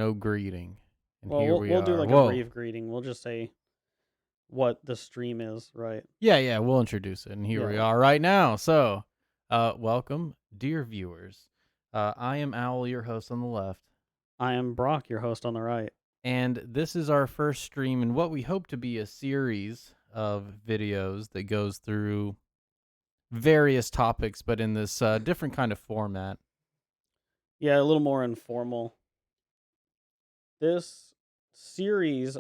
no greeting. And Well, here we'll do are. like Whoa. a brief greeting. We'll just say what the stream is, right? Yeah, we'll introduce it. And here we are right now. So, welcome, dear viewers. I am Owl, your host on the left. I am Brock, your host on the right. And this is our first stream in what we hope to be a series of videos that goes through various topics, but in this different kind of format. Yeah, a little more informal. This series,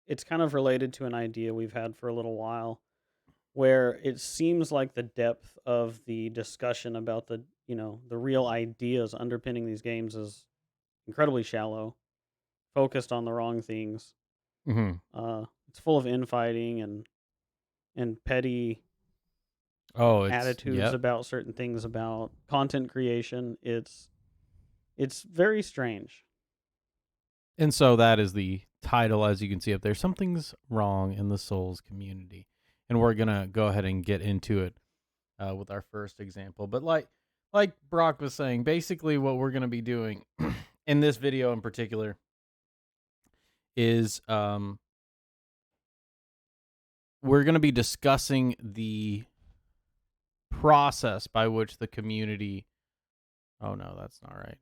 it's kind of related to an idea we've had for a little while, where it seems like the depth of the discussion about the real ideas underpinning these games is incredibly shallow, focused on the wrong things. It's full of infighting and petty attitudes about certain things, about content creation. It's very strange. And so that is the title, as you can see up there. Something's wrong in the Souls community. And we're going to go ahead and get into it with our first example. But like Brock was saying, basically what we're going to be doing in this video in particular is we're going to be discussing the process by which the community... Oh, no, that's not right.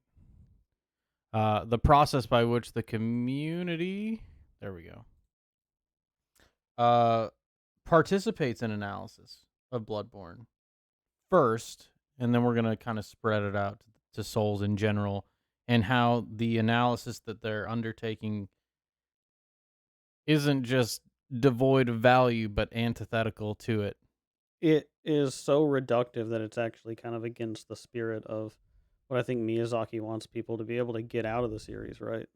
The process by which the community... There we go. Participates in analysis of Bloodborne first, and then we're going to kind of spread it out to Souls in general, and how the analysis that they're undertaking isn't just devoid of value, but antithetical to it. It is so reductive that it's actually kind of against the spirit of what I think Miyazaki wants people to be able to get out of the series, right?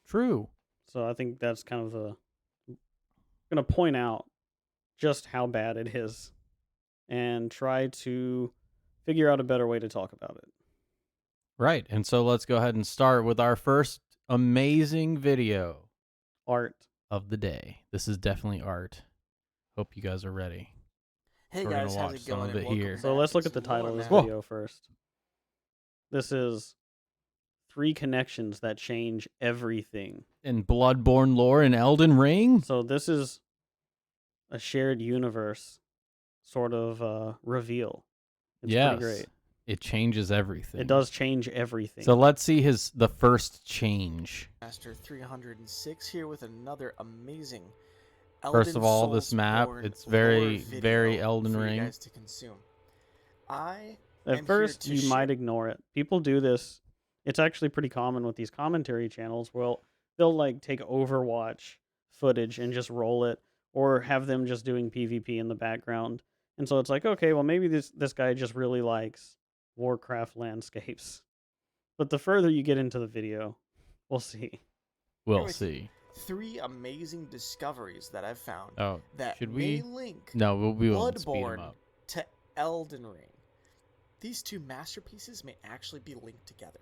True. So I think that's kind of going to point out just how bad it is and try to figure out a better way to talk about it. Right. And so let's go ahead and start with our first amazing video. Art of the day. This is definitely art. Hope you guys are ready. Hey We're guys, gonna how's watch it some going? of it Welcome here. So back let's look to at the some title more of this Map. video first. This is 3 connections that change everything. In Bloodborne lore and Elden Ring? So this is a shared universe sort of reveal. It's pretty great. It changes everything. It does change everything. So let's see the first change. Master 306 here with another amazing First of all, Elden this map, SoulsBorne it's very, lore video very Elden for Ring. you guys to consume. I At am first, here to you might ignore it. People do this. It's actually pretty common with these commentary channels where they'll like take Overwatch footage and just roll it, or have them just doing PvP in the background. And so it's like, okay, well maybe this guy just really likes Warcraft landscapes. But the further you get into the video, we'll see. We'll see. 3 amazing discoveries that I've found Oh, that should may we? link No, we won't speed them Bloodborne up. to Elden Ring. These 2 masterpieces may actually be linked together.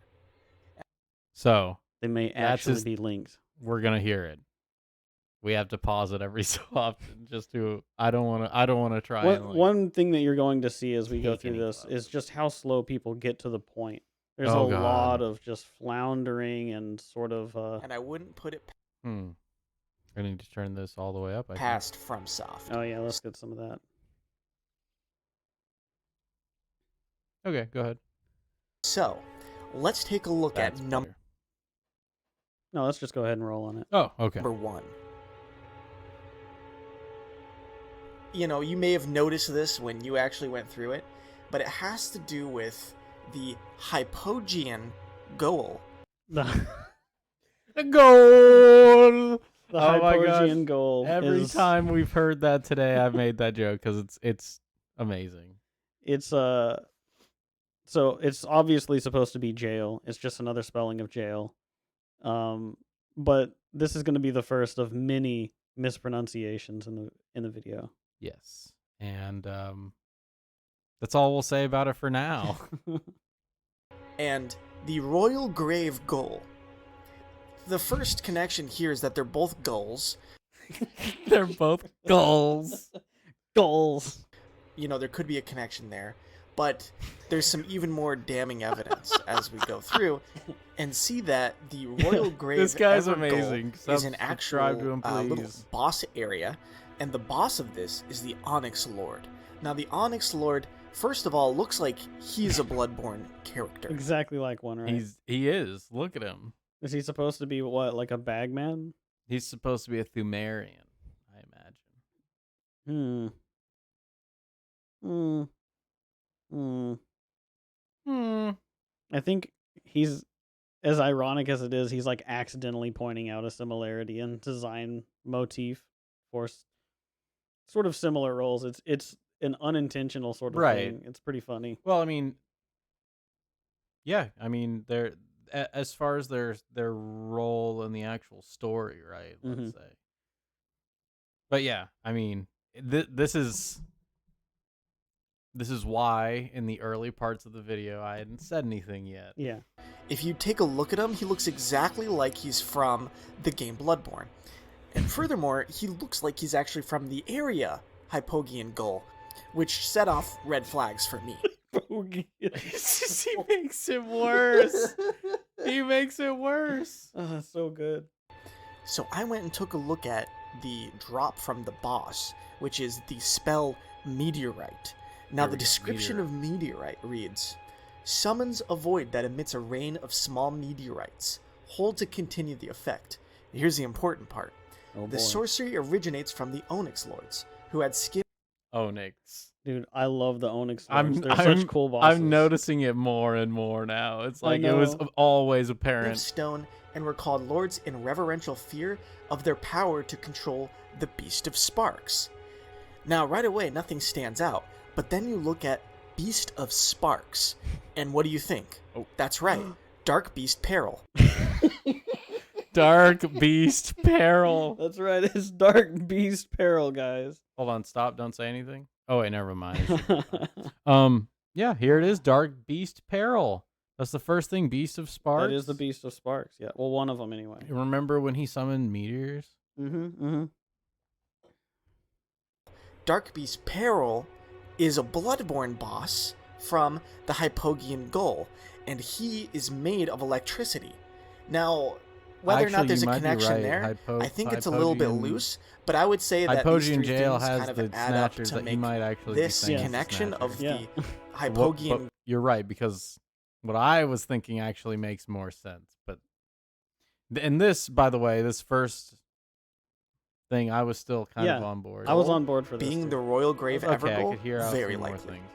So They may actually be linked. we're gonna hear it. We have to pause it every so often just to. I don't want to try. One thing that you're going to see as we go take through any this gloves. is just how slow people get to the point. There's Oh, a God. lot of just floundering and sort of. And I wouldn't put it I need to turn this all the way up. I think. past FromSoft. Oh yeah, let's get some of that. Okay, go ahead. So, let's take a look That's at better. No, let's just go ahead and roll on it. Oh, okay. number 1. You know, you may have noticed this when you actually went through it, but it has to do with the Hypogean goal. The goal. The Oh my Hypogean gosh. goal. Every time we've heard that today, I've made that joke because it's amazing. It's so it's obviously supposed to be jail. It's just another spelling of jail. But this is going to be the first of many mispronunciations in the video. Yes, and that's all we'll say about it for now. And the Royal Grave goal. The first connection here is that they're both goals. They're both goals. Goals. You know, there could be a connection there. But there's some even more damning evidence as we go through and see that the Royal Grave This guy's Evergoal amazing. is an Subscribe to actual him, little please. boss area, and the boss of this is the Onyx Lord. Now, the Onyx Lord, first of all, looks like he's a Bloodborne character. Exactly like one, right? He is. Look at him. Is he supposed to be what, like a bagman? He's supposed to be a Thumerian, I imagine. I think he's, as ironic as it is, he's like accidentally pointing out a similarity in design motif for sort of similar roles. It's an unintentional sort of Right. thing. It's pretty funny. Well, I mean, yeah, I mean, they're as far as their role in the actual story, right? Let's say. But yeah, I mean, this is why in the early parts of the video I hadn't said anything yet. Yeah. If you take a look at him, he looks exactly like he's from the game Bloodborne. And furthermore, he looks like he's actually from the area Hypogean Goal, which set off red flags for me. He makes it worse. He makes it worse. Oh, so good. So I went and took a look at the drop from the boss, which is the spell Meteorite. Now, the description of Meteorite reads, summons a void that emits a rain of small meteorites. Hold to continue the effect. Here's the important part. The sorcery originates from the Onyx Lords, who had skin... Onyx. Dude, I love the Onyx Lords. They're such cool bosses. I'm noticing it more and more now. It's like it was always apparent. ...stone and were called lords in reverential fear of their power to control the Beast of Sparks. Now, right away, nothing stands out, but then you look at Beast of Sparks, and what do you think? Oh. That's right, Dark Beast Peril. Dark Beast Peril. That's right, it's Dark Beast Peril, guys. Hold on, stop, don't say anything. Oh wait, never mind. Yeah, here it is, Dark Beast Peril. That's the first thing, Beast of Sparks. That is the Beast of Sparks, yeah. Well, one of them anyway. You remember when he summoned meteors? Dark Beast Peril is a Bloodborne boss from the Hypogean Goal, and he is made of electricity. Now, whether or not there's a connection there, I think it's a little bit loose, but I would say that these three things kind of add up to make this connection of the Hypogean... But you're right, because what I was thinking actually makes more sense. But and this, by the way, this first thing, I was still kind of on board. I was on board for this. Being the Royal Grave Evergoal, I could hear very more likely. things.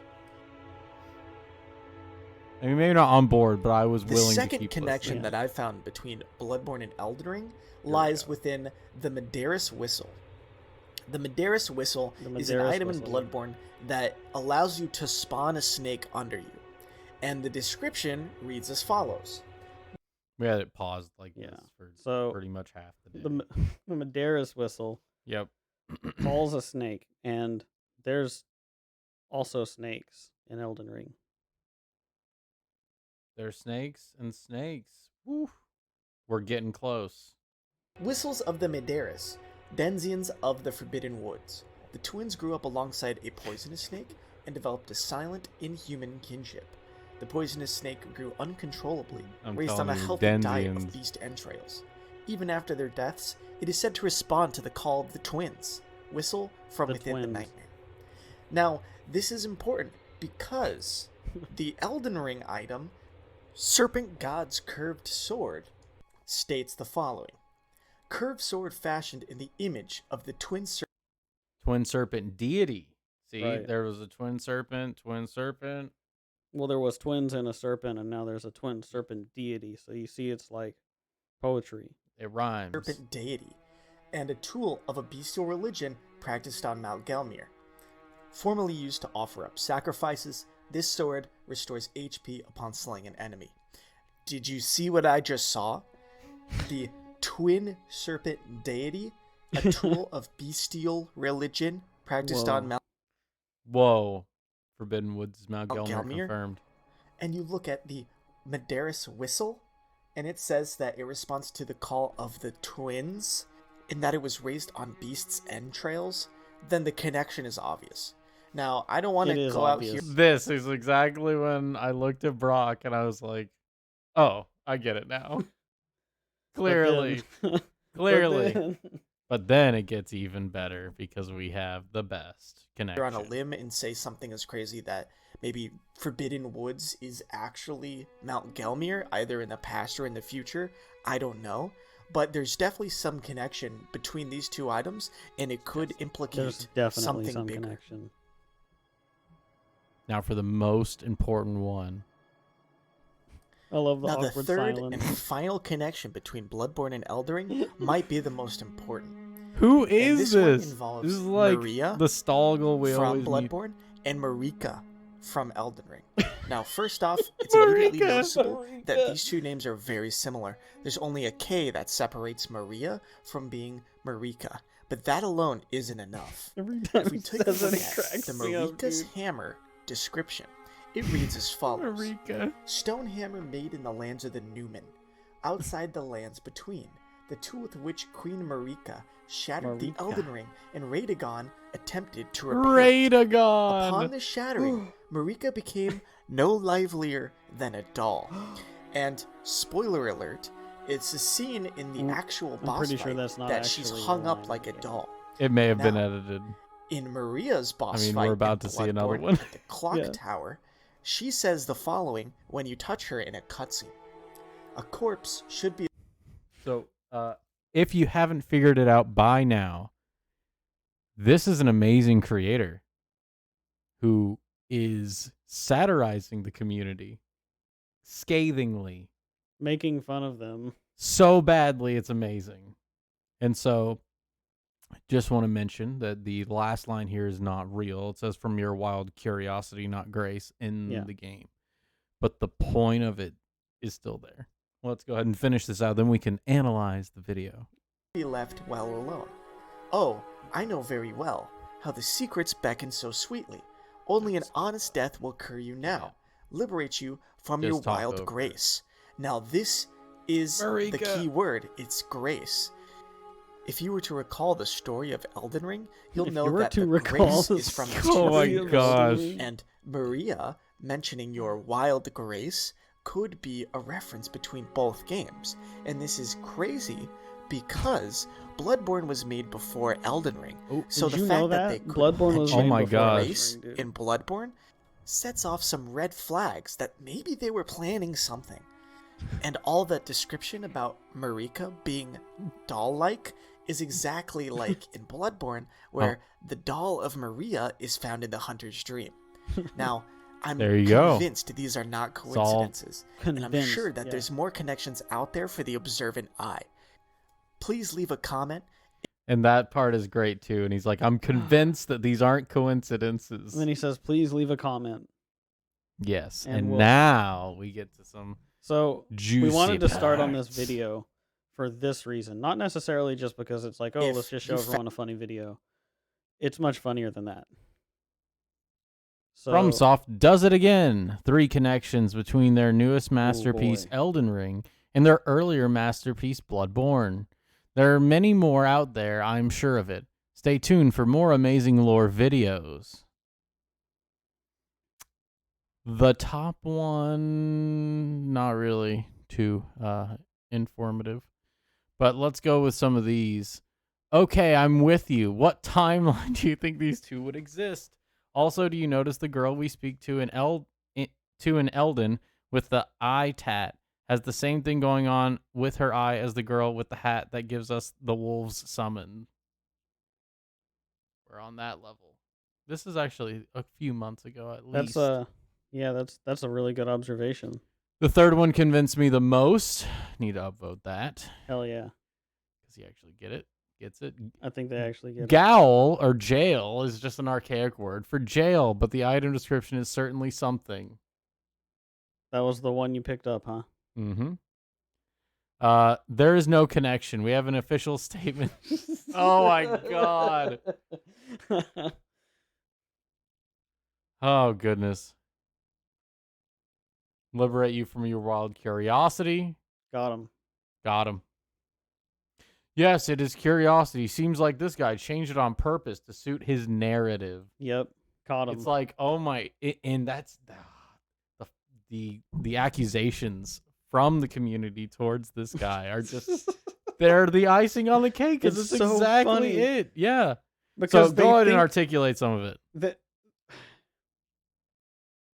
I mean, maybe not on board, but I was willing to keep The second connection that I found between Bloodborne and Elden Ring lies within the Medaris Whistle. The Medaris Whistle is an item in Bloodborne that allows you to spawn a snake under you. And the description reads as follows. We had it paused like this for pretty much half the day. The Medaris Whistle calls a snake, and there's also snakes in Elden Ring. There's snakes and snakes. Woo. We're getting close. Whistles of the Medaris, denizens of the Forbidden Woods. The twins grew up alongside a poisonous snake and developed a silent, inhuman kinship. The poisonous snake grew uncontrollably, raised on a healthy diet of beast entrails. Even after their deaths, it is said to respond to the call of the twins. Whistle from within the nightmare. Now, this is important because the Elden Ring item, Serpent God's Curved Sword, states the following. Curved sword fashioned in the image of the twin serpent deity. See, there was a twin serpent. Well, there was twins and a serpent, and now there's a twin serpent deity. So you see, it's like poetry. It rhymes. Serpent deity, and a tool of a bestial religion practiced on Mount Gelmir. Formerly used to offer up sacrifices, this sword restores HP upon slaying an enemy. Did you see what I just saw? The twin serpent deity, a tool of bestial religion practiced on Mount... Whoa. Forbidden Woods, Mount Gelmir confirmed. And you look at the Medaris Whistle, and it says that it responds to the call of the twins, in that it was raised on beasts' entrails, then the connection is obvious. Now, I don't want It to is go out here. obvious. This is exactly when I looked at Brock and I was like, oh, I get it now. Clearly. But Clearly. then- But then it gets even better because we have the best connection. On a limb and say something as crazy that maybe Forbidden Woods is actually Mount Gelmir, either in the past or in the future. I don't know. But there's definitely some connection between these two items, and it could implicate There's definitely something some bigger. connection. Now for the most important one. I love the Now, the awkward third silence. and final connection between Bloodborne and Elden Ring might be the most important. Who And is this one this? involves This is like Maria the Stoggle we from always meet. Bloodborne and Marika from Elden Ring. Now, first off, it's immediately Marika. noticeable that these two names are very similar. There's only a K that separates Maria from being Marika, but that alone isn't enough. Every time If we he take a says it, look it at cracks the me up, Marika's dude. hammer description, it reads as follows. Marika. Stone hammer made in the lands of the Newman, outside the lands between, the tool with which Queen Marika shattered the Marika. Elden Ring, and Radagon attempted to repair it. Upon Radagon. the shattering, Marika became no livelier than a doll. And, spoiler alert, it's a scene in the actual I'm boss pretty fight sure that's not that she's actually hung the up line like a of the game. doll. It may have been Now, edited. In Maria's boss mean, fight we're about in to see another Bloodborne one. at the clock Yeah. tower, she says the following when you touch her in a cutscene. A corpse should be So, if you haven't figured it out by now, this is an amazing creator who is satirizing the community scathingly, Making fun of them. so badly it's amazing. And so, just want to mention that the last line here is not real. It says from your wild curiosity, not grace, in Yeah. the game. But the point of it is still there. Let's go ahead and finish this out, then we can analyze the video. left well alone. Oh, I know very well how the secrets beckon so sweetly. Only an honest death will cure you now, liberate you from Just your talk wild over it. grace. Now this is the Marika. key word, it's grace. If you were to recall the story of Elden Ring, you'll If know you were that to the recall grace the is from the Oh my story of gosh. Elden Ring. and Maria mentioning your wild grace could be a reference between both games. And this is crazy because Bloodborne was made before Elden Ring. Oh, So did the you fact know that that? they could Bloodborne was mention Oh my made before gosh. grace Elden Ring, dude. in Bloodborne sets off some red flags that maybe they were planning something. And all that description about Marika being doll-like is exactly like in Bloodborne, where the doll of Maria is found in the hunter's dream. Now, I'm There you go. convinced these are not all coincidences, and I'm Convinced, sure that yeah. there's more connections out there for the observant eye. Please leave a comment. And that part is great too. And he's like, I'm convinced that these aren't coincidences. And then he says, please leave a comment. Yes. And And we'll- now we get to some So juicy we wanted to start on this parts. video for this reason. Not necessarily just because it's like, oh, If let's just show you everyone a funny video. It's much funnier than that. So, FromSoft does it again. 3 connections between their newest masterpiece, boy. Elden Ring, and their earlier masterpiece, Bloodborne. There are many more out there, I'm sure of it. Stay tuned for more amazing lore videos. The top one, not really too informative. But let's go with some of these. Okay, I'm with you. What timeline do you think these two would exist? Also, do you notice the girl we speak to in Elden with the eye tat has the same thing going on with her eye as the girl with the hat that gives us the wolves summon? We're on that level. This is actually a few months ago at least. that's a really good observation. The third one convinced me the most. Need to upvote that Hell yeah. because he actually gets it. I think they actually get it. Gaol or jail is just an archaic word for jail, but the item description is certainly something. That was the one you picked up, huh? Mm-hmm. There is no connection. We have an official statement. Oh my god. Oh goodness. Liberate you from your wild curiosity. Got him. Got him. Yes, it is curiosity. Seems like this guy changed it on purpose to suit his narrative. Yep. Caught It's him. like, oh my, and that's the accusations from the community towards this guy are just they're the icing on the cake because It's it's so exactly funny. it. Yeah. Because So they go ahead and think articulate some of it. that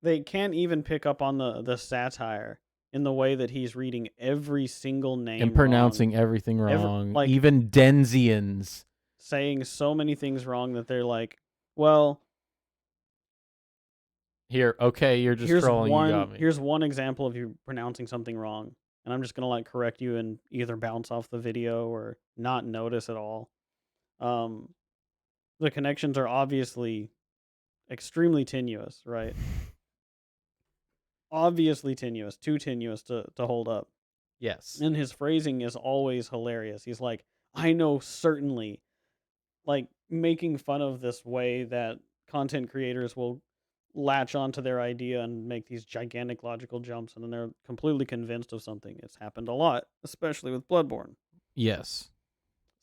they can't even pick up on the satire in the way that he's reading every single name And pronouncing everything Every- wrong. like- Even Denzians. saying so many things wrong that they're like, well, Here, okay, you're just trolling, you got me. here's one example of you pronouncing something wrong, and I'm just gonna like correct you and either bounce off the video or not notice at all. The connections are obviously extremely tenuous, right? Obviously tenuous, too tenuous to hold up. Yes. And his phrasing is always hilarious. He's like, I know certainly, like making fun of this way that content creators will latch onto their idea and make these gigantic logical jumps, and then they're completely convinced of something. It's happened a lot, especially with Bloodborne. Yes.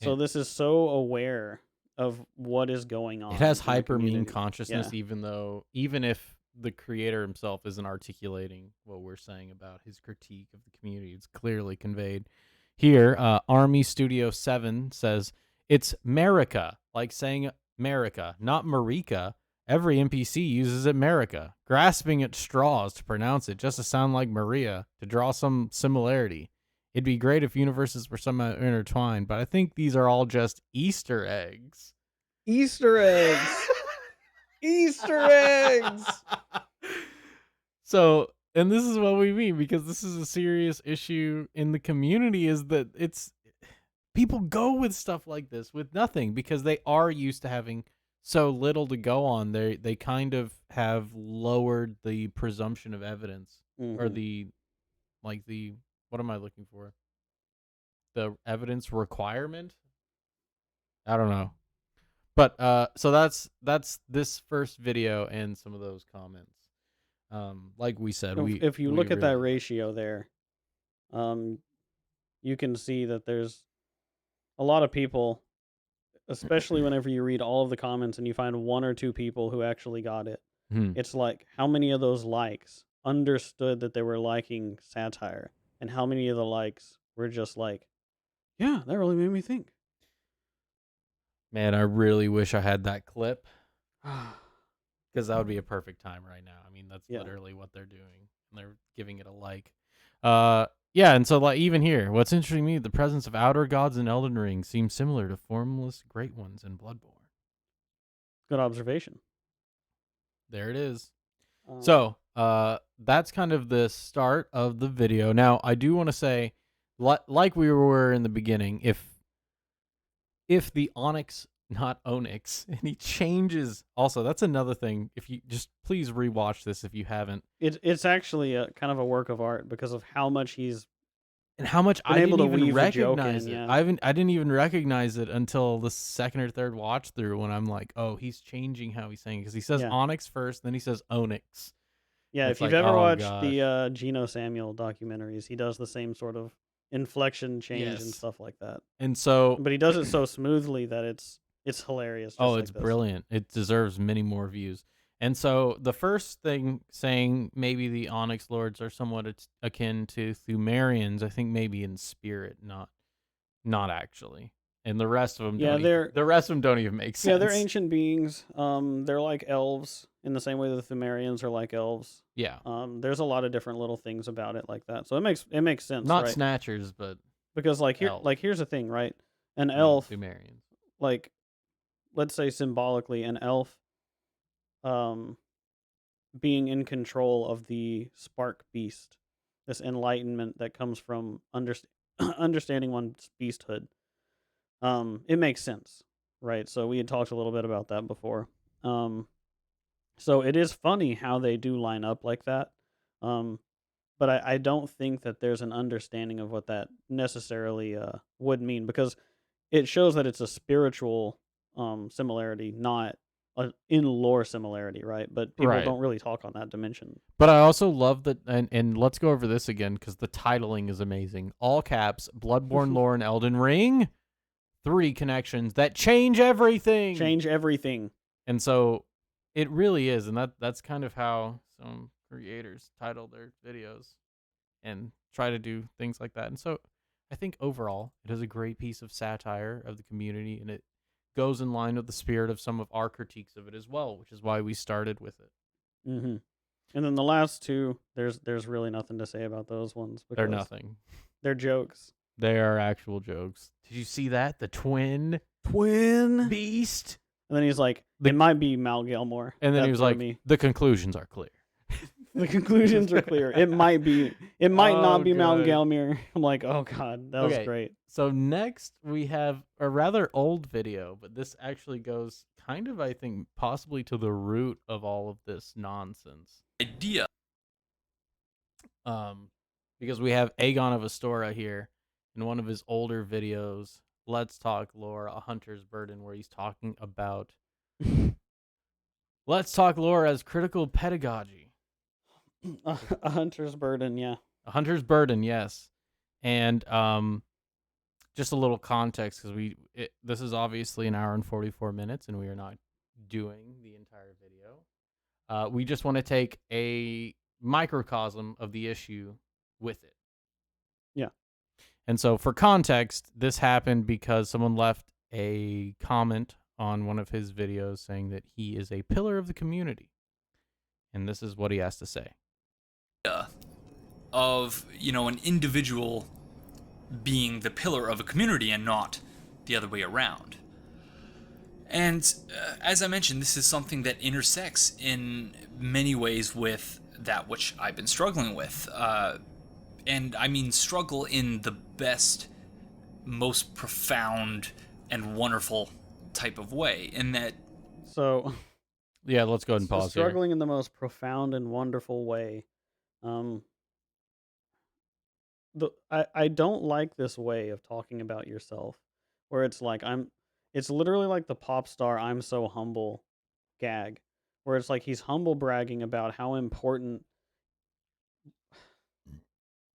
So this is so aware of what is going on. It has in the hyper mean community. consciousness, Yeah. even if the creator himself isn't articulating what we're saying about his critique of the community, it's clearly conveyed. Here, Army Studio 7 says, it's America, like saying America, not Marika. Every NPC uses America, grasping at straws to pronounce it just to sound like Maria, to draw some similarity. It'd be great if universes were somehow intertwined, but I think these are all just Easter eggs. Easter eggs. Easter eggs. So, and this is what we mean, because this is a serious issue in the community, is that it's people go with stuff like this with nothing because they are used to having so little to go on. They kind of have lowered the presumption of evidence or the what am I looking for? The evidence requirement? I don't know. But so that's this first video and some of those comments. Like we said, If you look at that really- ratio there, you can see that there's a lot of people, especially whenever you read all of the comments and you find one or two people who actually got it. It's like, how many of those likes understood that they were liking satire, and how many of the likes were just like, yeah, that really made me think. Man, I really wish I had that clip, because that would be a perfect time right now. I mean, that's Yeah. literally what they're doing. And they're giving it a like. Yeah, and so like even here, what's interesting to me, the presence of outer gods in Elden Ring seems similar to formless great ones in Bloodborne. Good observation. There it is. So, that's kind of the start of the video. Now, I do want to say, like we were in the beginning, if the Onyx, not Onyx, and he changes. Also, that's another thing. If you just please rewatch this if you haven't, it's actually a kind of a work of art because of how much he's and how much been I able didn't to even weave the joke recognize in, it. yeah. I didn't even recognize it until the second or third watch through, when I'm like, oh, he's changing how he's saying, because he says Yeah. Onyx first, then he says Onyx. Yeah, It's if you've like, ever oh, watched gosh. the Geno Samuel documentaries, he does the same sort of inflection change and Yes. stuff like that. And so, But he does it so smoothly that it's hilarious. Just like it's this. brilliant. It deserves many more views. And so the first thing saying maybe the Onyx Lords are somewhat akin to Thumerians, I think maybe in spirit, not actually. And the rest of them, don't even make sense. Yeah, they're ancient beings. They're like elves in the same way that the Thumerians are like elves. Yeah, There's a lot of different little things about it like that. So it makes sense, not right? snatchers, but Because elves. here's the thing, right? An elf, Thumerians. like, let's say symbolically, an elf, being in control of the spark beast, this enlightenment that comes from understanding one's beasthood. It makes sense, right? So we had talked a little bit about that before. So it is funny how they do line up like that. But I don't think that there's an understanding of what that necessarily would mean, because it shows that it's a spiritual similarity, not an in lore similarity, right? But people Right. don't really talk on that dimension. But I also love that, and let's go over this again because the titling is amazing. All caps, Bloodborne lore and Elden Ring, 3 connections that change everything. Change everything. And so It really is, and that's kind of how some creators title their videos and try to do things like that. And so I think overall it is a great piece of satire of the community, and it goes in line with the spirit of some of our critiques of it as well, which is why we started with it. Mm-hmm. And then the last two, there's really nothing to say about those ones They're because nothing. they're jokes. They are actual jokes. Did you see that? The twin beast? And then he's like, The- it might be Mal Gilmore. And then That he was threw like, me. the conclusions are clear. The conclusions are clear. It might not Oh, be Mal God. Gilmore. I'm like, oh God, that was Okay. great. So next we have a rather old video, but this actually goes kind of, I think, possibly to the root of all of this nonsense. Idea. Because we have Aegon of Astora here in one of his older videos, Let's Talk Lore, A Hunter's Burden, where he's talking about Let's Talk Lore as critical pedagogy. A hunter's burden, yeah. A Hunter's Burden, yes. And just a little context, because this is obviously an hour and 44 minutes, and we are not doing the entire video. We just want to take a microcosm of the issue with it. Yeah. And so for context, this happened because someone left a comment on one of his videos saying that he is a pillar of the community. And this is what he has to say. Of, an individual being the pillar of a community and not the other way around. And as I mentioned, this is something that intersects in many ways with that which I've been struggling with. And I mean struggle in the best, most profound and wonderful type of way, in that... So Yeah, let's go ahead and pause here. struggling in the most profound and wonderful way. I don't like this way of talking about yourself, where it's like it's literally like the pop star "I'm so humble" gag, where it's like he's humble bragging about how important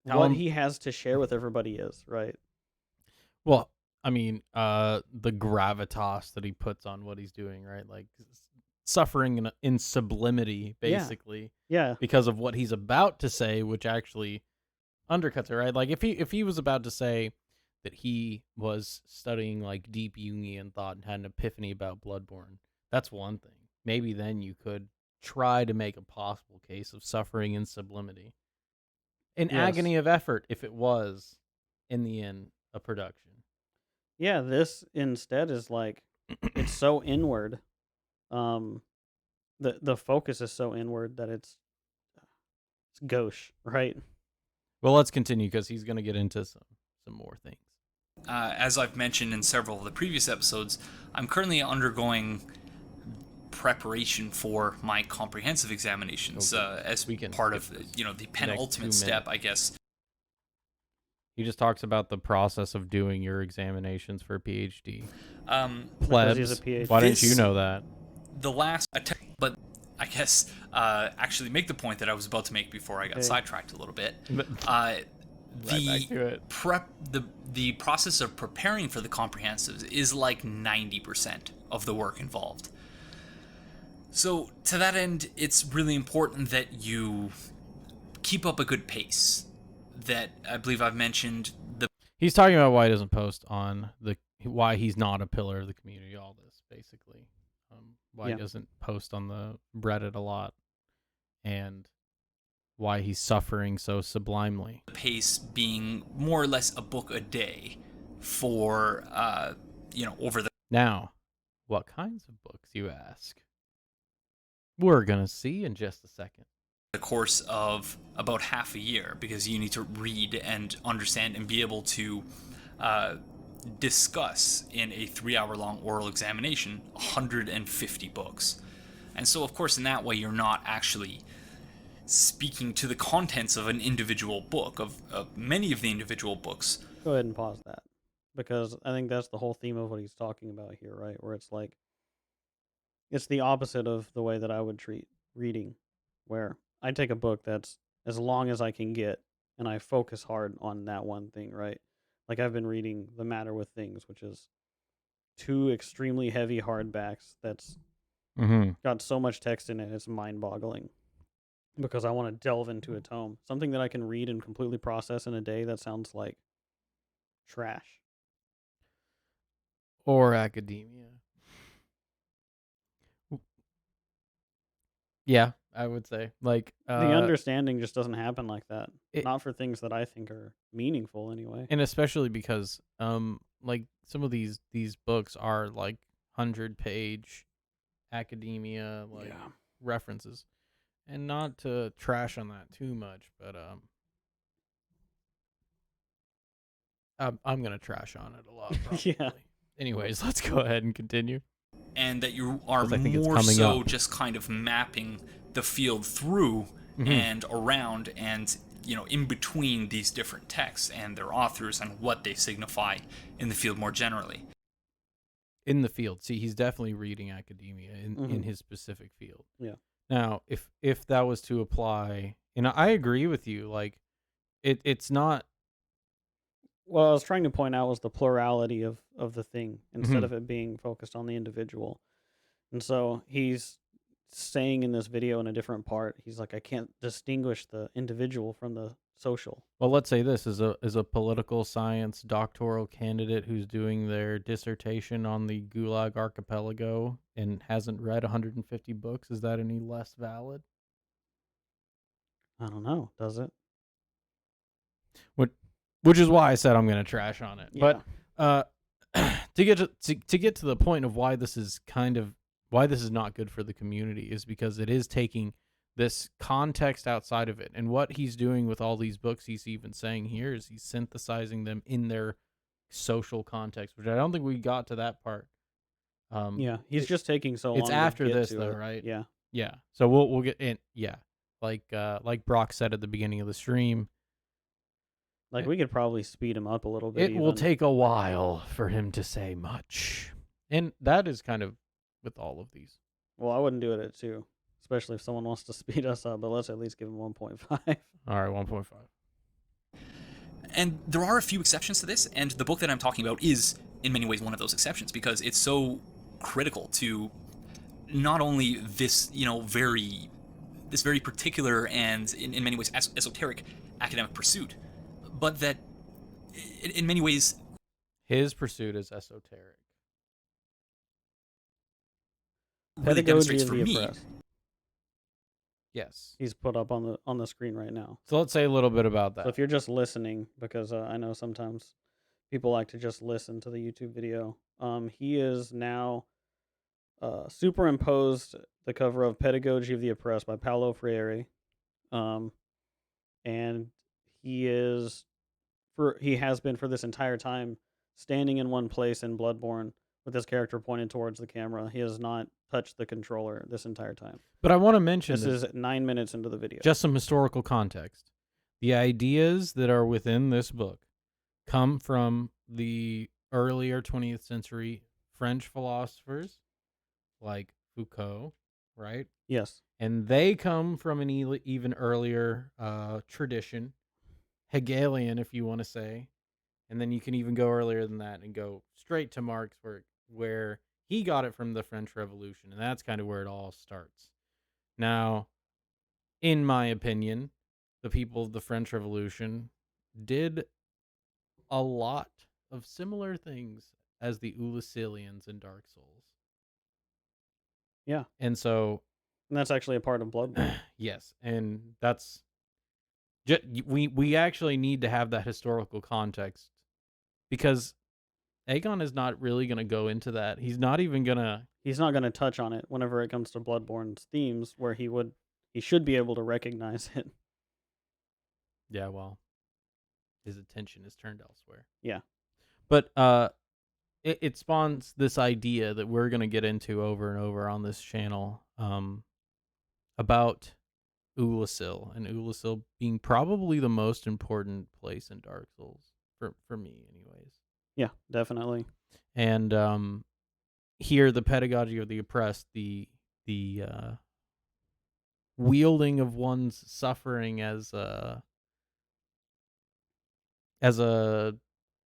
what he has to share with everybody is, right? Well, I mean, the gravitas that he puts on what he's doing, right? Like suffering in sublimity, basically, Yeah. because of what he's about to say, which actually undercuts it, right? Like if he was about to say that he was studying like deep Jungian thought and had an epiphany about Bloodborne, that's one thing. Maybe then you could try to make a possible case of suffering in sublimity. An Yes. agony of effort, if it was, in the end, a production. Yeah, this instead is like it's so inward. The focus is so inward that it's gauche, right? Well, let's continue because he's going to get into some more things. As I've mentioned in several of the previous episodes, I'm currently undergoing preparation for my comprehensive examinations as part of the penultimate step, I guess. He just talks about the process of doing your examinations for a PhD. Because he's a PhD. Why didn't you know that? The last attempt, but I guess actually make the point that I was about to make before I got sidetracked a little bit. The process of preparing for the comprehensives is like 90% of the work involved. So to that end, it's really important that you keep up a good pace. That I believe I've mentioned. He's talking about why he doesn't post on why he's not a pillar of the community. All this basically, why he doesn't post on the Reddit a lot, and why he's suffering so sublimely. The pace being more or less a book a day for over the... Now, what kinds of books, you ask? We're gonna see in just a second. The course of about half a year, because you need to read and understand and be able to discuss in a 3-hour-long oral examination 150 books. And so, of course, in that way, you're not actually speaking to the contents of an individual book, of many of the individual books. Go ahead and pause that, because I think that's the whole theme of what he's talking about here, right? Where it's like, it's the opposite of the way that I would treat reading, where I take a book that's as long as I can get, and I focus hard on that one thing, right? Like I've been reading The Matter with Things, which is 2 extremely heavy hardbacks that's Mm-hmm. Got so much text in it, it's mind-boggling. Because I want to delve into a tome, something that I can read and completely process in a day. That sounds like trash. Or academia. Yeah, I would say. Like, The understanding just doesn't happen like that. it, Not for things that I think are meaningful, anyway. and especially because, like some of these books are like 100-page academia like references, and not to trash on that too much, but I'm gonna trash on it a lot probably. Yeah. Anyways, let's go ahead and continue. And that you are 'Cause I think it's more coming so up. just kind of mapping the field through and around and, you know, in between these different texts and their authors and what they signify in the field more generally. In the field, see, he's definitely reading academia in his specific field. Yeah. Now, if that was to apply, and I agree with you, like it's not. What I was trying to point out was the plurality of the thing instead Mhm. of it being focused on the individual. And so he's saying in this video in a different part, he's like, I can't distinguish the individual from the social. Well, let's say this is a political science doctoral candidate who's doing their dissertation on the Gulag Archipelago and hasn't read 150 books. Is that any less valid? I don't know. Does it? Which is why I said I'm going to trash on it. Yeah. But to get to the point of why this is not good for the community is because it is taking this context outside of it. And what he's doing with all these books, he's even saying here, is he's synthesizing them in their social context, which I don't think we got to that part. Yeah. He's just taking so long. It's after to get this to though, it. right? Yeah. Yeah. So we'll get in. Yeah. Like Brock said at the beginning of the stream, Like we could probably speed him up a little bit. it will take a while for him to say much. And that is kind of with all of these. Well, I wouldn't do it at 2, especially if someone wants to speed us up, but let's at least give him 1.5. All right, 1.5. And there are a few exceptions to this, and the book that I'm talking about is, in many ways, one of those exceptions because it's so critical to not only this, you know, very particular and in many ways esoteric academic pursuit, but that in many ways His pursuit is esoteric. really Pedagogy demonstrates of for the me. Oppressed. Yes. He's put up on the screen right now. So let's say a little bit about that. So if you're just listening, because I know sometimes people like to just listen to the YouTube video, he is now superimposed the cover of Pedagogy of the Oppressed by Paulo Freire, and he has been for this entire time standing in one place in Bloodborne with his character pointed towards the camera. He has not touched the controller this entire time. But I want to mention This is 9 minutes into the video. just some historical context. The ideas that are within this book come from the earlier 20th century French philosophers like Foucault, right? Yes. And they come from an even earlier tradition, Hegelian, if you want to say. And then you can even go earlier than that and go straight to Marx, where he got it from the French Revolution. And that's kind of where it all starts. Now, in my opinion, the people of the French Revolution did a lot of similar things as the Ulyssilians in Dark Souls. Yeah. And so, And that's actually a part of Bloodborne. yes, and that's we actually need to have that historical context because Aegon is not really going to go into that. He's not even going to. He's not going to touch on it whenever it comes to Bloodborne's themes, where he should be able to recognize it. Yeah, well, his attention is turned elsewhere. Yeah. But it spawns this idea that we're going to get into over and over on this channel about Ulysil, and Ulysil being probably the most important place in Dark Souls for me anyways. Yeah, definitely. And here the pedagogy of the oppressed, the wielding of one's suffering as a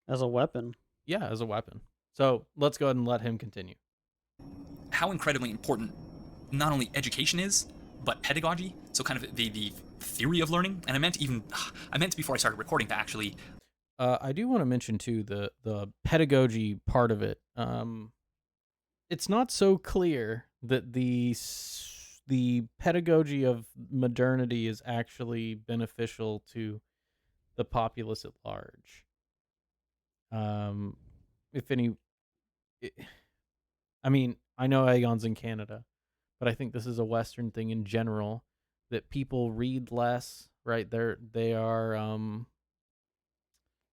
weapon. Yeah, as a weapon. So let's go ahead and let him continue. How incredibly important not only education is, but pedagogy. So kind of the theory of learning. And I meant before I started recording to actually. I do want to mention too the pedagogy part of it. It's not so clear that the pedagogy of modernity is actually beneficial to the populace at large. If any, I mean, I know Aegon's in Canada, but I think this is a Western thing in general that people read less. Right? They are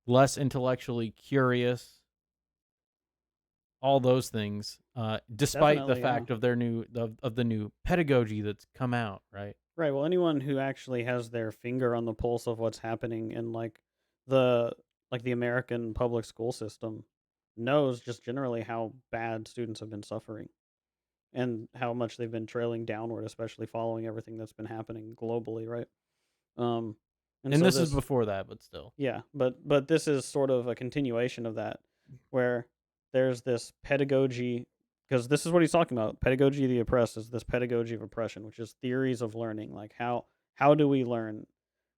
less intellectually curious. All those things, despite the Definitely, yeah. fact of their of the new pedagogy that's come out, right? Right. Well, anyone who actually has their finger on the pulse of what's happening in the the American public school system knows just generally how bad students have been suffering and how much they've been trailing downward, especially following everything that's been happening globally, right? Um, and And so this is this, before that, but still. yeah, but this is sort of a continuation of that, where there's this pedagogy, because this is what he's talking about. Pedagogy of the oppressed is this pedagogy of oppression, which is theories of learning, like how do we learn,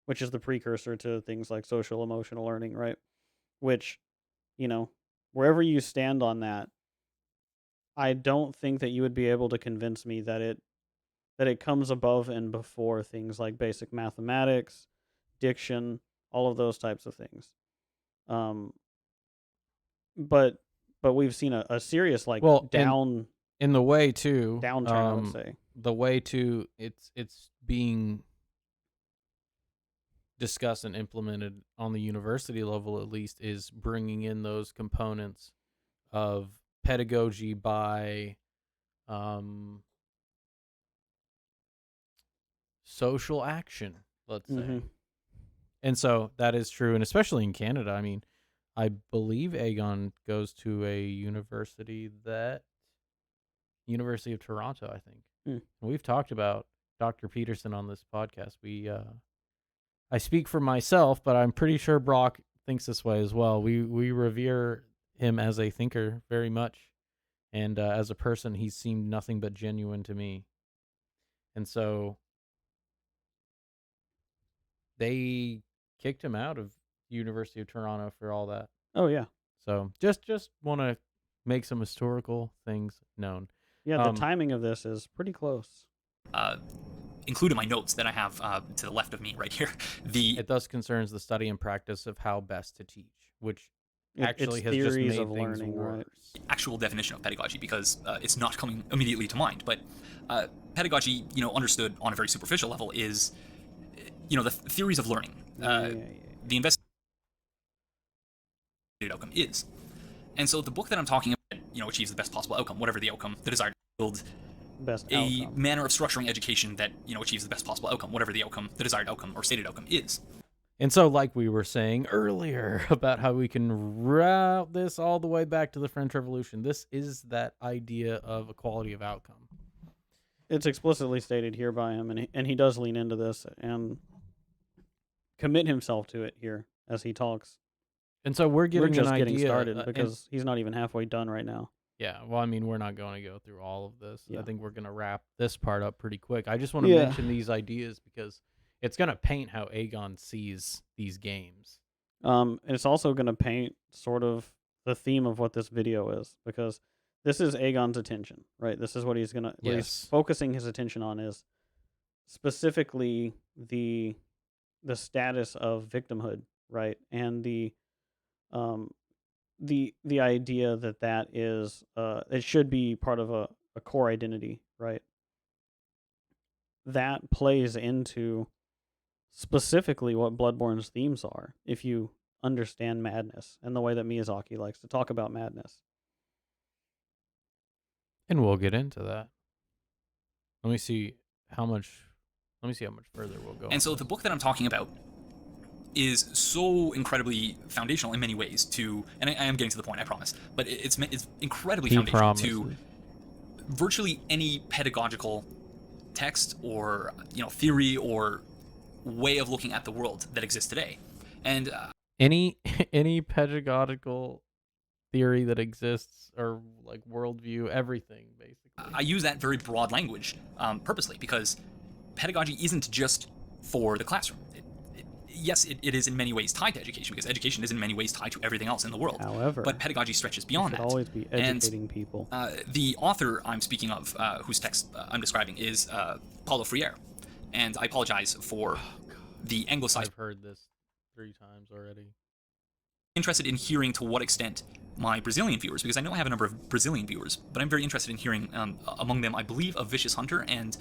which is the precursor to things like social emotional learning, right? Which, you know, wherever you stand on that, I don't think that you would be able to convince me that it comes above and before things like basic mathematics, diction, all of those types of things. Um, but we've seen a serious Well, in the way too, downturn, I would say. the way too, it's being discussed and implemented on the university level, at least, is bringing in those components of pedagogy by social action, let's say. Mm-hmm. And so that is true, and especially in Canada. I mean, I believe Aegon goes to a University of Toronto, I think. Mm. We've talked about Dr. Peterson on this podcast. I speak for myself, but I'm pretty sure Brock thinks this way as well. We revere him as a thinker very much, and as a person, he seemed nothing but genuine to me. And so they kicked him out of University of Toronto for all that. Oh yeah, So just want to make some historical things known. yeah. The timing of this is pretty close. Include in my notes that I have to the left of me right here. It thus concerns the study and practice of how best to teach, which actually It's has just theories made of things learning, worse. right? Actual definition of pedagogy, because it's not coming immediately to mind. But pedagogy, understood on a very superficial level, is the theories of learning. The investigated outcome is. And so the book that I'm talking about, achieves the best possible outcome, whatever the outcome, the desired build Best a outcome. manner of structuring education that achieves the best possible outcome, whatever the outcome, the desired outcome or stated outcome is. And so, like we were saying earlier about how we can route this all the way back to the French Revolution, this is that idea of equality of outcome. It's explicitly stated here by him, and he does lean into this and commit himself to it here as he talks. And so we're We're getting just an getting idea, started and- because he's not even halfway done right now. yeah, well, I mean, we're not going to go through all of this. Yeah. I think we're going to wrap this part up pretty quick. I just want to Yeah. mention these ideas because it's going to paint how Aegon sees these games. And it's also going to paint sort of the theme of what this video is, because this is Aegon's attention, right? This is what he's what he's Yes. focusing his attention on is specifically the status of victimhood, right? And the idea that is it should be part of a core identity, right? That plays into specifically what Bloodborne's themes are, if you understand madness and the way that Miyazaki likes to talk about madness. And we'll get into that. Let me see how much further we'll go. And so the book that I'm talking about is so incredibly foundational in many ways to, and I am getting to the point, I promise, but it's incredibly foundational to virtually any pedagogical text or theory or way of looking at the world that exists today. And any pedagogical theory that exists or like worldview, everything basically. I use that very broad language purposely because pedagogy isn't just for the classroom. Yes, it is in many ways tied to education because education is in many ways tied to everything else in the world. However, but pedagogy stretches you beyond should that. always be educating people. The author I'm speaking of, whose text I'm describing, is Paulo Freire, and I apologize for the anglicized. I've heard this 3 times already. Interested in hearing to what extent my Brazilian viewers, because I know I have a number of Brazilian viewers, but I'm very interested in hearing among them, I believe, a Vicious Hunter and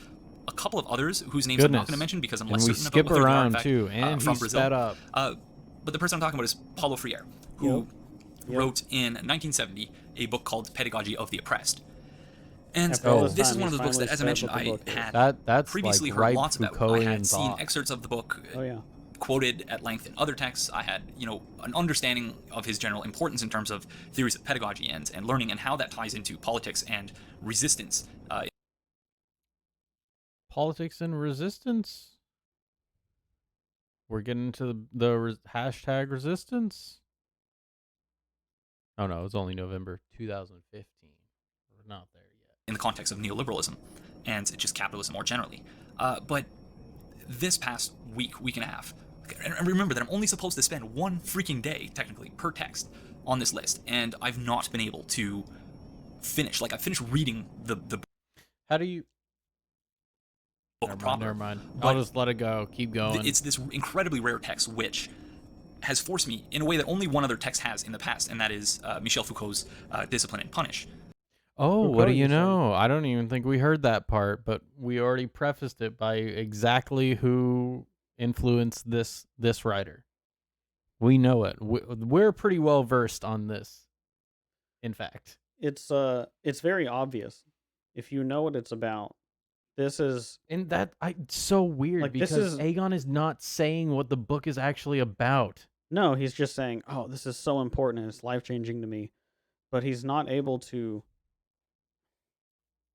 a couple of others whose names I'm not going to mention because I'm less certain about whether they are in fact from Brazil. Up. But the person I'm talking about is Paulo Freire, who wrote in 1970 a book called Pedagogy of the Oppressed. And this is one of those books that, as I mentioned, I had that's previously like heard lots about. I had seen thought. excerpts of the book Oh, quoted at length in other texts. I had, an understanding of his general importance in terms of theories of pedagogy and learning and how that ties into politics and resistance. Politics and resistance. We're getting to the hashtag resistance. Oh no, it's only November 2015. We're not there yet. In the context of neoliberalism and just capitalism more generally. But this past week and a half, and remember that I'm only supposed to spend 1 freaking day, technically, per text on this list, and I've not been able to finish. Like, I finished reading the How do you... book proper. Never mind. I'll just let it go. Keep going. It's this incredibly rare text which has forced me in a way that only one other text has in the past, and that is Michel Foucault's Discipline and Punish. Oh, Foucault, what do you you know? I don't even think we heard that part, but we already prefaced it by exactly who influenced this writer. We know it. We're pretty well versed on this. In fact, it's very obvious if you know what it's about. This is it's so weird like, because Aegon is not saying what the book is actually about. No, he's just saying, "Oh, this is so important and it's life-changing to me," but he's not able to.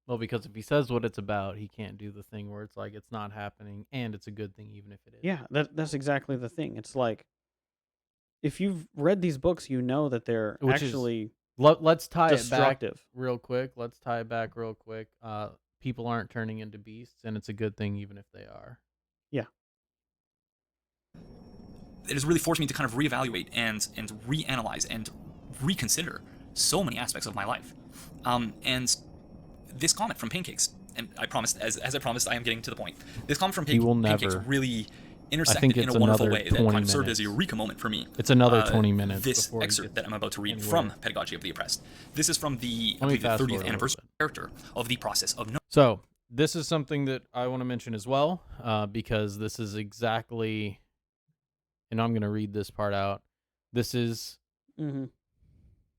Well, because if he says what it's about, he can't do the thing where it's like it's not happening and it's a good thing even if it is. Yeah, that's exactly the thing. It's like, if you've read these books, you know that they're actually let's tie destructive. It back real quick. People aren't turning into beasts, and it's a good thing even if they are. Yeah. It has really forced me to kind of reevaluate and reanalyze and reconsider so many aspects of my life. And this comment from Pancakes, and I promised, as I promised, I am getting to the point. This comment from Pancakes really intersected in a wonderful way that kind of served as a eureka moment for me. It's another 20 minutes. This excerpt that I'm about to read from Pedagogy of the Oppressed. This is from the 30th anniversary character of the process of knowing. So this is something that I want to mention as well, because this is exactly, and I'm going to read this part out. This is, well,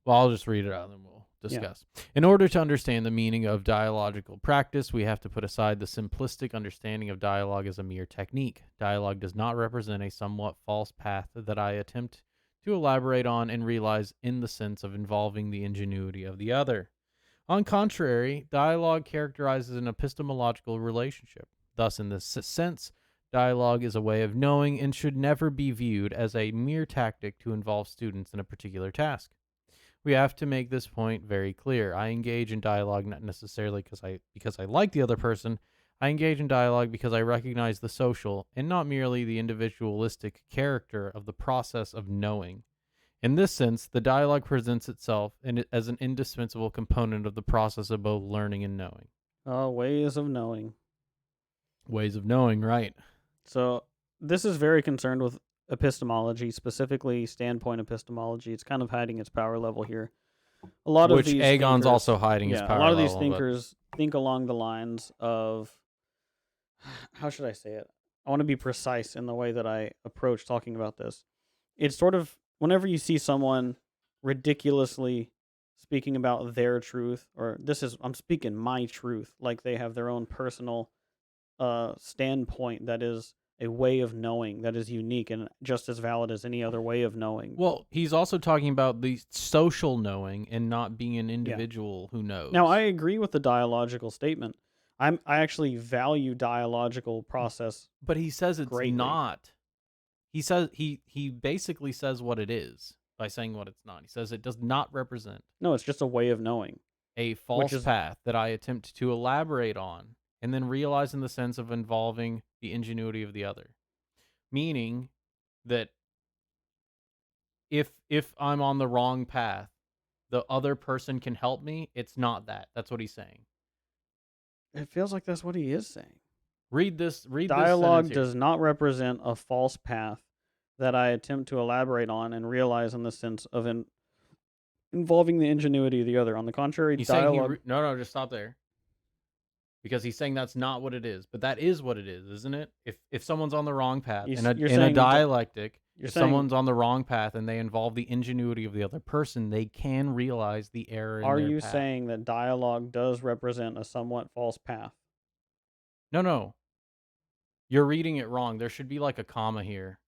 I'll just read it out and then we'll discuss. Yeah. In order to understand the meaning of dialogical practice, we have to put aside the simplistic understanding of dialogue as a mere technique. Dialogue does not represent a somewhat false path that I attempt to elaborate on and realize in the sense of involving the ingenuity of the other. On contrary, dialogue characterizes an epistemological relationship. Thus, in this sense, dialogue is a way of knowing and should never be viewed as a mere tactic to involve students in a particular task. We have to make this point very clear. I engage in dialogue not necessarily because I like the other person. I engage in dialogue because I recognize the social and not merely the individualistic character of the process of knowing. In this sense, the dialogue presents itself as an indispensable component of the process of both learning and knowing. Ways of knowing. Ways of knowing, right. So this is very concerned with epistemology, specifically standpoint epistemology. It's kind of hiding its power level here. A lot of these Aegon's also hiding his power level. A lot of these thinkers think along the lines of, how should I say it? I want to be precise in the way that I approach talking about this. It's sort of, whenever you see someone ridiculously speaking about their truth, or I'm speaking my truth, like they have their own personal standpoint that is a way of knowing that is unique and just as valid as any other way of knowing. Well, he's also talking about the social knowing and not being an individual who knows. Now, I agree with the dialogical statement. I actually value dialogical process, but he says it's greatly. Not. He says he basically says what it is by saying what it's not. He says it does not represent No, it's just a way of knowing. a Which false is path that I attempt to elaborate on and then realize in the sense of involving the ingenuity of the other. Meaning that if I'm on the wrong path, the other person can help me. It's not that. That's what he's saying. it feels like that's what he is saying. Read this sentence Dialogue here. does not represent a false path that I attempt to elaborate on and realize in the sense of involving the ingenuity of the other. On the contrary, He's saying dialogue. no, just stop there. Because he's saying that's not what it is, but that is what it is, isn't it? If someone's on the wrong path You in s- you're a saying dialectic, you're if saying- someone's on the wrong path and they involve the ingenuity of the other person, they can realize the error in Are their you path. saying that dialogue does represent a somewhat false path? No. You're reading it wrong. There should be like a comma here.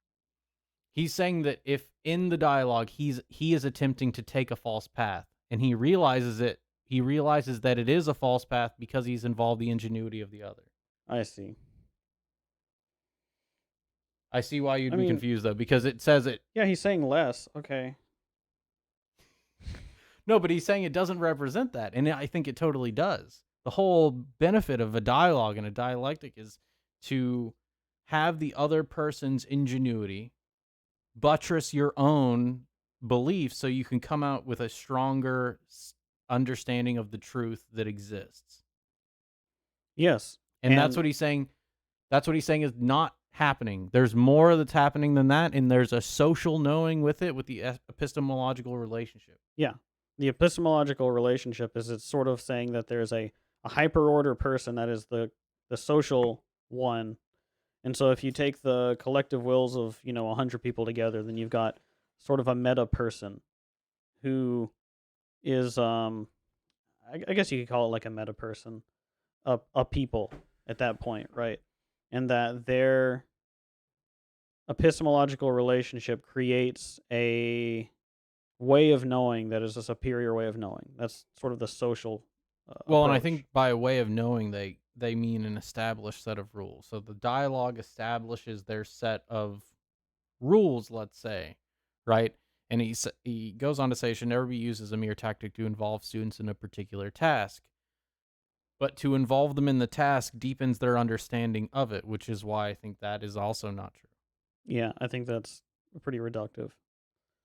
He's saying that if in the dialogue he is attempting to take a false path and he realizes that it is a false path because he's involved the ingenuity of the other. I see. I see why you'd I be mean- confused though, because it says it. Yeah, he's saying less. Okay. No, but he's saying it doesn't represent that, and I think it totally does. The whole benefit of a dialogue and a dialectic is to have the other person's ingenuity buttress your own belief so you can come out with a stronger understanding of the truth that exists. Yes. And that's what he's saying. That's what he's saying is not happening. There's more that's happening than that, and there's a social knowing with it, with the epistemological relationship. Yeah. The epistemological relationship is it's sort of saying that there's a hyperorder person that is the social one. And so if you take the collective wills of, 100 people together, then you've got sort of a meta person who is I guess you could call it like a meta person, a people at that point, right? And that their epistemological relationship creates a way of knowing that is a superior way of knowing. That's sort of the social Well, and I approach. think by a way of knowing, they mean an established set of rules. So the dialogue establishes their set of rules, let's say, right? And he goes on to say it should never be used as a mere tactic to involve students in a particular task, but to involve them in the task deepens their understanding of it, which is why I think that is also not true. Yeah, I think that's pretty reductive.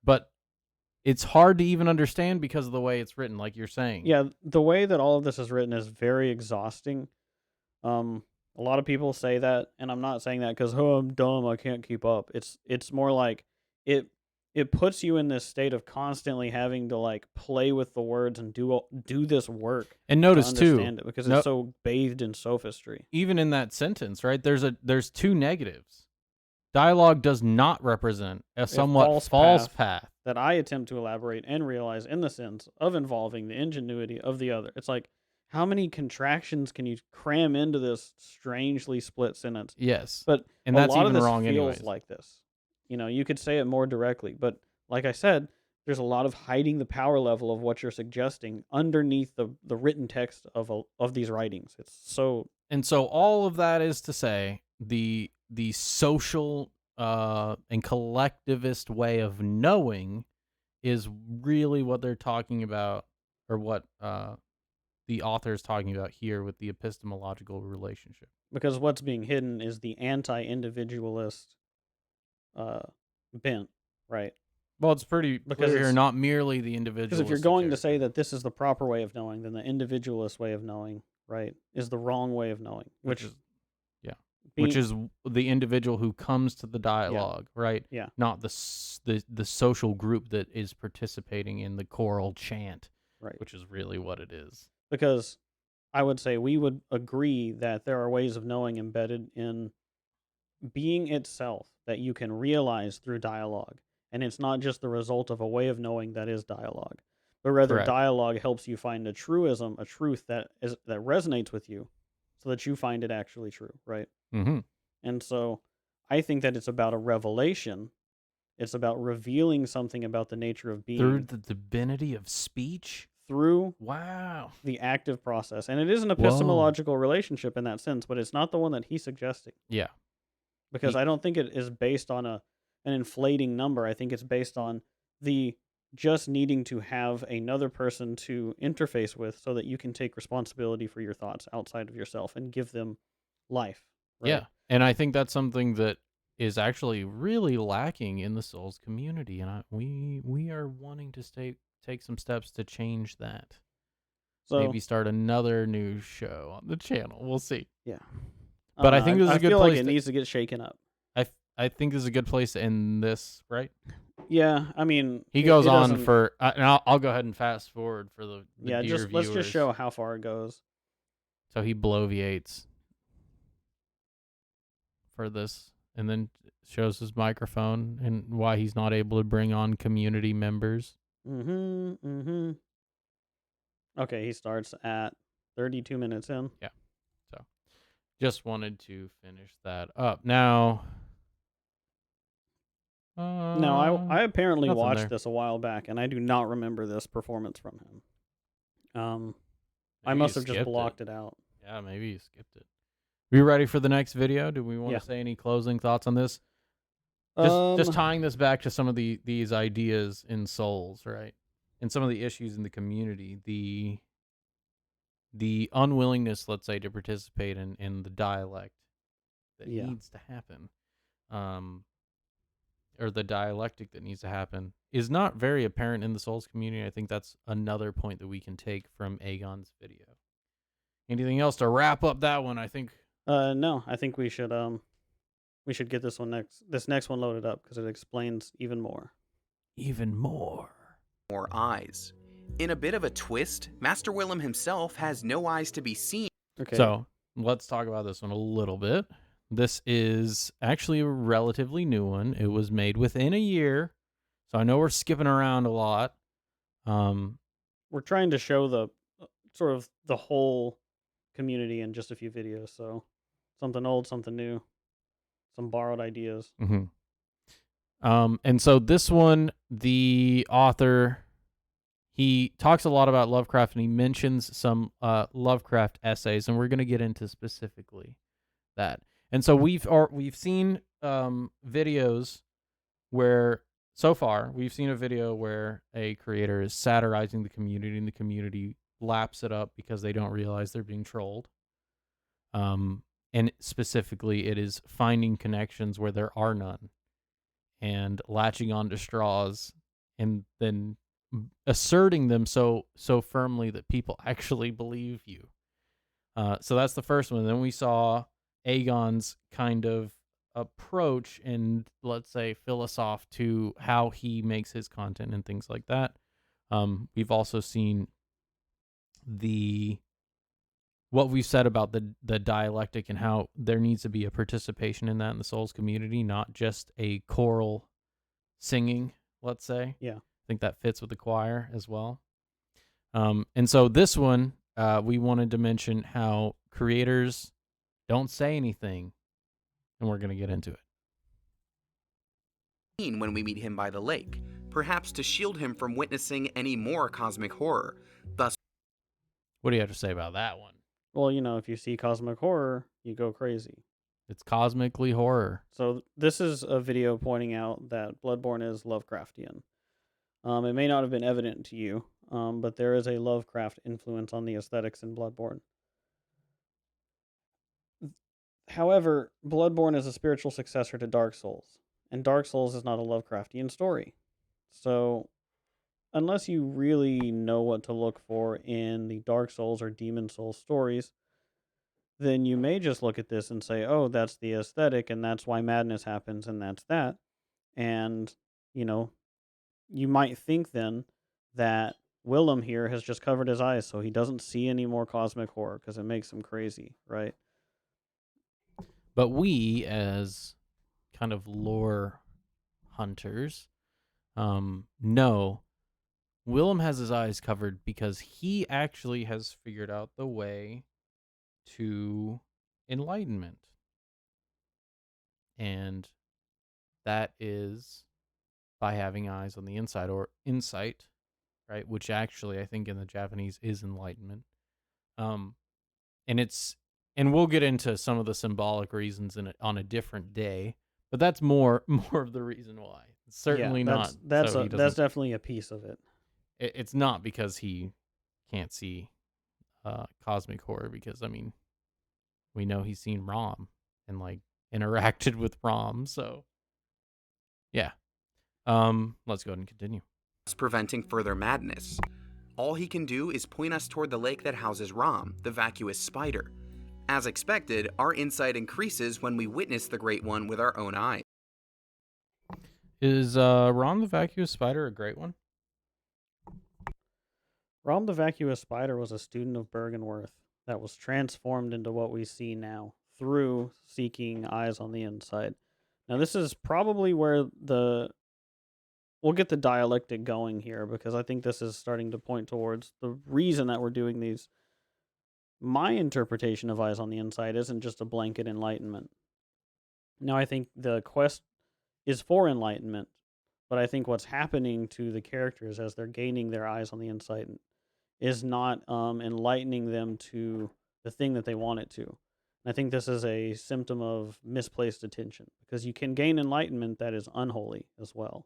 But it's hard to even understand because of the way it's written, like you're saying. Yeah, the way that all of this is written is very exhausting. A lot of people say that, and I'm not saying that because I'm dumb, I can't keep up. It's more like it puts you in this state of constantly having to like play with the words and do this work And to notice too, understand it because no- it's so bathed in sophistry. even in that sentence, right? There's two negatives. Dialogue does not represent a somewhat false path. That I attempt to elaborate and realize in the sense of involving the ingenuity of the other. It's like, how many contractions can you cram into this strangely split sentence? Yes. But And a that's lot even of this wrong feels anyways. like this. You could say it more directly, but like I said, there's a lot of hiding the power level of what you're suggesting underneath the written text of these writings. It's so And so all of that is to say the social and collectivist way of knowing is really what they're talking about, or what the author is talking about here with the epistemological relationship. because what's being hidden is the anti-individualist bent, right? Well, it's pretty Because clear here, it's- not merely the individual. Because if you're going to say that this is the proper way of knowing, then the individualist way of knowing, right, is the wrong way of knowing. Which is being- which is the individual who comes to the dialogue, right? Yeah. Not the social group that is participating in the choral chant, right. which is really what it is. Because I would say we would agree that there are ways of knowing embedded in being itself that you can realize through dialogue. And it's not just the result of a way of knowing that is dialogue, but rather Correct. dialogue helps you find a truism, a truth that resonates with you so that you find it actually true, right? Mm-hmm. And so I think that it's about a revelation. It's about revealing something about the nature of being Through the divinity of speech. through Wow. the active process. And it is an epistemological relationship in that sense, but it's not the one that he's suggesting. Yeah. Because I don't think it is based on an inflating number. I think it's based on the just needing to have another person to interface with so that you can take responsibility for your thoughts outside of yourself and give them life, right? Yeah. And I think that's something that is actually really lacking in the Souls community, and we are wanting to take some steps to change that. So Maybe start another new show on the channel. We'll see. yeah, But don't I know. think this is I a good feel like place it to. needs to get shaken up. I think this is a good place to end this, right? Yeah, I mean, He goes it on doesn't. for, and I'll go ahead and fast forward for the Yeah, dear let's just viewers. show how far it goes. So he bloviates for this, and then shows his microphone and why he's not able to bring on community members. Okay, he starts at 32 minutes in. Yeah. So just wanted to finish that up. Now, No, I apparently nothing watched there. this a while back, and I do not remember this performance from him. I Maybe must you have just skipped blocked it out. Yeah, maybe you skipped it. We ready for the next video? Do we want Yeah. to say any closing thoughts on this? Just tying this back to some of these ideas in Souls, right? And some of the issues in the community, the unwillingness, let's say, to participate in the dialect that Yeah. needs to happen, or the dialectic that needs to happen, is not very apparent in the Souls community. I think that's another point that we can take from Aegon's video. Anything else to wrap up that one? I think. No, I think we should get this next one loaded up because it explains even more. Even more eyes. In a bit of a twist, Master Willem himself has no eyes to be seen. Okay. So let's talk about this one a little bit. This is actually a relatively new one. It was made within a year, so I know we're skipping around a lot. We're trying to show the sort of the whole community in just a few videos. So something old, something new, some borrowed ideas. And so this one, the author, he talks a lot about Lovecraft, and he mentions some Lovecraft essays, and we're going to get into specifically that. And so we've seen videos where, so far, we've seen a video where a creator is satirizing the community, and the community laps it up because they don't realize they're being trolled. And specifically, it is finding connections where there are none, and latching onto straws, and then asserting them so firmly that people actually believe you. So that's the first one. Then we saw Aegon's kind of approach and, let's say, philosophy to how he makes his content and things like that. We've also seen what we've said about the dialectic and how there needs to be a participation in that in the Souls community, not just a choral singing, let's say. Yeah. I think that fits with the choir as well. And so this one, we wanted to mention how creators don't say anything, and we're going to get into it. When we meet him by the lake, perhaps to shield him from witnessing any more cosmic horror. Thus, what do you have to say about that one? Well, if you see cosmic horror, you go crazy. It's cosmically horror. So this is a video pointing out that Bloodborne is Lovecraftian. It may not have been evident to you, but there is a Lovecraft influence on the aesthetics in Bloodborne. However, Bloodborne is a spiritual successor to Dark Souls, and Dark Souls is not a Lovecraftian story. So, unless you really know what to look for in the Dark Souls or Demon Souls stories, then you may just look at this and say, oh, that's the aesthetic, and that's why madness happens, and that's that. And, you might think then that Willem here has just covered his eyes so he doesn't see any more cosmic horror because it makes him crazy, right? But we, as kind of lore hunters, know Willem has his eyes covered because he actually has figured out the way to enlightenment. And that is by having eyes on the inside, or insight, right? Which actually I think in the Japanese is enlightenment. And we'll get into some of the symbolic reasons in it on a different day, but that's more of the reason why certainly not. That's So he that's doesn't. definitely a piece of it. It's not because he can't see cosmic horror. Because I mean, we know he's seen Rom and like interacted with Rom. So yeah. Let's go ahead and continue. Preventing further madness. All he can do is point us toward the lake that houses Ram, the vacuous spider. As expected, our insight increases when we witness the Great One with our own eyes. Is Rom the vacuous spider a great one? Rom the vacuous spider was a student of Bergenworth that was transformed into what we see now through seeking eyes on the inside. Now, this is probably where we'll get the dialectic going here, because I think this is starting to point towards the reason that we're doing these. My interpretation of eyes on the inside isn't just a blanket enlightenment. Now, I think the quest is for enlightenment, but I think what's happening to the characters as they're gaining their eyes on the inside is not enlightening them to the thing that they want it to. And I think this is a symptom of misplaced attention, because you can gain enlightenment that is unholy as well.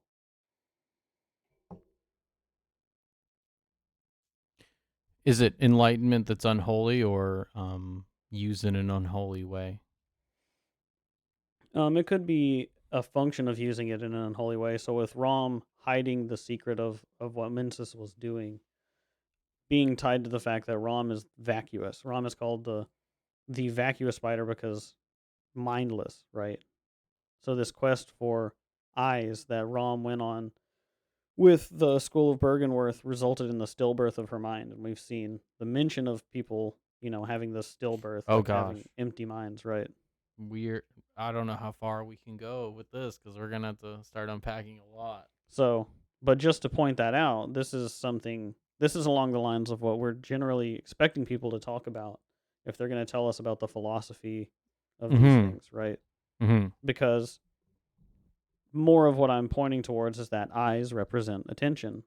Is it enlightenment that's unholy, or used in an unholy way? It could be a function of using it in an unholy way. So with Rom hiding the secret of what Mensis was doing, being tied to the fact that Rom is vacuous. Rom is called the vacuous spider because mindless, right? So this quest for eyes that Rom went on with the School of Bergenworth resulted in the stillbirth of her mind, and we've seen the mention of people, having this stillbirth, Oh, like gosh. having empty minds, right? I don't know how far we can go with this, because we're gonna have to start unpacking a lot. So, but just to point that out, this is along the lines of what we're generally expecting people to talk about if they're going to tell us about the philosophy of these things, right? Mm-hmm. Because more of what I'm pointing towards is that eyes represent attention.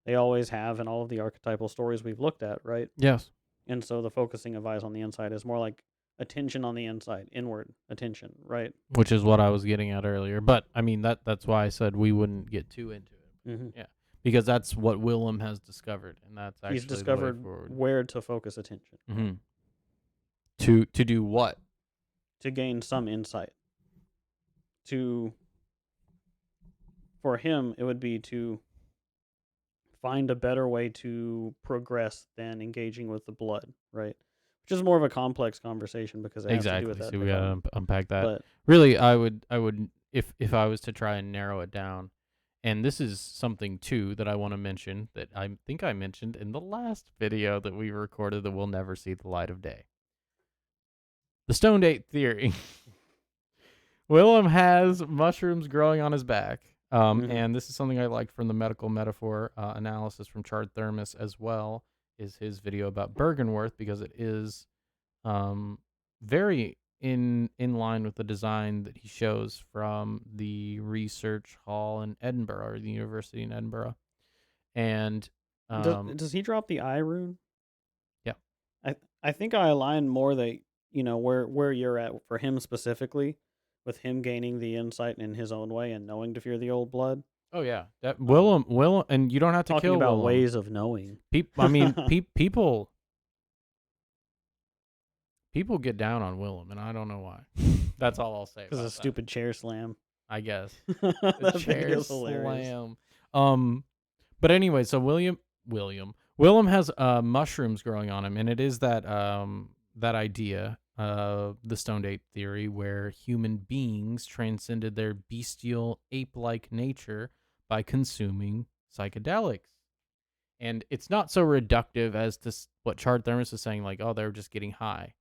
They always have in all of the archetypal stories we've looked at, right? Yes. And so the focusing of eyes on the inside is more like attention on the inside, inward attention, right? Which is what I was getting at earlier. But I mean, that's why I said we wouldn't get too into it. Mm-hmm. Yeah, because that's what Willem has discovered, and that's actually He's discovered the way forward. where to focus attention. Mm-hmm. To do what? To gain some insight. For him, it would be to find a better way to progress than engaging with the blood, right? Which is more of a complex conversation because it has to do with that. So we gotta unpack that. But really, I would if I was to try and narrow it down, and this is something too that I want to mention that I think I mentioned in the last video that we recorded that will never see the light of day. The Stone Date theory. Willem has mushrooms growing on his back. And this is something I liked from the medical metaphor analysis from Chard Thermos as well, is his video about Bergenworth, because it is very in line with the design that he shows from the research hall in Edinburgh, or the university in Edinburgh. And does he drop the eye rune? Yeah. I think I align more that, where you're at for him specifically, with him gaining the insight in his own way and knowing to fear the old blood. Oh yeah, that Willem, and you don't have to talking kill about Willem. Ways of knowing. People get down on Willem, and I don't know why. That's all I'll say. Because of a stupid chair slam, I guess. That Chair video's hilarious. slam. But anyway, so Willem has mushrooms growing on him, and it is that idea, the Stone Ape theory, where human beings transcended their bestial ape-like nature by consuming psychedelics. And it's not so reductive as to what Chard Thermos is saying, like, oh, they're just getting high.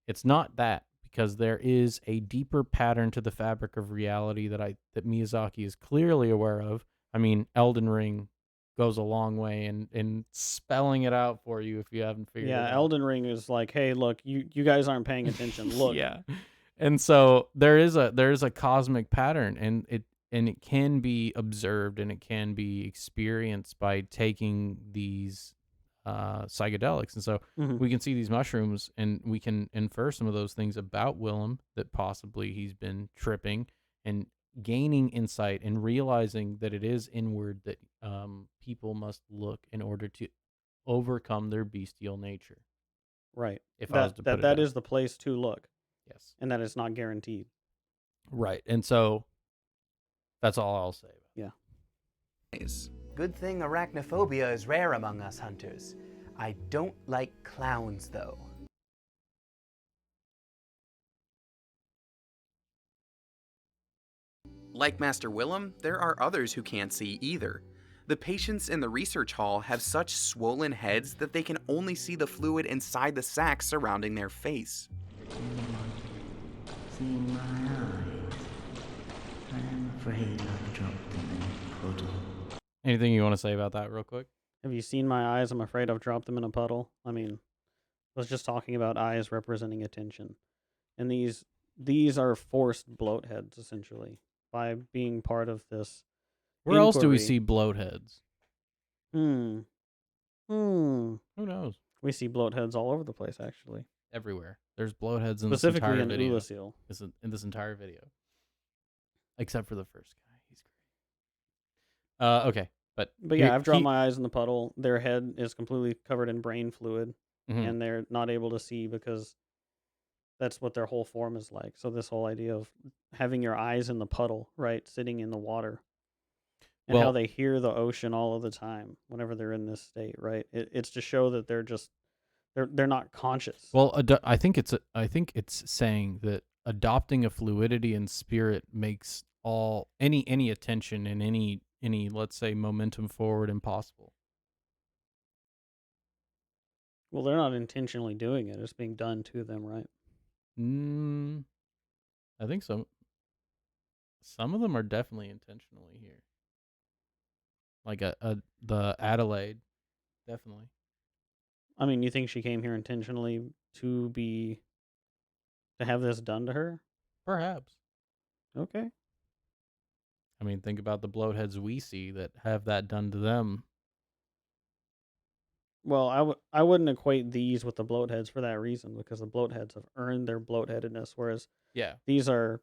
It's not that, because there is a deeper pattern to the fabric of reality that Miyazaki is clearly aware of. I mean, Elden Ring goes a long way in spelling it out for you if you haven't figured it out. Yeah, Elden Ring is like, hey, look, you guys aren't paying attention. Look. Yeah. And so there is a cosmic pattern, and it can be observed, and it can be experienced by taking these psychedelics. And so we can see these mushrooms, and we can infer some of those things about Willem, that possibly he's been tripping and gaining insight and realizing that it is inward that people must look in order to overcome their bestial nature. Right. If I was to put it That out. is the place to look, Yes. and that it's not guaranteed. Right. And so that's all I'll say. Yeah. Good thing arachnophobia is rare among us hunters. I don't like clowns, though. Like Master Willem, there are others who can't see either. The patients in the research hall have such swollen heads that they can only see the fluid inside the sac surrounding their face. See my eyes. I'm afraid I've dropped them in a puddle. Anything you want to say about that real quick? Have you seen my eyes? I'm afraid I've dropped them in a puddle. I mean, I was just talking about eyes representing attention. And these are forced bloatheads, essentially, by being part of this. Where else do we inquiry. see bloatheads? Hmm. Who knows? We see bloatheads all over the place, actually. Everywhere. There's bloatheads in Specifically this entire in video. Ulasil. In this entire video. Except for the first guy. He's great. Okay. But yeah, I've dropped my eyes in the puddle. Their head is completely covered in brain fluid, Mhm. and they're not able to see because that's what their whole form is like. So this whole idea of having your eyes in the puddle, right, sitting in the water, and how Well- they hear the ocean all of the time whenever they're in this state, right? It's to show that they're not conscious. Well, I think it's saying that adopting a fluidity and spirit makes any attention and any let's say momentum forward impossible. Well, they're not intentionally doing it; it's being done to them, right? I think some of them are definitely intentionally here. Like the Adelaide, definitely. I mean, you think she came here intentionally to have this done to her? Perhaps. Okay. I mean, think about the bloatheads we see that have that done to them. Well, I wouldn't equate these with the bloatheads for that reason, because the bloatheads have earned their bloatheadedness, whereas Yeah. these are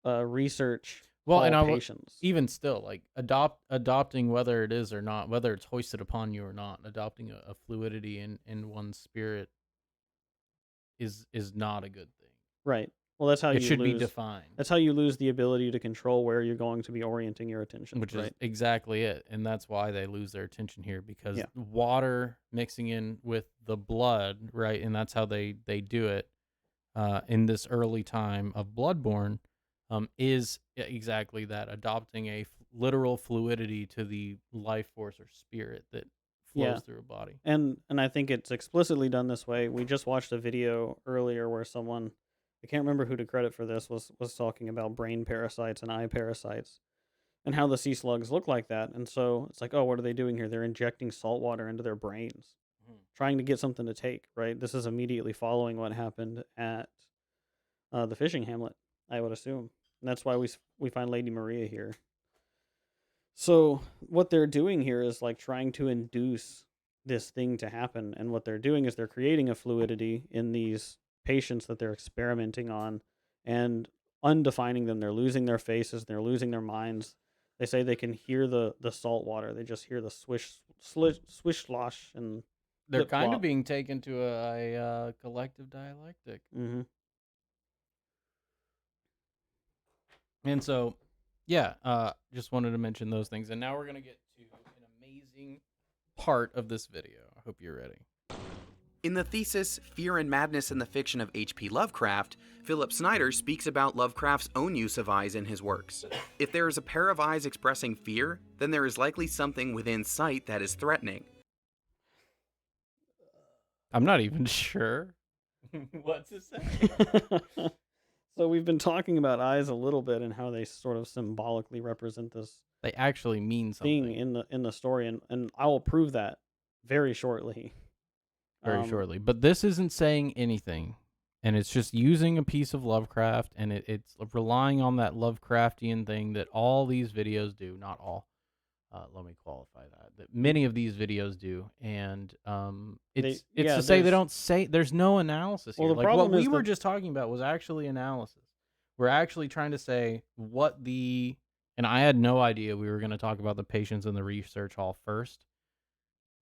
research Well, hall and patients. even still, like adopting whether it is or not, whether it's hoisted upon you or not, adopting a fluidity in one's spirit is not a good thing. Right. Well, that's how It you should be lose. defined, That's how you lose the ability to control where you're going to be orienting your attention. which right? is exactly it, and that's why they lose their attention here, because Yeah. water mixing in with the blood, right, and that's how they do it in this early time of Bloodborne. Is exactly that, adopting a literal fluidity to the life force or spirit that flows Yeah. through a body. And I think it's explicitly done this way. We just watched a video earlier where someone, I can't remember who to credit for this, was talking about brain parasites and eye parasites and how the sea slugs look like that. And so it's like, oh, what are they doing here? They're injecting salt water into their brains, trying to get something to take, right? This is immediately following what happened at the fishing hamlet, I would assume. And that's why we find Lady Maria here. So what they're doing here is like trying to induce this thing to happen. And what they're doing is they're creating a fluidity in these patients that they're experimenting on and undefining them. They're losing their faces. They're losing their minds. They say they can hear the salt water. They just hear the swish slosh, and They're flip kind flop. of being taken to a collective dialectic. Mm-hmm. And so, yeah, just wanted to mention those things. And now we're going to get to an amazing part of this video. I hope you're ready. In the thesis, Fear and Madness in the Fiction of H.P. Lovecraft, Philip Snyder speaks about Lovecraft's own use of eyes in his works. If there is a pair of eyes expressing fear, then there is likely something within sight that is threatening. I'm not even sure what to say. So we've been talking about eyes a little bit and how they sort of symbolically represent this They actually mean something. thing in the story, and I will prove that very shortly. Very shortly. But this isn't saying anything. And it's just using a piece of Lovecraft, and it's relying on that Lovecraftian thing that all these videos do. Not all. Let me qualify that many of these videos do. And it's yeah, to say they there's- don't say, there's no analysis Well, here. the Like what problem we is were that- just talking about was actually analysis. We're actually trying to say what the, and I had no idea we were going to talk about the patients in the research hall first,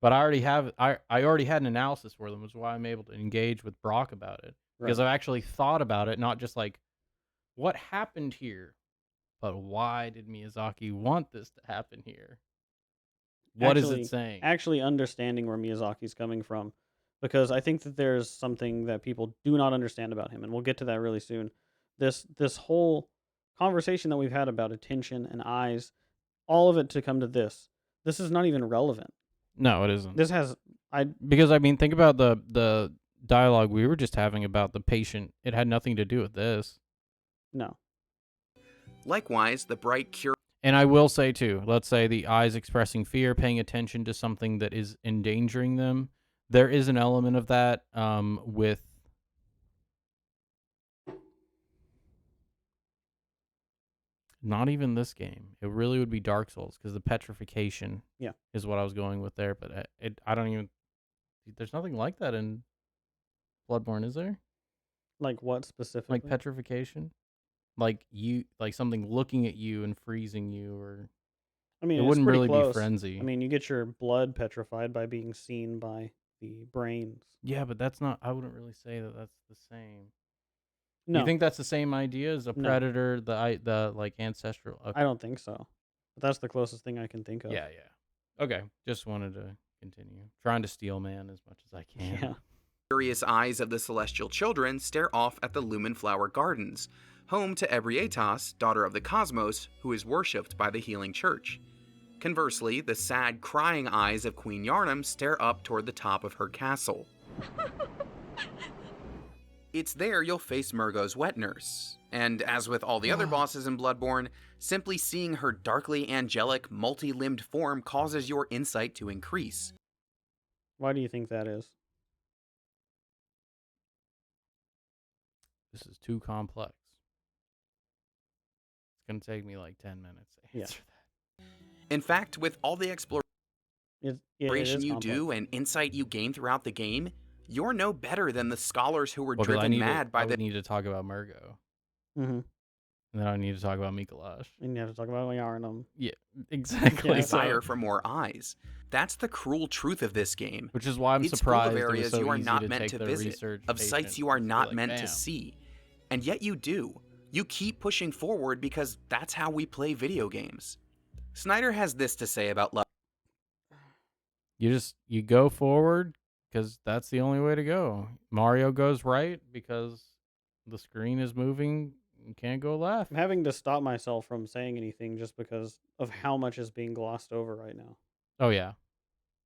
but I already had an analysis for them, which is why I'm able to engage with Brock about it, because Right. I've actually thought about it, not just like what happened here, but why did Miyazaki want this to happen here? What is it saying? Actually understanding where Miyazaki's coming from, because I think that there's something that people do not understand about him, and we'll get to that really soon. This whole conversation that we've had about attention and eyes, all of it to come to this. This is not even relevant. No, it isn't. This has Because I mean, think about the dialogue we were just having about the patient. It had nothing to do with this. no. Likewise, the bright, And I will say too, let's say the eyes expressing fear, paying attention to something that is endangering them. There is an element of that with not even this game. It really would be Dark Souls, because the petrification is what I was going with there. But I don't even. There's nothing like that in Bloodborne, is there? Like what specifically? Like petrification, like something looking at you and freezing you, or I mean, it it's wouldn't pretty really close. be frenzy. I mean, you get your blood petrified by being seen by the brains. Yeah, but that's not. I wouldn't really say that that's the same. No, You think that's the same idea as a No. predator, the like ancestral? Okay. I don't think so. But that's the closest thing I can think of. Yeah. Okay, just wanted to continue trying to steal man as much as I can. Yeah. curious eyes of the celestial children stare off at the Lumen Flower Gardens, home to Ebrietas, daughter of the cosmos, who is worshipped by the Healing Church. Conversely, the sad, crying eyes of Queen Yarnum stare up toward the top of her castle. It's there you'll face Murgo's wet nurse, and as with all the other bosses in Bloodborne, simply seeing her darkly angelic, multi-limbed form causes your insight to increase. Why do you think that is? This is too complex. It's gonna take me like 10 minutes to Yeah. answer that. In fact, with all the It is exploration you complex. do and insight you gain throughout the game, you're no better than the scholars who were Well, 'cause driven mad by I the would need to talk about Murgo, Mm-hmm. and then I need to talk about Mikolash. And you have to talk about Yarnum. Yeah, exactly. Yeah. desire So, for more eyes. That's the cruel truth of this game. which is why I'm It's full surprised of it was areas so you are easy not to meant take to the visit, research of sites patient you are and be not like, meant to "Bam." see. And yet you do. You keep pushing forward because that's how we play video games. Snyder has this to say about love. You go forward because that's the only way to go. Mario goes right because the screen is moving. You can't go left. I'm having to stop myself from saying anything just because of how much is being glossed over right now. Oh yeah.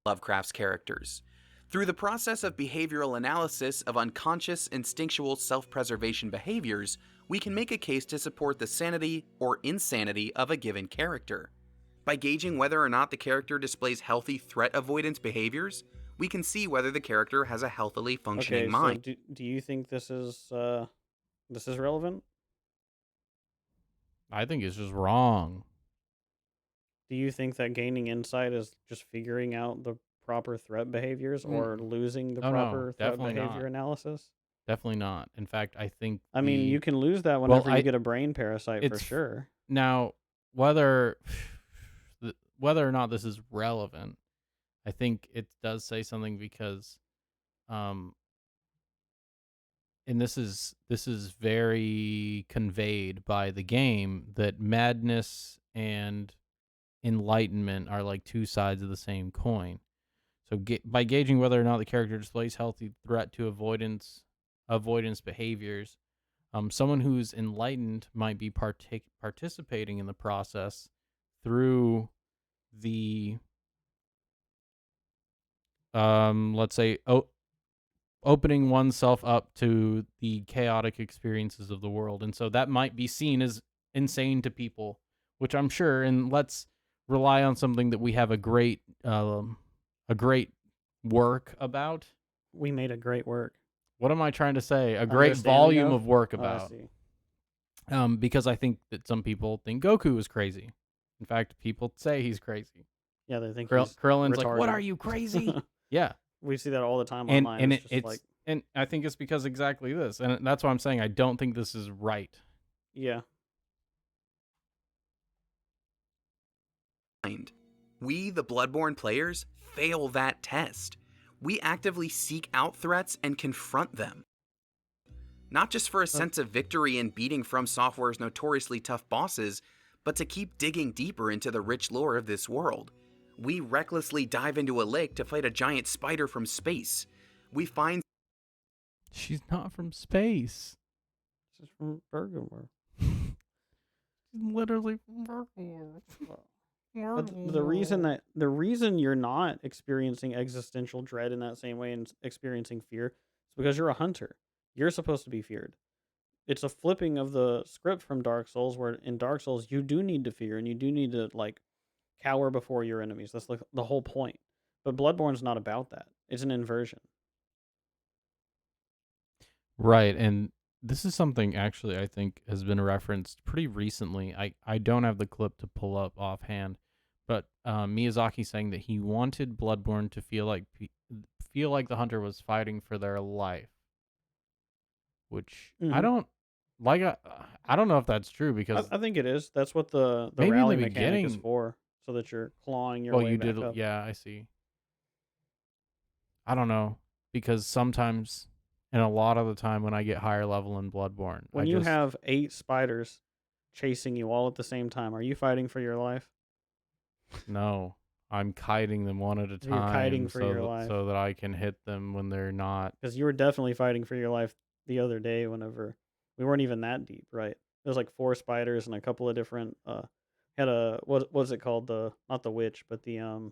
Lovecraft's characters. Through the process of behavioral analysis of unconscious, instinctual self-preservation behaviors, we can make a case to support the sanity or insanity of a given character. By gauging whether or not the character displays healthy threat avoidance behaviors, we can see whether the character has a healthily functioning Okay, mind. so do you think this is relevant? I think it's just wrong. Do you think that gaining insight is just figuring out the proper threat behaviors or losing the Oh, no, proper threat definitely behavior not. analysis? Definitely not. In fact, I think I mean, you can lose that Well, whenever I- you get a brain parasite for it's- sure. now whether or not this is relevant, I think it does say something because and this is very conveyed by the game that madness and enlightenment are like two sides of the same coin. So by gauging whether or not the character displays healthy threat to avoidance behaviors, someone who's enlightened might be participating in the process through the let's say opening oneself up to the chaotic experiences of the world, and so that might be seen as insane to people, which I'm sure. And let's rely on something that we have a great work about. We made a great work. What am I trying to say? A great Understanding volume of? of work Oh, I about. see. Because I think that some people think Goku is crazy. In fact, people say he's crazy. Yeah, they think he's Krillin's like, "What retarded." are you, crazy?" Yeah. We see that all the time And online. and It's just it's like, and I think it's because exactly this, and that's why I'm saying I don't think this is right. Yeah. We, the Bloodborne players, fail that test. We actively seek out threats and confront them. Not just for a sense of victory in beating From Software's notoriously tough bosses, but to keep digging deeper into the rich lore of this world. We recklessly dive into a lake to fight a giant spider from space. We find She's not from space. This is from Bergamot. She's literally from Bergamot. But the reason you're not experiencing existential dread in that same way and experiencing fear is because you're a hunter. You're supposed to be feared. It's a flipping of the script from Dark Souls, where in Dark Souls you do need to fear and you do need to like cower before your enemies. That's like the whole point. But Bloodborne's not about that. It's an inversion. Right, and this is something actually I think has been referenced pretty recently. I don't have the clip to pull up offhand, but Miyazaki saying that he wanted Bloodborne to feel like the hunter was fighting for their life, which I Mhm. don't like. I don't know if that's true because I think it is. That's what the maybe in the rally mechanic is beginning. for, so that you're clawing your Well, way you back did. up. Yeah, I see. I don't know because sometimes, and a lot of the time when I get higher level in Bloodborne, I When you just have 8 spiders chasing you all at the same time, are you fighting for your life? no. I'm kiting them one at a You're kiting time for your life. so that I can hit them when they're not. Because you were definitely fighting for your life the other day whenever we weren't even that deep, right? There was like 4 spiders and a couple of different had a what was it called, the not the witch but the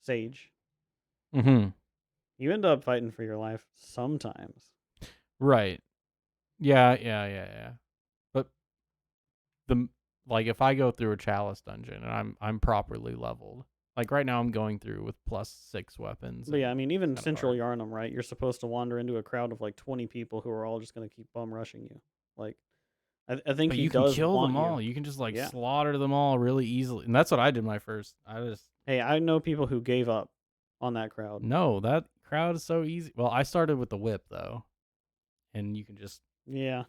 sage. Mm-hmm. You end up fighting for your life sometimes. Right. Yeah. But the like if I go through a chalice dungeon and I'm properly leveled, like right now I'm going through with +6 weapons. But yeah, I and mean, even it's kinda Central hard. Yarnum, right? You're supposed to wander into a crowd of like 20 people who are all just going to keep bum rushing you. Like, I think But he you can does kill want them you. all. You can just like Yeah. slaughter them all really easily, and that's what I did my first. Hey, I know people who gave up on that crowd. No, that crowd is so easy. Well, I started with the whip though, and you can just Yeah,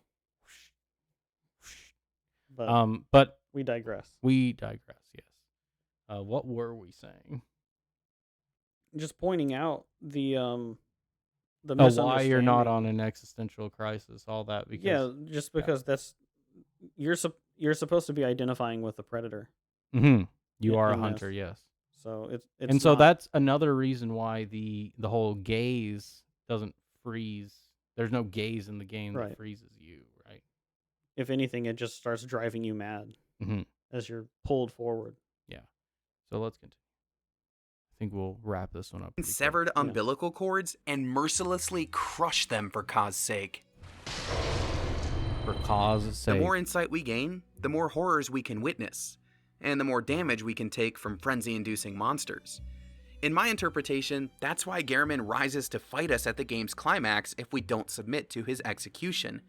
but but we digress. we digress. Yes. What were we saying? Just pointing out the Oh, why you're not on misunderstanding. an existential crisis? All that because Yeah, just because that's you're supposed to be identifying with the predator you are a in hunter. this. Yes. So it's And so not. that's another reason why the whole gaze doesn't freeze. There's no gaze in the game that Right. freezes you, right? If anything, it just starts driving you mad Mm-hmm. as you're pulled forward. Yeah. So let's continue. I think we'll wrap this one up. pretty quick. severed umbilical cords and mercilessly crush them for Ka's sake. For cause sake. The more insight we gain, the more horrors we can witness, and the more damage we can take from frenzy-inducing monsters. In my interpretation, that's why Gehrman rises to fight us at the game's climax if we don't submit to his execution.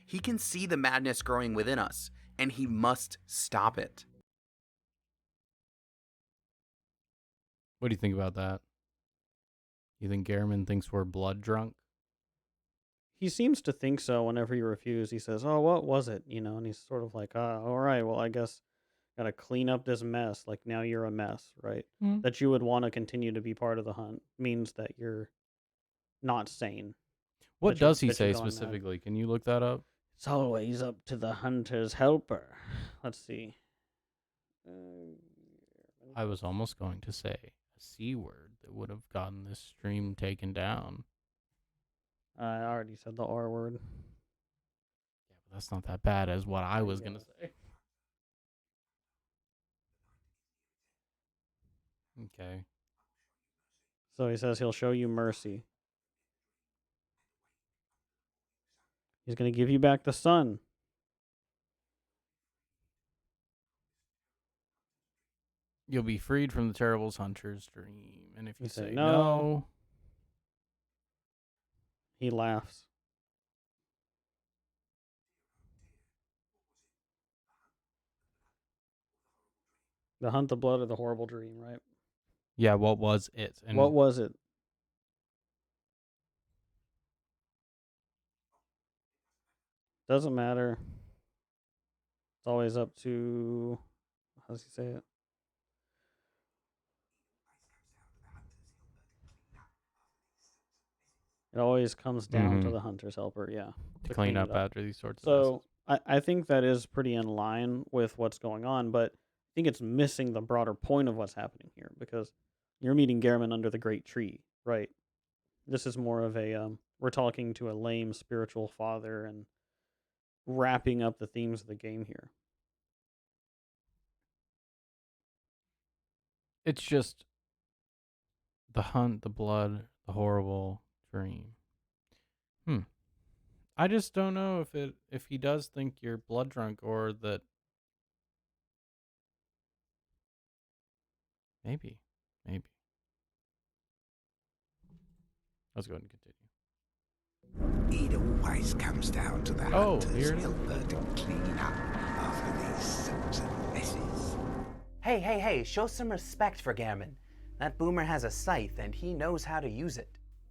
He can see the madness growing within us, and he must stop it. What do you think about that? You think Gehrman thinks we're blood drunk? He seems to think so whenever you refuse. He says, "Oh, what was it?" And he's sort of like, all right, well, I guess gotta clean up this mess. Like, now you're a mess, right? Mm. That you would want to continue to be part of the hunt means that you're not sane. What does he that you're say going mad. specifically? Can you look that up? It's always up to the hunter's helper. Let's see. I was almost going to say a C word that would have gotten this stream taken down. I already said the R word. Yeah, but that's not that bad as what I was going to say. Okay. So he says he'll show you mercy. He's going to give you back the sun. You'll be freed from the terrible hunter's dream. And if you say no, no, he laughs. The hunt, the blood, or the horrible dream, right? yeah, what was it? And What was it? Doesn't matter. It's always up to, how does he say it? It always comes down to Mhm. the hunter's helper, yeah, To to clean clean it up up. after these sorts of messes. So I think that is pretty in line with what's going on, but I think it's missing the broader point of what's happening here because you're meeting Garamond under the great tree, right? This is more of a we're talking to a lame spiritual father and wrapping up the themes of the game here. It's just the hunt, the blood, the horrible dream. I just don't know if he does think you're blood drunk or that maybe. Let's go ahead and continue. It always comes down to the Oh, hunters here it is. helper to clean up after these sorts of messes. Hey, show some respect for Garamond. That boomer has a scythe and he knows how to use it.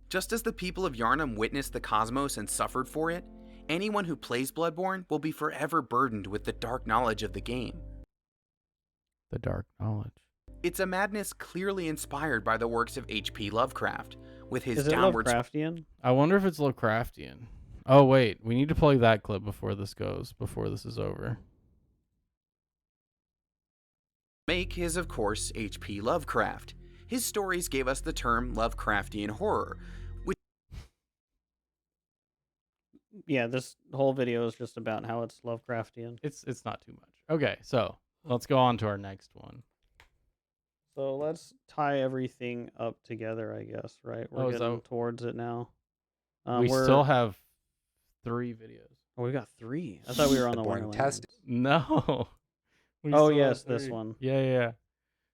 Just as the people of Yharnam witnessed the cosmos and suffered for it, anyone who plays Bloodborne will be forever burdened with the dark knowledge of the game. The dark knowledge. It's a madness clearly inspired by the works of H.P. Lovecraft, with his Is it downward Lovecraftian? I wonder if it's Lovecraftian. Oh wait, we need to play that clip before this is over. make is of course H.P. Lovecraft. His stories gave us the term Lovecraftian horror, which Yeah, this whole video is just about how it's Lovecraftian. It's not too much. Okay, so let's go on to our next one. So let's tie everything up together, I guess, right? We're Oh, getting so- towards it now. We still have 3 videos. Oh, we got 3. I thought we were on the Bloodborne Wonderland test. ones. No. We Oh, still have yes, this 3. one. Yeah.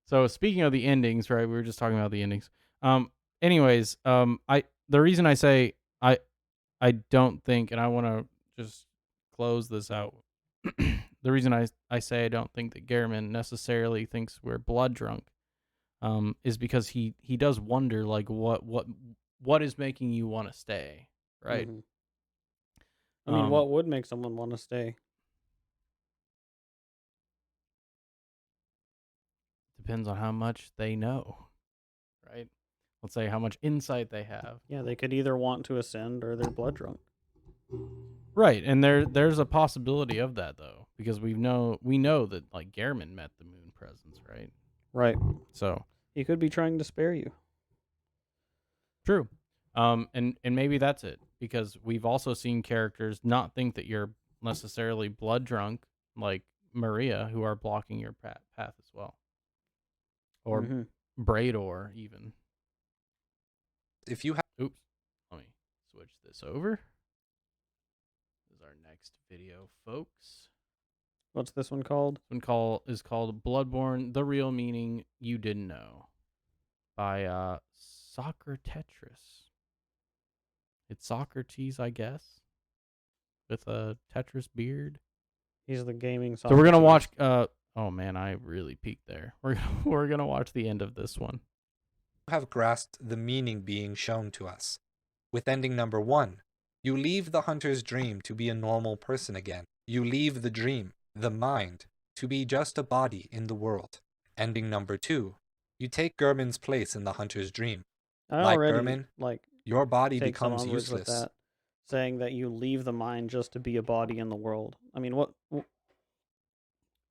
So speaking of the endings, right? We were just talking about the endings. Anyways, the reason I say I don't think, and I want to just close this out. The reason I say I don't think that Garamond necessarily thinks we're blood drunk, is because he does wonder like what is making you want to stay, right? Mhm. I mean, Um, what would make someone want to stay? Depends on how much they know, right? Let's say how much insight they have. Yeah, they could either want to ascend or they're blood drunk. Right, and there's a possibility of that though, because we know that like Garamond met the moon presence, right? Right. So He could be trying to spare you. true. And maybe that's it, because we've also seen characters not think that you're necessarily blood drunk, like Maria, who are blocking your path as well, or Mhm. Brador even. If you have Oops, let me switch this over. This is our next video, folks. What's this one called? This one is called Bloodborne: The Real Meaning You Didn't Know by Soccer Tetris. It's Socrates, I guess, with a Tetris beard. He's the gaming So we're gonna watch. Socrates. Oh man, I really peaked there. We're gonna watch the end of this one. grasped the meaning being shown to us. With ending number 1, you leave the hunter's dream to be a normal person again. You leave the dream, the mind, to be just a body in the world. Ending number 2, you take Gurman's place in the hunter's dream. I like already Gurman, like Your body take some becomes onwards with useless. that, saying that you leave the mind just to be a body in the world. I mean, what?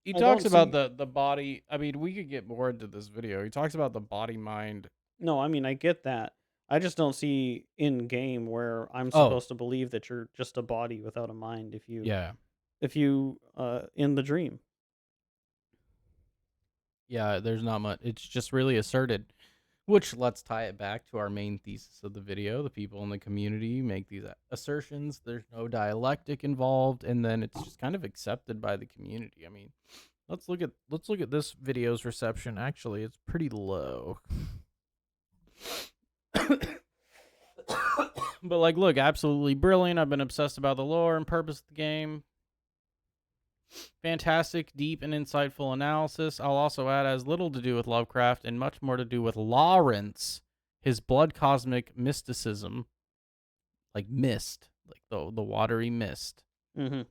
He I talks don't about see- the body. I mean, we could get more into this video. He talks about the body mind. No, I mean I get that. I just don't see in game where I'm Oh. supposed to believe that you're just a body without a mind if you Yeah. in the dream. Yeah, there's not much. It's just really asserted, which let's tie it back to our main thesis of the video. The people in the community make these assertions. There's no dialectic involved, and then it's just kind of accepted by the community. I mean, let's look at this video's reception. Actually, it's pretty low. But like, look, absolutely brilliant. I've been obsessed about the lore and purpose of the game. Fantastic, deep, and insightful analysis. I'll also add has little to do with Lovecraft and much more to do with Lawrence, his blood cosmic mysticism, like mist, like the watery mist. Mm-hmm.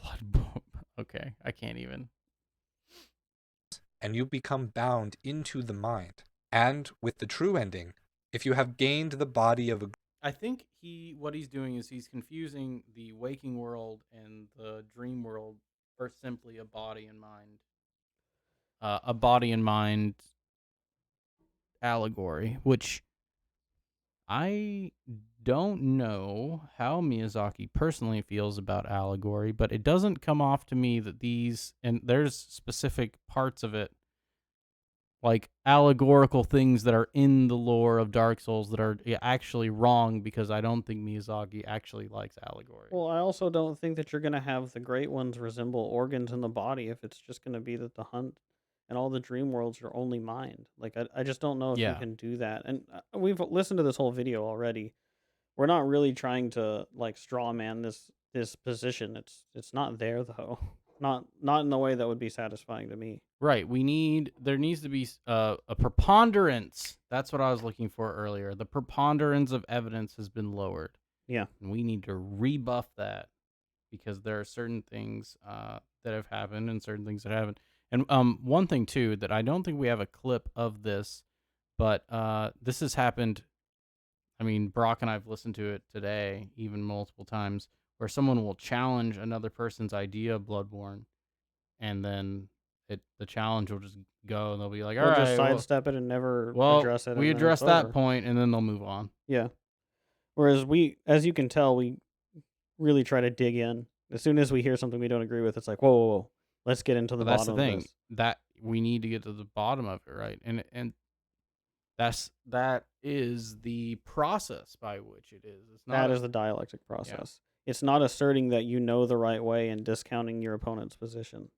Bloodborne. Okay, I can't even. and you become bound into the mind. And with the true ending, if you have gained the body of a I think what he's doing is he's confusing the waking world and the dream world for simply a body and mind. A body and mind allegory, which I don't know how Miyazaki personally feels about allegory, but it doesn't come off to me that and there's specific parts of it, like allegorical things that are in the lore of Dark Souls that are actually wrong, because I don't think Miyazaki actually likes allegory. Well, I also don't think that you're going to have the great ones resemble organs in the body if it's just going to be that the hunt and all the dream worlds are only mind. Like, I just don't know if you Yeah. can do that. And we've listened to this whole video already. We're not really trying to like straw man this position. It's not there though. Not in the way that would be satisfying to me. Right. There needs to be a preponderance. That's what I was looking for earlier. The preponderance of evidence has been lowered. Yeah. And we need to rebuff that, because there are certain things that have happened and certain things that haven't. And one thing too, that I don't think we have a clip of this, but this has happened. I mean, Brock and I've listened to it today, even multiple times, where someone will challenge another person's idea of Bloodborne, and then the challenge will just go, and they'll be like, "All They'll right, just sidestep it and never well, address it. we and then address it's that over. point," and then they'll move on. Yeah. Whereas as you can tell, we really try to dig in. As soon as we hear something we don't agree with, it's like, whoa, whoa, whoa. Let's get into the But that's bottom the of thing, this. that we need to get to the bottom of it, right? And that is the process by which it is. It's not That is the dialectic process. It's not asserting that you know the right way and discounting your opponent's position.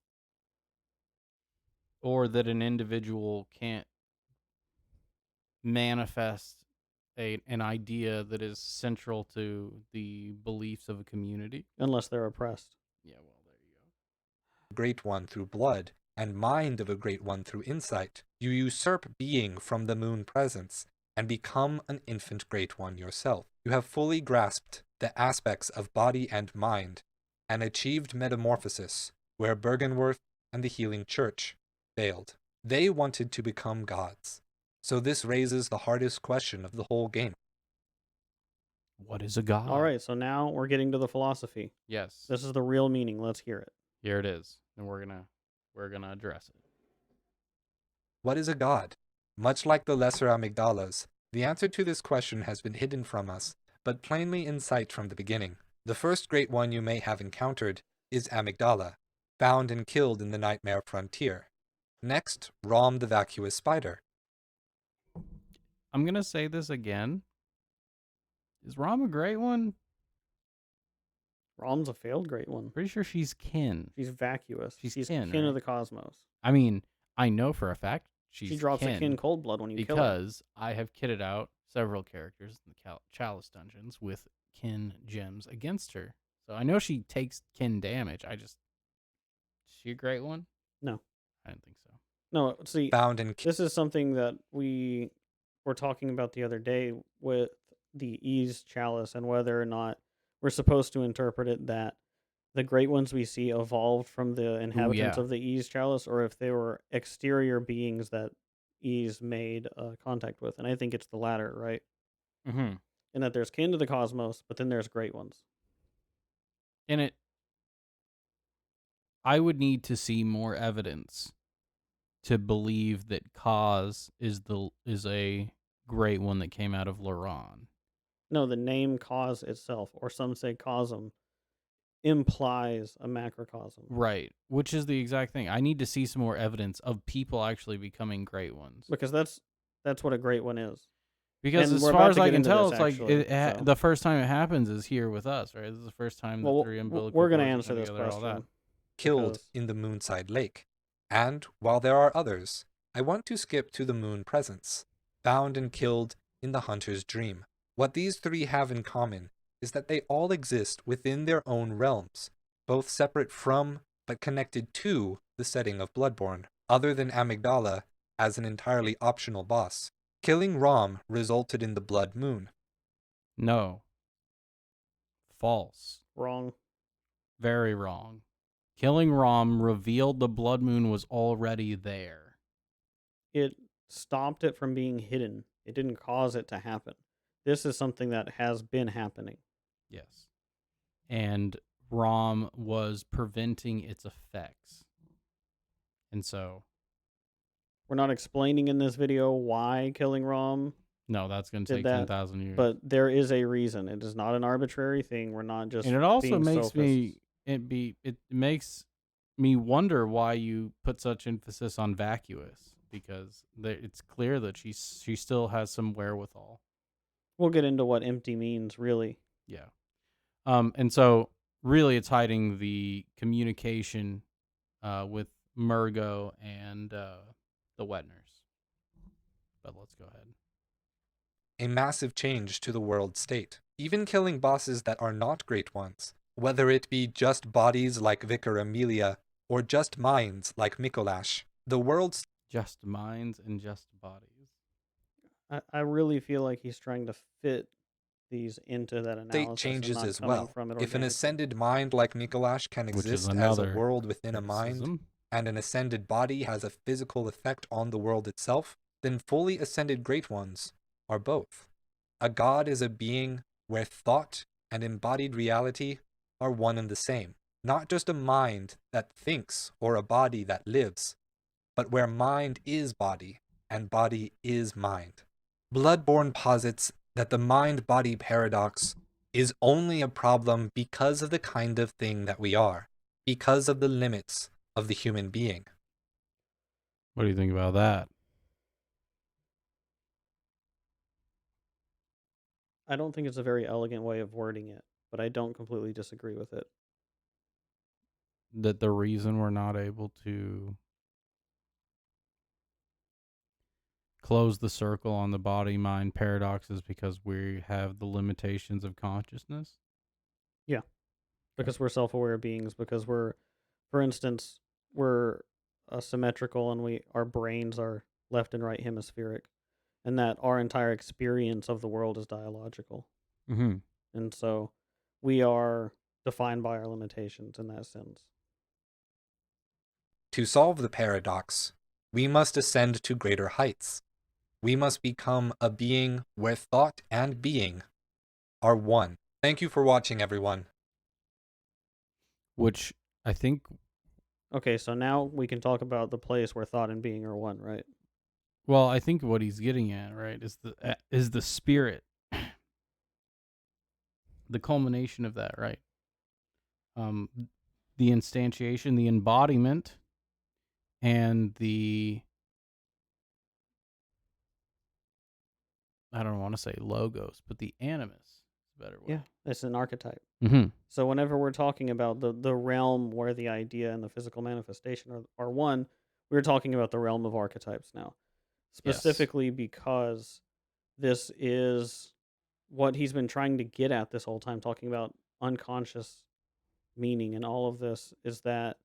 or that an individual can't manifest an idea that is central to the beliefs of a community. Unless they're oppressed. Yeah, well, there you go. great one through blood, and mind of a great one through insight, you usurp being from the moon presence, and become an infant great one yourself. You have fully grasped the aspects of body and mind, and achieved metamorphosis, where Bergenworth and the Healing Church failed. They wanted to become gods. So this raises the hardest question of the whole game. What is a god? All right, so now we're getting to the philosophy. Yes. This is the real meaning. Let's hear it. Here it is, and we're gonna address it. What is a god? Much like the lesser amygdalas, the answer to this question has been hidden from us, but plainly in sight from the beginning. The first great one you may have encountered is Amygdala, found and killed in the Nightmare Frontier. Next, Rom the Vacuous Spider. I'm gonna say this again. Is Rom a great one? Rom's a failed great one. Pretty sure she's kin. She's vacuous. She's kin kin, right? of the cosmos. I mean, I know for a fact She drops a kin cold blood when you kill her. because I have kitted out several characters in the Chalice dungeons with kin gems against her. So I know she takes kin damage. Is she a great one? No. I didn't think so. No, see, Found and this is something that we were talking about the other day with the Ease Chalice and whether or not we're supposed to interpret it that the great ones we see evolved from the inhabitants yeah. of the Ease Chalice, or if they were exterior beings that Ease made contact with. And I think it's the latter, right? Mm-hmm. And that there's kin to the cosmos, but then there's great ones. And I would need to see more evidence to believe that Kaz is a great one that came out of Laron. No, the name cause itself, or some say cosm, implies a macrocosm. Right, which is the exact thing. I need to see some more evidence of people actually becoming great ones. Because that's what a great one is. Because And as we're far about as to I get can into tell, this, it's like actually, so. the first time it happens is here with us, right? This is the first time the three umbilical we're gonna cords answer come this together, all that. question. killed because- in the Moonside Lake. And while there are others, I want to skip to the moon presence, found and killed in the hunter's dream. What these three have in common is that they all exist within their own realms, both separate from but connected to the setting of Bloodborne, other than Amygdala as an entirely optional boss. Killing Rom resulted in the Blood Moon. No. False. Wrong. Very wrong. Killing Rom revealed the blood moon was already there. It stopped it from being hidden. It didn't cause it to happen. This is something that has been happening. Yes. And Rom was preventing its effects. And so... We're not explaining in this video why killing Rom No, that's going to did take that, 10,000 years. but there is a reason. It is not an arbitrary thing. We're not just And it also being makes sophists. it makes me wonder why you put such emphasis on vacuous, because it's clear that she still has some wherewithal. We'll get into what empty means, really. Yeah. And so really it's hiding the communication with Murgo and the Wetners. But let's go ahead. A massive change to the world state. Even killing bosses that are not great ones, whether it be just bodies like Vicar Amelia or just minds like Mikolash, the world's Just minds and just bodies. I really feel like he's trying to fit these into that state analysis changes and not as coming well. from it If an organically. ascended mind like Mikolash can Which is exist as a another world within a mind, criticism. and an ascended body has a physical effect on the world itself, then fully ascended great ones are both. A god is a being where thought and embodied reality are one and the same, not just a mind that thinks or a body that lives, but where mind is body and body is mind. Bloodborne posits that the mind-body paradox is only a problem because of the kind of thing that we are, because of the limits of the human being. What do you think about that? I don't think it's a very elegant way of wording it, but I don't completely disagree with it. That the reason we're not able to close the circle on the body-mind paradox is because we have the limitations of consciousness? Because we're self-aware beings, because we're, for instance, we're symmetrical and our brains are left and right hemispheric, and that our entire experience of the world is dialogical. Mm-hmm. And so we are defined by our limitations in that sense. To solve the paradox, we must ascend to greater heights. We must become a being where thought and being are one. Thank you for watching, everyone. Which I think, Okay, so now we can talk about the place where thought and being are one, right? well, I think what he's getting at, right, is the spirit, the culmination of that, right? The instantiation, the embodiment, and I don't want to say logos, but the animus is a better word. Yeah, it's an archetype. Mm-hmm. So whenever we're talking about the realm where the idea and the physical manifestation are one, we're talking about the realm of archetypes now. Specifically because this is what he's been trying to get at this whole time, talking about unconscious meaning and all of this, is that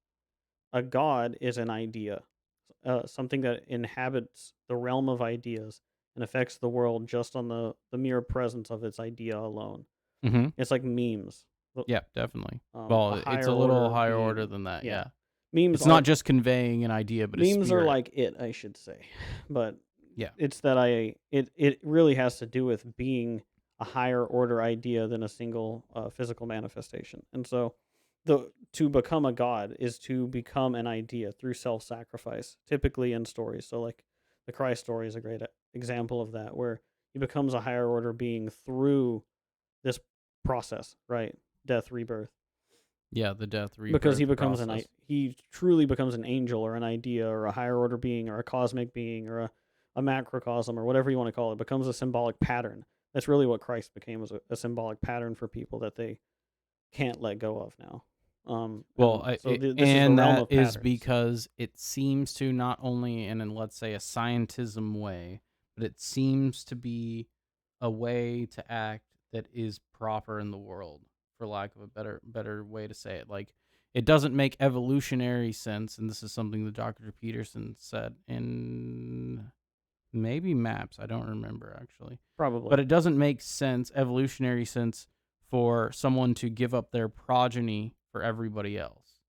a god is an idea, something that inhabits the realm of ideas and affects the world just on the mere presence of its idea alone. Mm-hmm. It's like memes. Yeah, definitely. A Well, it's higher a little order higher being. order than that. Yeah. Yeah. Memes It's are, not just conveying an idea, but a memes are spirit. like it, I should say. But Yeah. it's that it really has to do with being a higher order idea than a single physical manifestation. And so to become a god is to become an idea through self-sacrifice, typically in stories. So like the Christ story is a great example of that, where he becomes a higher order being through this process, right? Death, rebirth. Yeah, the death rebirth Because he becomes process. he truly becomes an angel or an idea or a higher order being or a cosmic being or a macrocosm or whatever you want to call it. Becomes a symbolic pattern. That's really what Christ became, was a symbolic pattern for people that they can't let go of now. Well, this is the and realm that of is patterns. because it seems to not only in let's say a scientism way, but it seems to be a way to act that is proper in the world, for lack of a better way to say it. Like, it doesn't make evolutionary sense, and this is something that Dr. Peterson said in maybe Maps. I don't remember actually. Probably. But it doesn't make sense, evolutionary sense, for someone to give up their progeny for everybody else.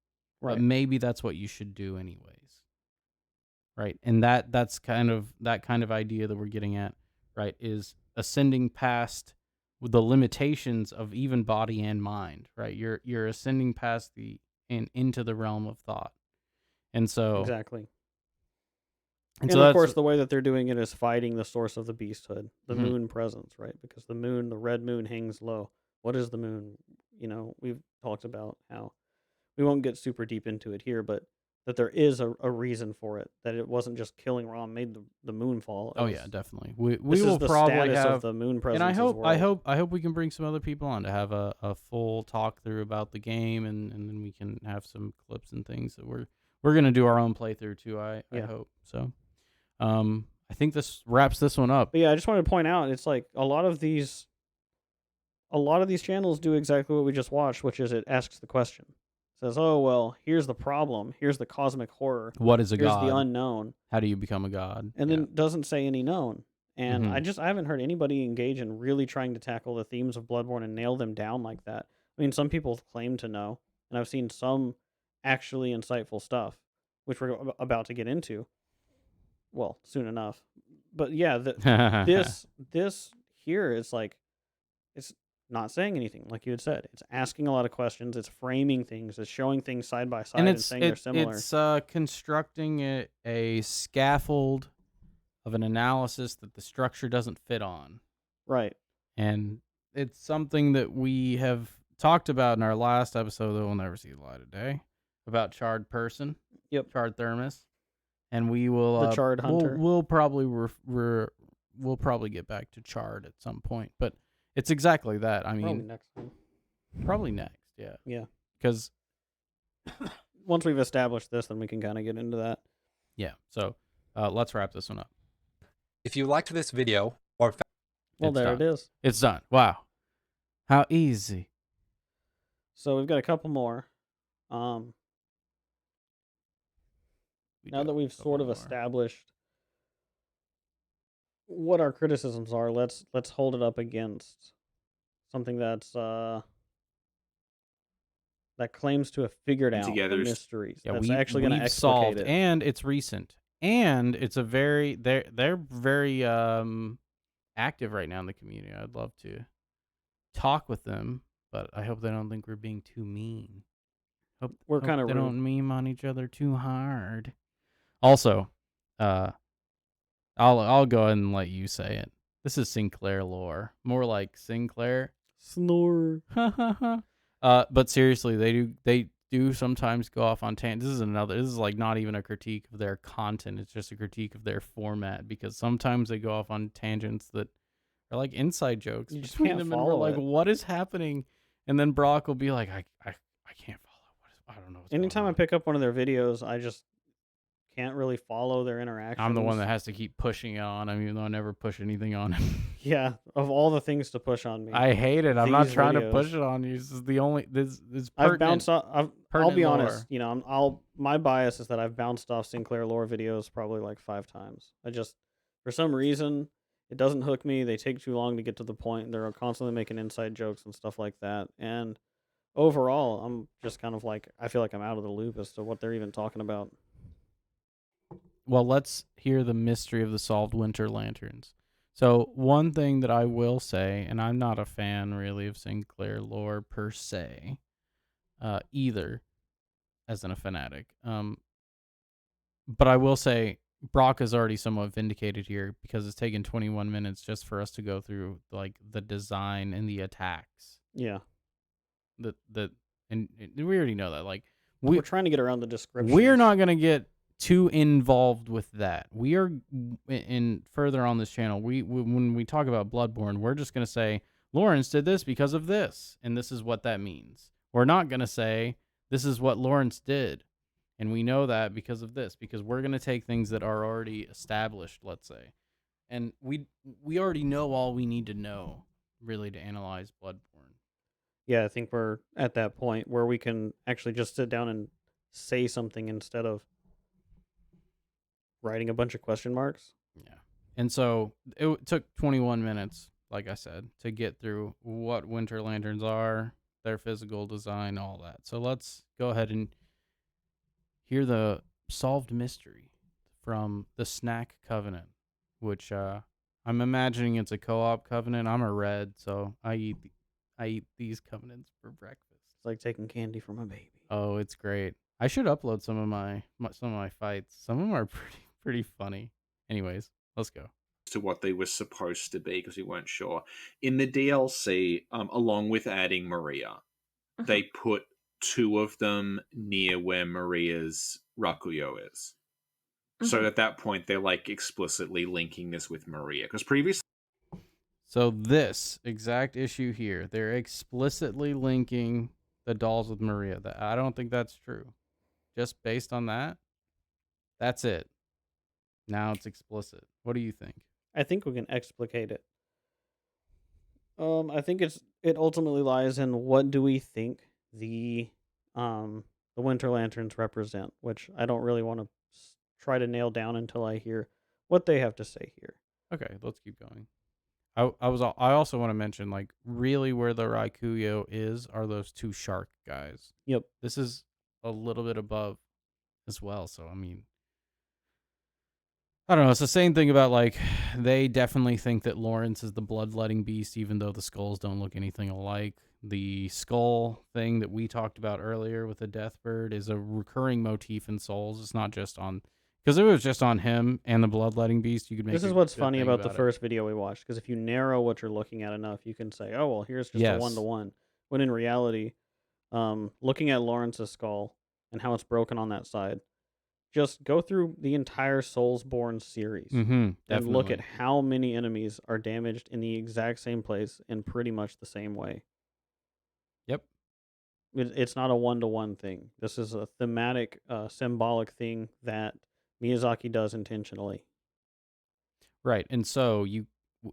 but Right. maybe that's what you should do anyways, right? And that's kind of that kind of idea that we're getting at, right? Is ascending past the limitations of even body and mind, right? You're ascending past into the realm of thought, and so Exactly. and And so of that's course, the way that they're doing it is fighting the source of the beasthood, the Mhm. moon presence, right? Because the moon, the red moon, hangs low. What is the moon? We've talked about how we won't get super deep into it here, but that there is a reason for it. That it wasn't just killing Rom made the moon fall. Oh yeah, definitely. We This will is the probably status of have, the moon and I presence's hope world. we can bring some other people on to have a full talk through about the game, and then we can have some clips and things that we're gonna do our own playthrough too. I Yeah. hope so. I think this wraps this one up. But yeah, I just wanted to point out, it's like a lot of these channels do exactly what we just watched, which is it asks the question. It says, "Oh well, here's the problem. Here's the cosmic horror. What is a Here's god? the unknown." How do you become a god? And Yeah. then doesn't say any known. And Mhm. I haven't heard anybody engage in really trying to tackle the themes of Bloodborne and nail them down like that. I mean, some people claim to know, and I've seen some actually insightful stuff, which we're about to get into. Well, soon enough. But yeah, this here is like, it's not saying anything, like you had said. It's asking a lot of questions. It's framing things. It's showing things side by side and saying they're similar. it's constructing a scaffold of an analysis that the structure doesn't fit on. Right. And it's something that we have talked about in our last episode that will never see the light of day, about charred person. Yep. Charred thermos. And we will The charred hunter. We'll probably we'll probably get back to charred at some point, but it's exactly that. I Probably mean, next time. probably next, yeah. Yeah. Because Once we've established this, then we can kind of get into that. yeah. So let's wrap this one up. If you liked this video or Well, It's there done. it is. It's done. Wow. How easy. So we've got a couple more. We Now got that a we've couple sort of more. established what our criticisms are, let's hold it up against something that's that claims to have figured out the mysteries. Yeah, That's actually going to we've explicate solved, it. and it's recent, and it's a very they're very active right now in the community. I'd love to talk with them, but I hope they don't think we're being too mean. We're Hope kinda they rude. don't meme on each other too hard. Also, I'll go ahead and let you say it. This is Sinclair lore, more like Sinclair. Snore. But seriously, they do sometimes go off on tangents. This is like not even a critique of their content. It's just a critique of their format, because sometimes they go off on tangents that are like inside jokes You just between can't them, and we're follow like, it. what is happening? And then Brock will be like, I can't follow. I don't know what's going Anytime I on. pick up one of their videos, I just can't really follow their interactions. I'm the one that has to keep pushing it on him, even though I never push anything on him. Yeah, of all the things to push on me. I hate it. I'm not These trying to videos. push it on you. This is the only this I've bounced off. I'll pertinent be lore. honest. My bias is that I've bounced off Sinclair lore videos probably like 5 times. For some reason, it doesn't hook me. They take too long to get to the point. They're constantly making inside jokes and stuff like that. And overall, I'm just kind of like, I feel like I'm out of the loop as to what they're even talking about. Well, let's hear the mystery of the solved winter lanterns. So one thing that I will say, and I'm not a fan really of Sinclair lore per se, either, as in a fanatic. But I will say Brock is already somewhat vindicated here, because it's taken 21 minutes just for us to go through like the design and the attacks. Yeah. And we already know that. Like We're trying to get around the description. we're not gonna get too involved with that. We are in further on this channel. When we talk about Bloodborne, we're just gonna say Lawrence did this because of this, and this is what that means. We're not gonna say this is what Lawrence did, and we know that because of this, because we're gonna take things that are already established, let's say, and we already know all we need to know really to analyze Bloodborne. Yeah, I think we're at that point where we can actually just sit down and say something instead of writing a bunch of question marks. Yeah. And so it took 21 minutes, like I said, to get through what winter lanterns are, their physical design, all that. So let's go ahead and hear the solved mystery from the Snack Covenant, which I'm imagining it's a co-op covenant. I'm a red, so I eat these covenants for breakfast. It's like taking candy from a baby. Oh, it's great. I should upload some of my fights. Some of them are pretty funny. Anyways, let's go. To what they were supposed to be because we weren't sure. In the DLC, along with adding Maria, they put two of them near where Maria's Rakuyo is. So at that point, they're like explicitly linking this with Maria because previously. So this exact issue here, they're explicitly linking the dolls with Maria. I don't think that's true. Just based on that, that's it. Now it's explicit. What do you think? I think we can explicate it. I think it ultimately lies in what do we think the Winter Lanterns represent, which I don't really want to try to nail down until I hear what they have to say here. Okay, let's keep going. I also want to mention, like, really where the Raikuyo is are those two shark guys. Yep. This is a little bit above as well. So I mean, I don't know. It's the same thing about, like, they definitely think that Lawrence is the bloodletting beast, even though the skulls don't look anything alike. The skull thing that we talked about earlier with the Deathbird is a recurring motif in Souls. It's not just on, because if it was just on him and the bloodletting beast, you could make. This is what's funny about the first video we watched, because if you narrow what you're looking at enough, you can say, "Oh well, here's just a 1-to-1." When in reality, looking at Lawrence's skull and how it's broken on that side, just go through the entire SoulsBorne series and look at how many enemies are damaged in the exact same place in pretty much the same way. Yep. It's not a 1-to-1 thing. This is a thematic, symbolic thing that Miyazaki does intentionally. Right. And so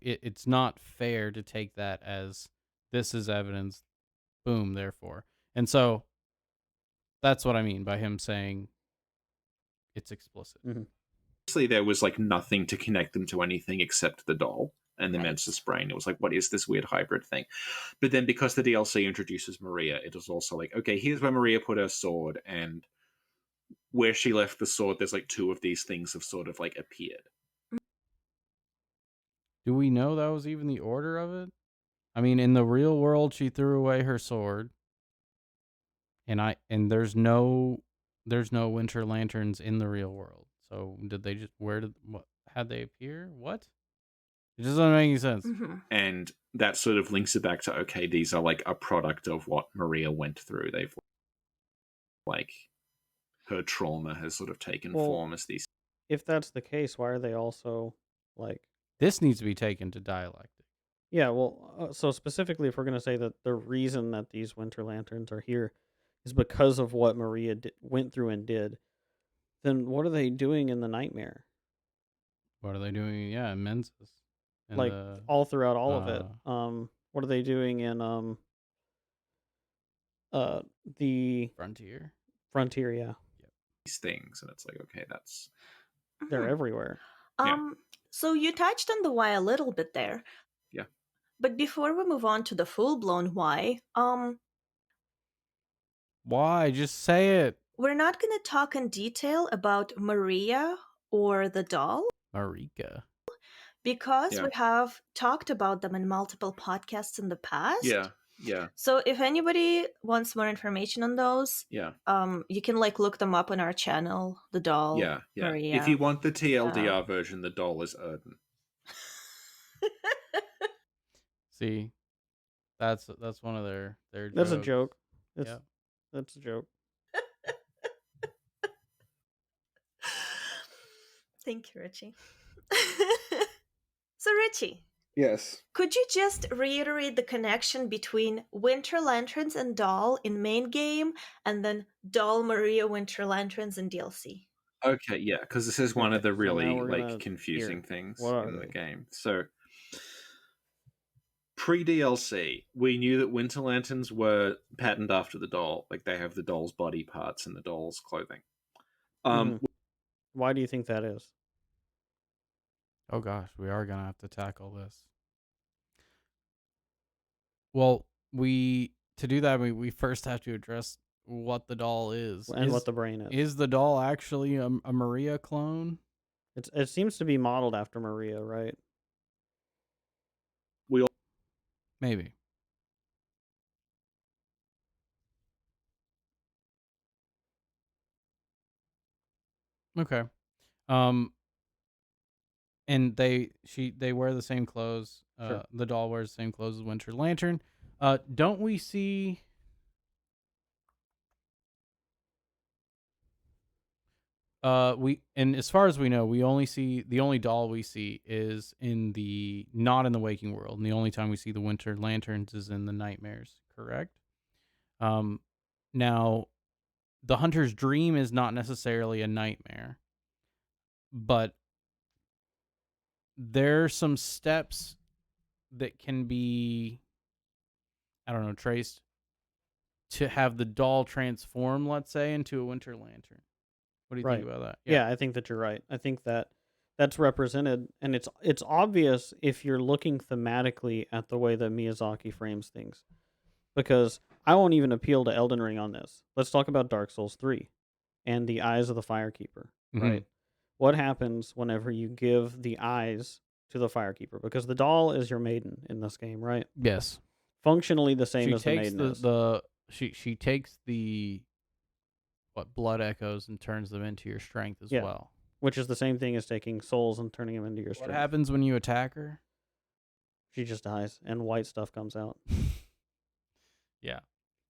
it's not fair to take that as this is evidence, boom, therefore. And so that's what I mean by him saying it's explicit. Obviously, there was like nothing to connect them to anything except the doll and the Mensis brain. It was like, what is this weird hybrid thing? But then because the DLC introduces Maria, it is also like, okay, here's where Maria put her sword, and where she left the sword, there's like two of these things have sort of like appeared. Do we know that was even the order of it? I mean, in the real world, she threw away her sword, and there's no Winter Lanterns in the real world. So did they just how'd they appear? What? It just doesn't make any sense. And that sort of links it back to, okay, these are like a product of what Maria went through. They've like her trauma has sort of taken form as these. If that's the case, why are they also like? This needs to be taken to Dialectic. Yeah, well, so specifically, if we're going to say that the reason that these Winter Lanterns are here is because of what Maria went through and did, then what are they doing in the Nightmare? What are they doing? Yeah, in Mensis. Like all throughout all of it. What are they doing in the Frontier? Frontier, yeah. These things, and it's like, okay, that's they're everywhere. So you touched on the why a little bit there. Yeah. But before we move on to the full-blown why, why? Just say it. We're not going to talk in detail about Maria or the doll. Marika. Because we have talked about them in multiple podcasts in the past. Yeah. So if anybody wants more information on those, you can like look them up on our channel, the doll. Yeah. Maria. If you want the TLDR version, the doll is Erden. See, that's one of their That's jokes. a joke. That's a joke. Thank you, Richie. So, Richie. Yes. Could you just reiterate the connection between Winter Lanterns and Doll in main game, and then Doll Maria Winter Lanterns in DLC? Okay, yeah, because this is one of the really confusing things in the game. So, pre-DLC, we knew that Winter Lanterns were patterned after the doll. Like, they have the doll's body parts and the doll's clothing. Why do you think that is? Oh gosh, we are going to have to tackle this. Well, to do that, we first have to address what the doll is. and what the brain is. Is the doll actually a Maria clone? It seems to be modeled after Maria, right? Maybe. Okay. Um, and they wear the same clothes. Sure. The doll wears the same clothes as Winter Lantern. Don't we see? And as far as we know, we only see the only doll we see is not in the waking world, and the only time we see the Winter Lanterns is in the nightmares. Correct. Now, the Hunter's dream is not necessarily a nightmare, but there's some steps that can be, I don't know, traced to have the doll transform, let's say, into a Winter Lantern. What do you think about that? Yeah, I think that you're right. I think that that's represented, and it's obvious if you're looking thematically at the way that Miyazaki frames things. Because I won't even appeal to Elden Ring on this. Let's talk about Dark Souls 3 and the eyes of the Firekeeper, right? What happens whenever you give the eyes to the Firekeeper? Because the doll is your maiden in this game, right? Yes. Functionally the same as the maiden is. She takes the blood echoes and turns them into your strength as well. Which is the same thing as taking souls and turning them into your strength. What happens when you attack her? She just dies and white stuff comes out. Yeah.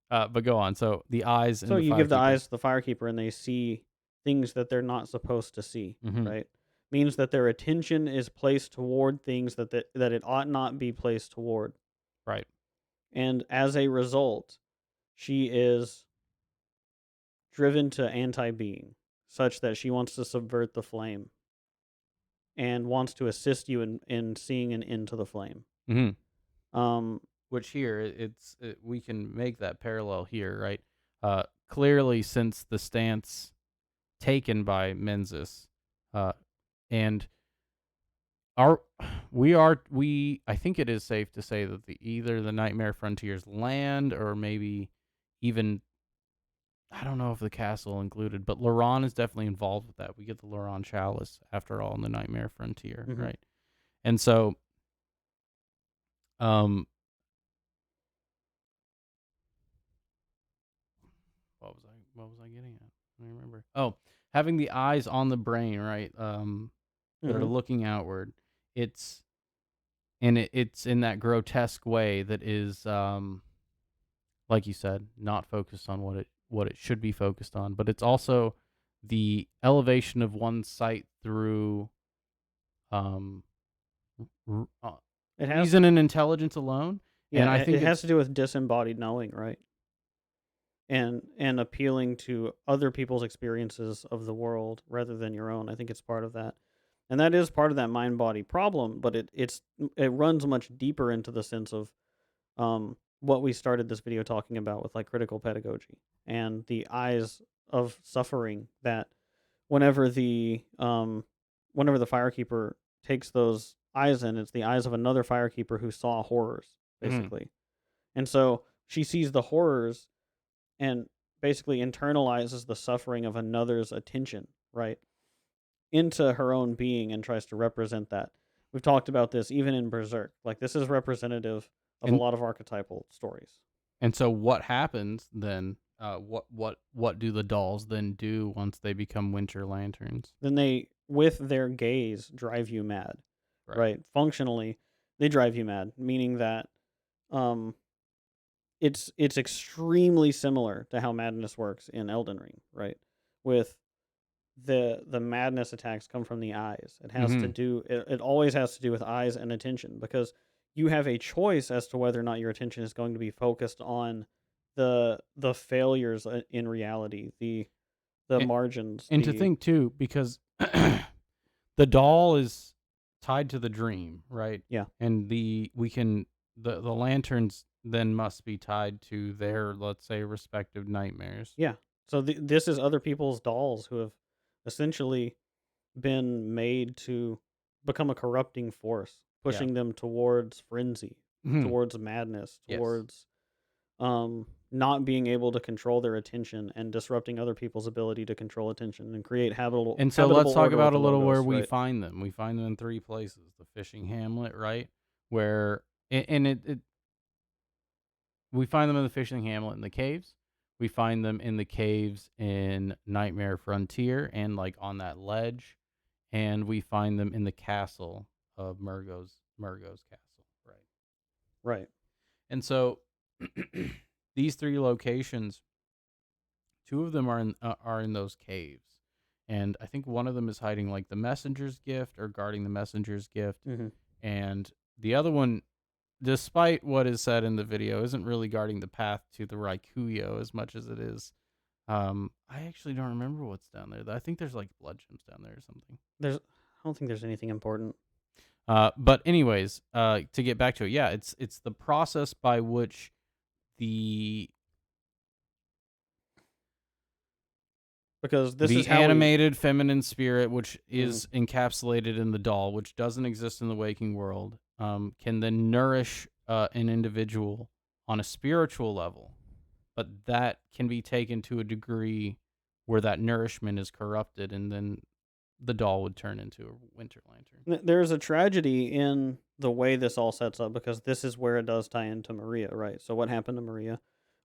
But go on. So the eyes. So you give the eyes to the Firekeeper and they see things that they're not supposed to see, right? Means that their attention is placed toward things that it ought not be placed toward. Right. And as a result, she is driven to anti-being, such that she wants to subvert the flame and wants to assist you in seeing an end to the flame. Which here, we can make that parallel here, right? Clearly, since the stance taken by Menzies, and I think it is safe to say that either the Nightmare Frontiers land, or maybe even, I don't know if the castle included, but Laron is definitely involved with that. We get the Laron Chalice, after all, in the Nightmare Frontier, right? And so, what was I getting at? I don't remember. Oh, having the eyes on the brain, right? That are looking outward. It's in that grotesque way that is, like you said, not focused on what it should be focused on, but it's also the elevation of one's sight through reason and intelligence alone. Yeah, and I think it has to do with disembodied knowing, right? And appealing to other people's experiences of the world rather than your own. I think it's part of that. And that is part of that mind-body problem, but it runs much deeper into the sense of what we started this video talking about with like critical pedagogy and the eyes of suffering, that whenever the Firekeeper takes those eyes in, it's the eyes of another Firekeeper who saw horrors, basically. And so she sees the horrors and basically internalizes the suffering of another's attention, right, into her own being and tries to represent that. We've talked about this even in Berserk. Like, this is representative of a lot of archetypal stories. And so what happens then? What do the dolls then do once they become Winter Lanterns? Then they, with their gaze, drive you mad, right? Functionally, they drive you mad, meaning that it's extremely similar to how madness works in Elden Ring, right? With the madness attacks come from the eyes. It has to do. It always has to do with eyes and attention, because you have a choice as to whether or not your attention is going to be focused on the failures in reality, the margins, and to think too, because the doll is tied to the dream, right? Yeah, and the lanterns then must be tied to their, let's say, respective nightmares. Yeah. So this is other people's dolls who have essentially been made to become a corrupting force, pushing them towards frenzy, towards madness, towards not being able to control their attention and disrupting other people's ability to control attention and create habitable And so let's talk order about with a the little where logos, we right? find them. We find them in 3 places. The fishing hamlet, right? Where and it we find them in the fishing hamlet in the caves. We find them in the caves in Nightmare Frontier and like on that ledge, and we find them in the castle of Murgo's castle, right? Right. And so these 3 locations, 2 of them are in those caves. And I think one of them is hiding like the messenger's gift or guarding the messenger's gift. Mm-hmm. And the other one, despite what is said in the video, isn't really guarding the path to the Raikuyo as much as it is. I actually don't remember what's down there. I think there's like blood gems down there or something. I don't think there's anything important. But anyways, to get back to it, yeah, it's the process by which the Because this is how animated feminine spirit, which is encapsulated in the doll, which doesn't exist in the waking world, can then nourish an individual on a spiritual level, but that can be taken to a degree where that nourishment is corrupted, and then the doll would turn into a winter lantern. There's a tragedy in the way this all sets up, because this is where it does tie into Maria, right? So what happened to Maria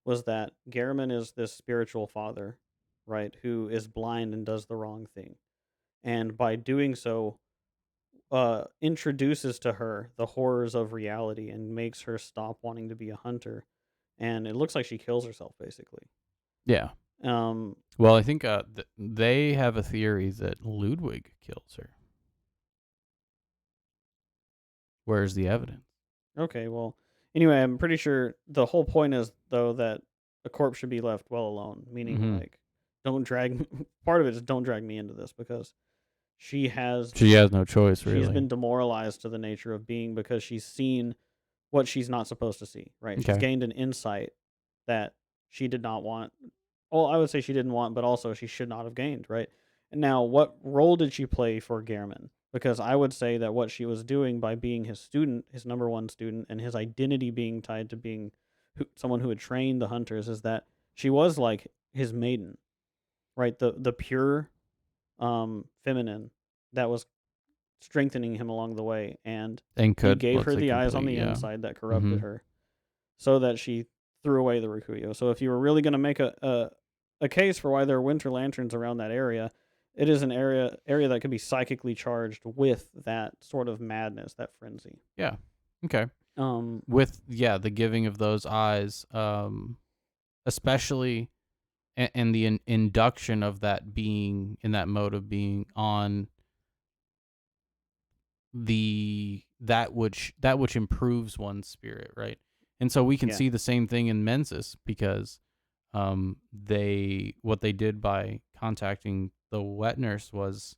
was that Garamond is this spiritual father, right, who is blind and does the wrong thing. And by doing so, introduces to her the horrors of reality and makes her stop wanting to be a hunter. And it looks like she kills herself, basically. Yeah. Well, I think they have a theory that Ludwig kills her. Where's the evidence? Okay, well, anyway, I'm pretty sure the whole point is, though, that a corpse should be left well alone, meaning, like, don't drag... Part of it is don't drag me into this, because she has no choice, really. She's been demoralized to the nature of being because she's seen what she's not supposed to see, right? Okay. She's gained an insight that she did not want. Well, I would say she didn't want, but also she should not have gained, right? And now, what role did she play for Garamond? Because I would say that what she was doing by being his student, his number 1 student, and his identity being tied to being someone who had trained the hunters, is that she was like his maiden, right? The pure feminine that was strengthening him along the way, and he gave her the eyes on the inside that corrupted her, so that she threw away the Rikuyo. So if you were really going to make a case for why there are winter lanterns around that area, it is an area that could be psychically charged with that sort of madness, that frenzy. Yeah. Okay. With the giving of those eyes, especially, and the induction of that being in that mode of being on that which improves one's spirit, right? And so we can see the same thing in Mensis, because what they did by contacting the wet nurse was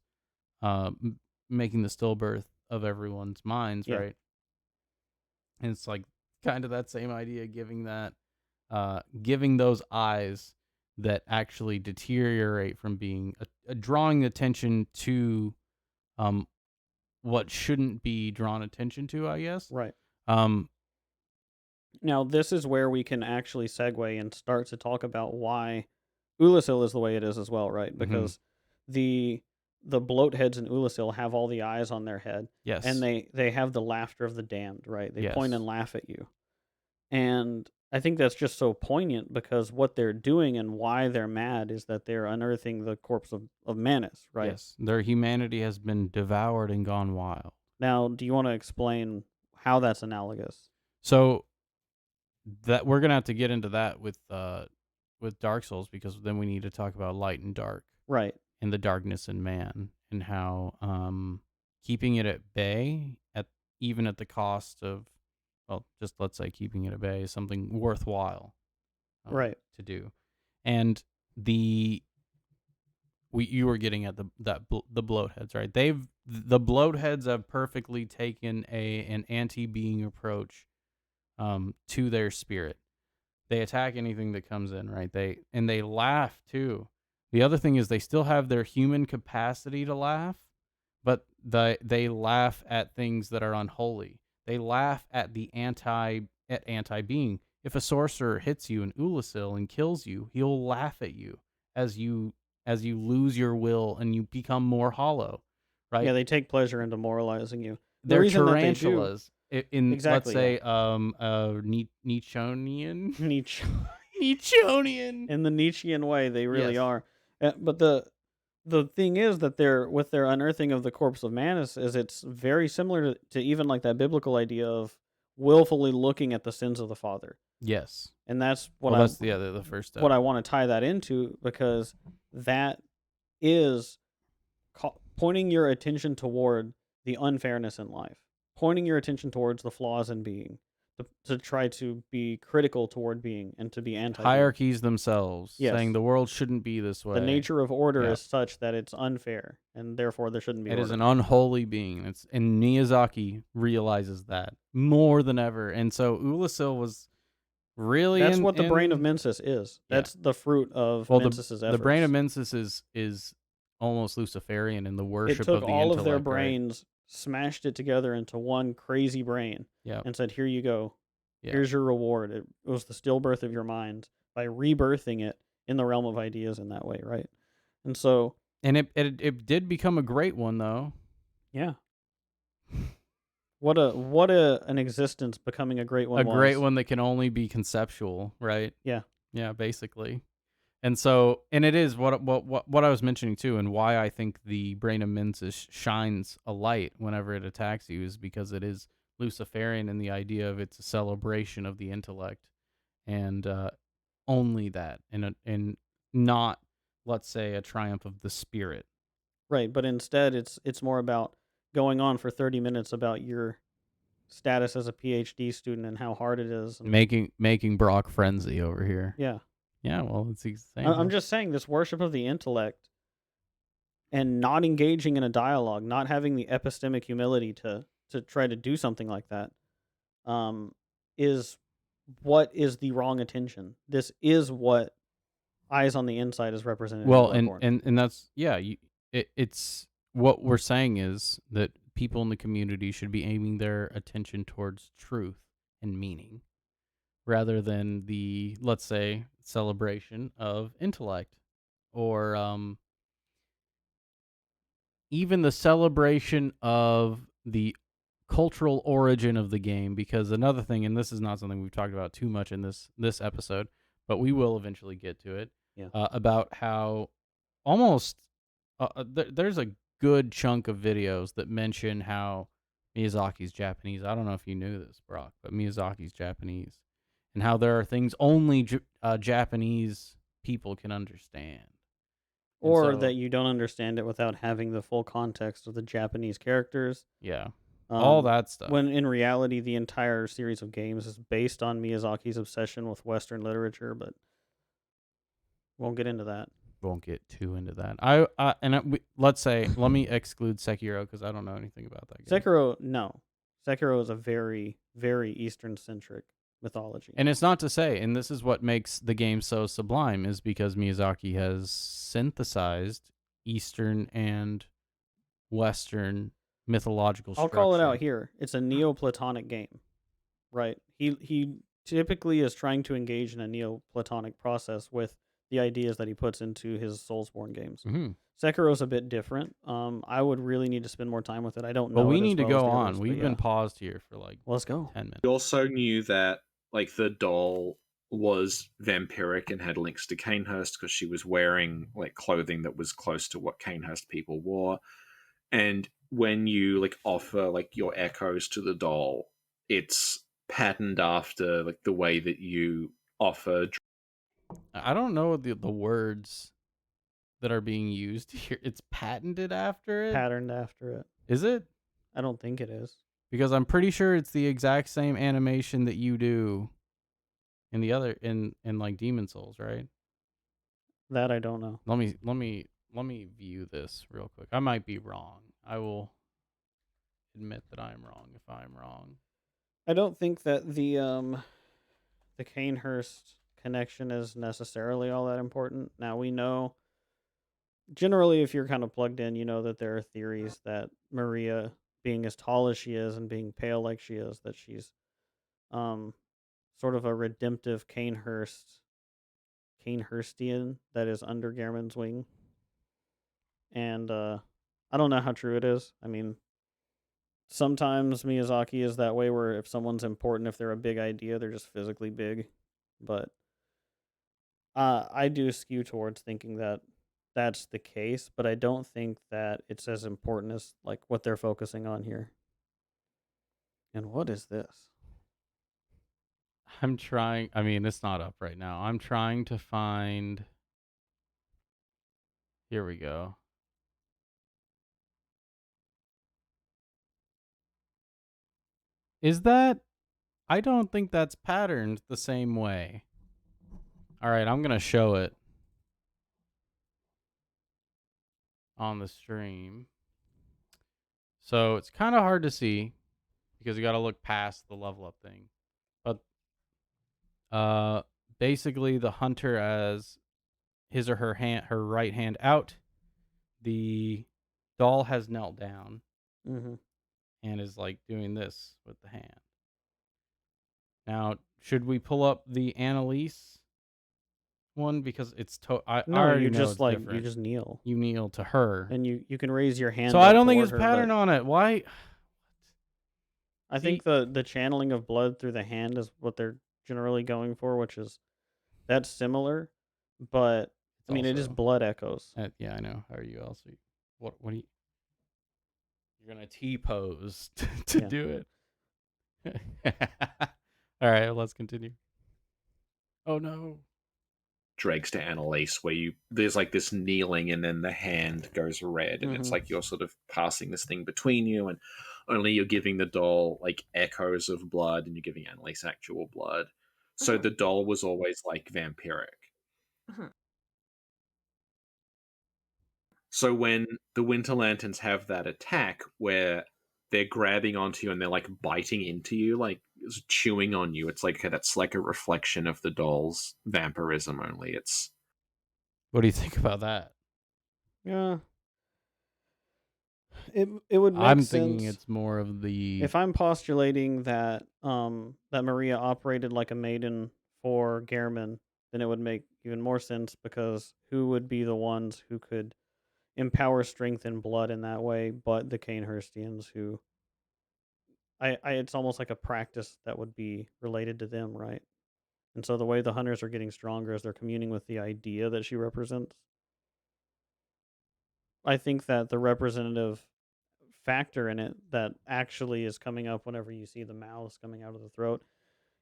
making the stillbirth of everyone's minds, right? And it's like kind of that same idea, giving those eyes that actually deteriorate from being drawing attention to what shouldn't be drawn attention to, I guess. Right. Now, this is where we can actually segue and start to talk about why Ulasil is the way it is as well, right? Because the bloatheads in Ulasil have all the eyes on their head. Yes. And they have the laughter of the damned, right? They point and laugh at you. And I think that's just so poignant, because what they're doing and why they're mad is that they're unearthing the corpse of Manus, right? Yes. Their humanity has been devoured and gone wild. Now, do you want to explain how that's analogous? So that we're gonna have to get into that with Dark Souls, because then we need to talk about light and dark, right? And the darkness in man, and how keeping it at bay, even at the cost of, well, just let's say keeping it at bay is something worthwhile, right, to do. And you were getting at the bloatheads, right? The bloatheads have perfectly taken an anti-being approach to their spirit. They attack anything that comes in, right? They laugh too. The other thing is they still have their human capacity to laugh, but they laugh at things that are unholy. They laugh at the anti-being. if a sorcerer hits you in Ulasil and kills you, he'll laugh at you as you lose your will and you become more hollow, right? Yeah, they take pleasure in demoralizing you. The They're reason that they do tarantulas in let's exactly, say Nietzscheonian Nietzsche Nietzscheonian. in the Nietzschean way, they really Yes. are. But the thing is that they're with their unearthing of the corpse of Manus is it's very similar to even like that biblical idea of willfully looking at the sins of the father. Yes. And that's what Well, I that's the first step. what I want to tie that into, because that is pointing your attention toward the unfairness in life, pointing your attention towards the flaws in being, to try to be critical toward being and to be anti Hierarchies themselves, Yes. saying the world shouldn't be this way. The nature of order Yeah. is such that it's unfair, and therefore there shouldn't be It order. is an unholy being. And Miyazaki realizes that more than ever. And so Ulasil was really That's what the brain of Mensis is. Yeah. That's the fruit of well, Mensis's efforts. the brain of Mensis is almost Luciferian in the worship It took of the all intellect. of their right? brains, smashed it together into one crazy brain, Yeah. and said, "Here you go. Yeah. Here's your reward." It was the stillbirth of your mind by rebirthing it in the realm of ideas in that way, right? And so, And it did become a great one though. yeah. What an existence becoming a great one A was. great one that can only be conceptual, right? Yeah. Yeah, basically. And so, and it is what I was mentioning too, and why I think the brain of Mensis shines a light whenever it attacks you is because it is Luciferian in the idea of it's a celebration of the intellect, and only that, and not, let's say, a triumph of the spirit. Right, but instead it's more about going on for 30 minutes about your status as a PhD student and how hard it is. And Making Brock frenzy over here. yeah. Yeah, well, it's the same. I'm just saying this worship of the intellect and not engaging in a dialogue, not having the epistemic humility to try to do something like that, is what is the wrong attention. This is what Eyes on the Inside is represented. Well, in and Bloodborne. that's it's what we're saying is that people in the community should be aiming their attention towards truth and meaning, rather than the, let's say, celebration of intellect, or even the celebration of the cultural origin of the game. Because another thing, and this is not something we've talked about too much in this episode, but we will eventually get to it, Yeah. about how almost there's a good chunk of videos that mention how Miyazaki's Japanese. I don't know if you knew this, Brock, but Miyazaki's Japanese, and how there are things only Japanese people can understand. Or so- that you don't understand it without having the full context of the Japanese characters. Yeah. All that stuff. When in reality, the entire series of games is based on Miyazaki's obsession with Western literature, but won't get into that. Won't get too into that. Let's say, let me exclude Sekiro because I don't know anything about that game. Sekiro, no. Sekiro is a very, very Eastern-centric mythology. And it's not to say, and this is what makes the game so sublime, is because Miyazaki has synthesized Eastern and Western mythological I'll structure. call it out here. It's a Neoplatonic game, right? He typically is trying to engage in a Neoplatonic process with the ideas that he puts into his SoulsBorne games. Mm-hmm. Sekiro's a bit different. I would really need to spend more time with it. I don't know. But we it as need to well as go the on. others, but We've yeah. been paused here for like Let's go. 10 minutes. We also knew that like the doll was vampiric and had links to Canehurst because she was wearing like clothing that was close to what Canehurst people wore. And when you like offer like your echoes to the doll, it's patterned after like the way that you offer. I don't know the words that are being used here. It's patented after it? Patterned after it. Is it? I don't think it is. Because I'm pretty sure it's the exact same animation that you do in the other in like Demon Souls, right? That I don't know. Let me view this real quick. I might be wrong. I will admit that I'm wrong if I'm wrong. I don't think that the Canehurst connection is necessarily all that important. Now we know generally if you're kind of plugged in, you know that there are theories that Maria, being as tall as she is and being pale like she is, that she's sort of a redemptive Kanehurstian that is under Gehrman's wing. And I don't know how true it is. I mean, sometimes Miyazaki is that way where if someone's important, if they're a big idea, they're just physically big. But I do skew towards thinking that that's the case, but I don't think that it's as important as like what they're focusing on here. And what is this? I'm trying. I mean, it's not up right now. I'm trying to find. Here we go. Is that? I don't think that's patterned the same way. All right, I'm going to show it on the stream. So it's kind of hard to see because you got to look past the level up thing. But basically the hunter has his or her right hand out. The doll has knelt down and is like doing this with the hand. Now, should we pull up the Annalise one because it's I No, already you know just it's like different. you just kneel. You kneel to her. And you can raise your hand So up I don't think toward it's her, pattern but on it. Why? I think the channeling of blood through the hand is what they're generally going for, which is that's similar, but I mean it is also- blood echoes. Yeah, I know. How are you also? What do you? You're gonna T-pose to Yeah. do it. All right, let's continue. Oh no. Dregs to Annalise, where there's like this kneeling and then the hand goes red, and it's like you're sort of passing this thing between you, and only you're giving the doll like echoes of blood, and you're giving Annalise actual blood. So the doll was always like vampiric. So when the Winter Lanterns have that attack where they're grabbing onto you and they're like biting into you, like chewing on you, it's like that's like a reflection of the doll's vampirism. Only it's. What do you think about that? Yeah. It would make I'm sense. thinking it's more of the. If I'm postulating that that Maria operated like a maiden for Gehrman, then it would make even more sense because who would be the ones who could empower strength and blood in that way but the Kanehurstians who it's almost like a practice that would be related to them, right? And so the way the hunters are getting stronger is they're communing with the idea that she represents. I think that the representative factor in it that actually is coming up whenever you see the mouths coming out of the throat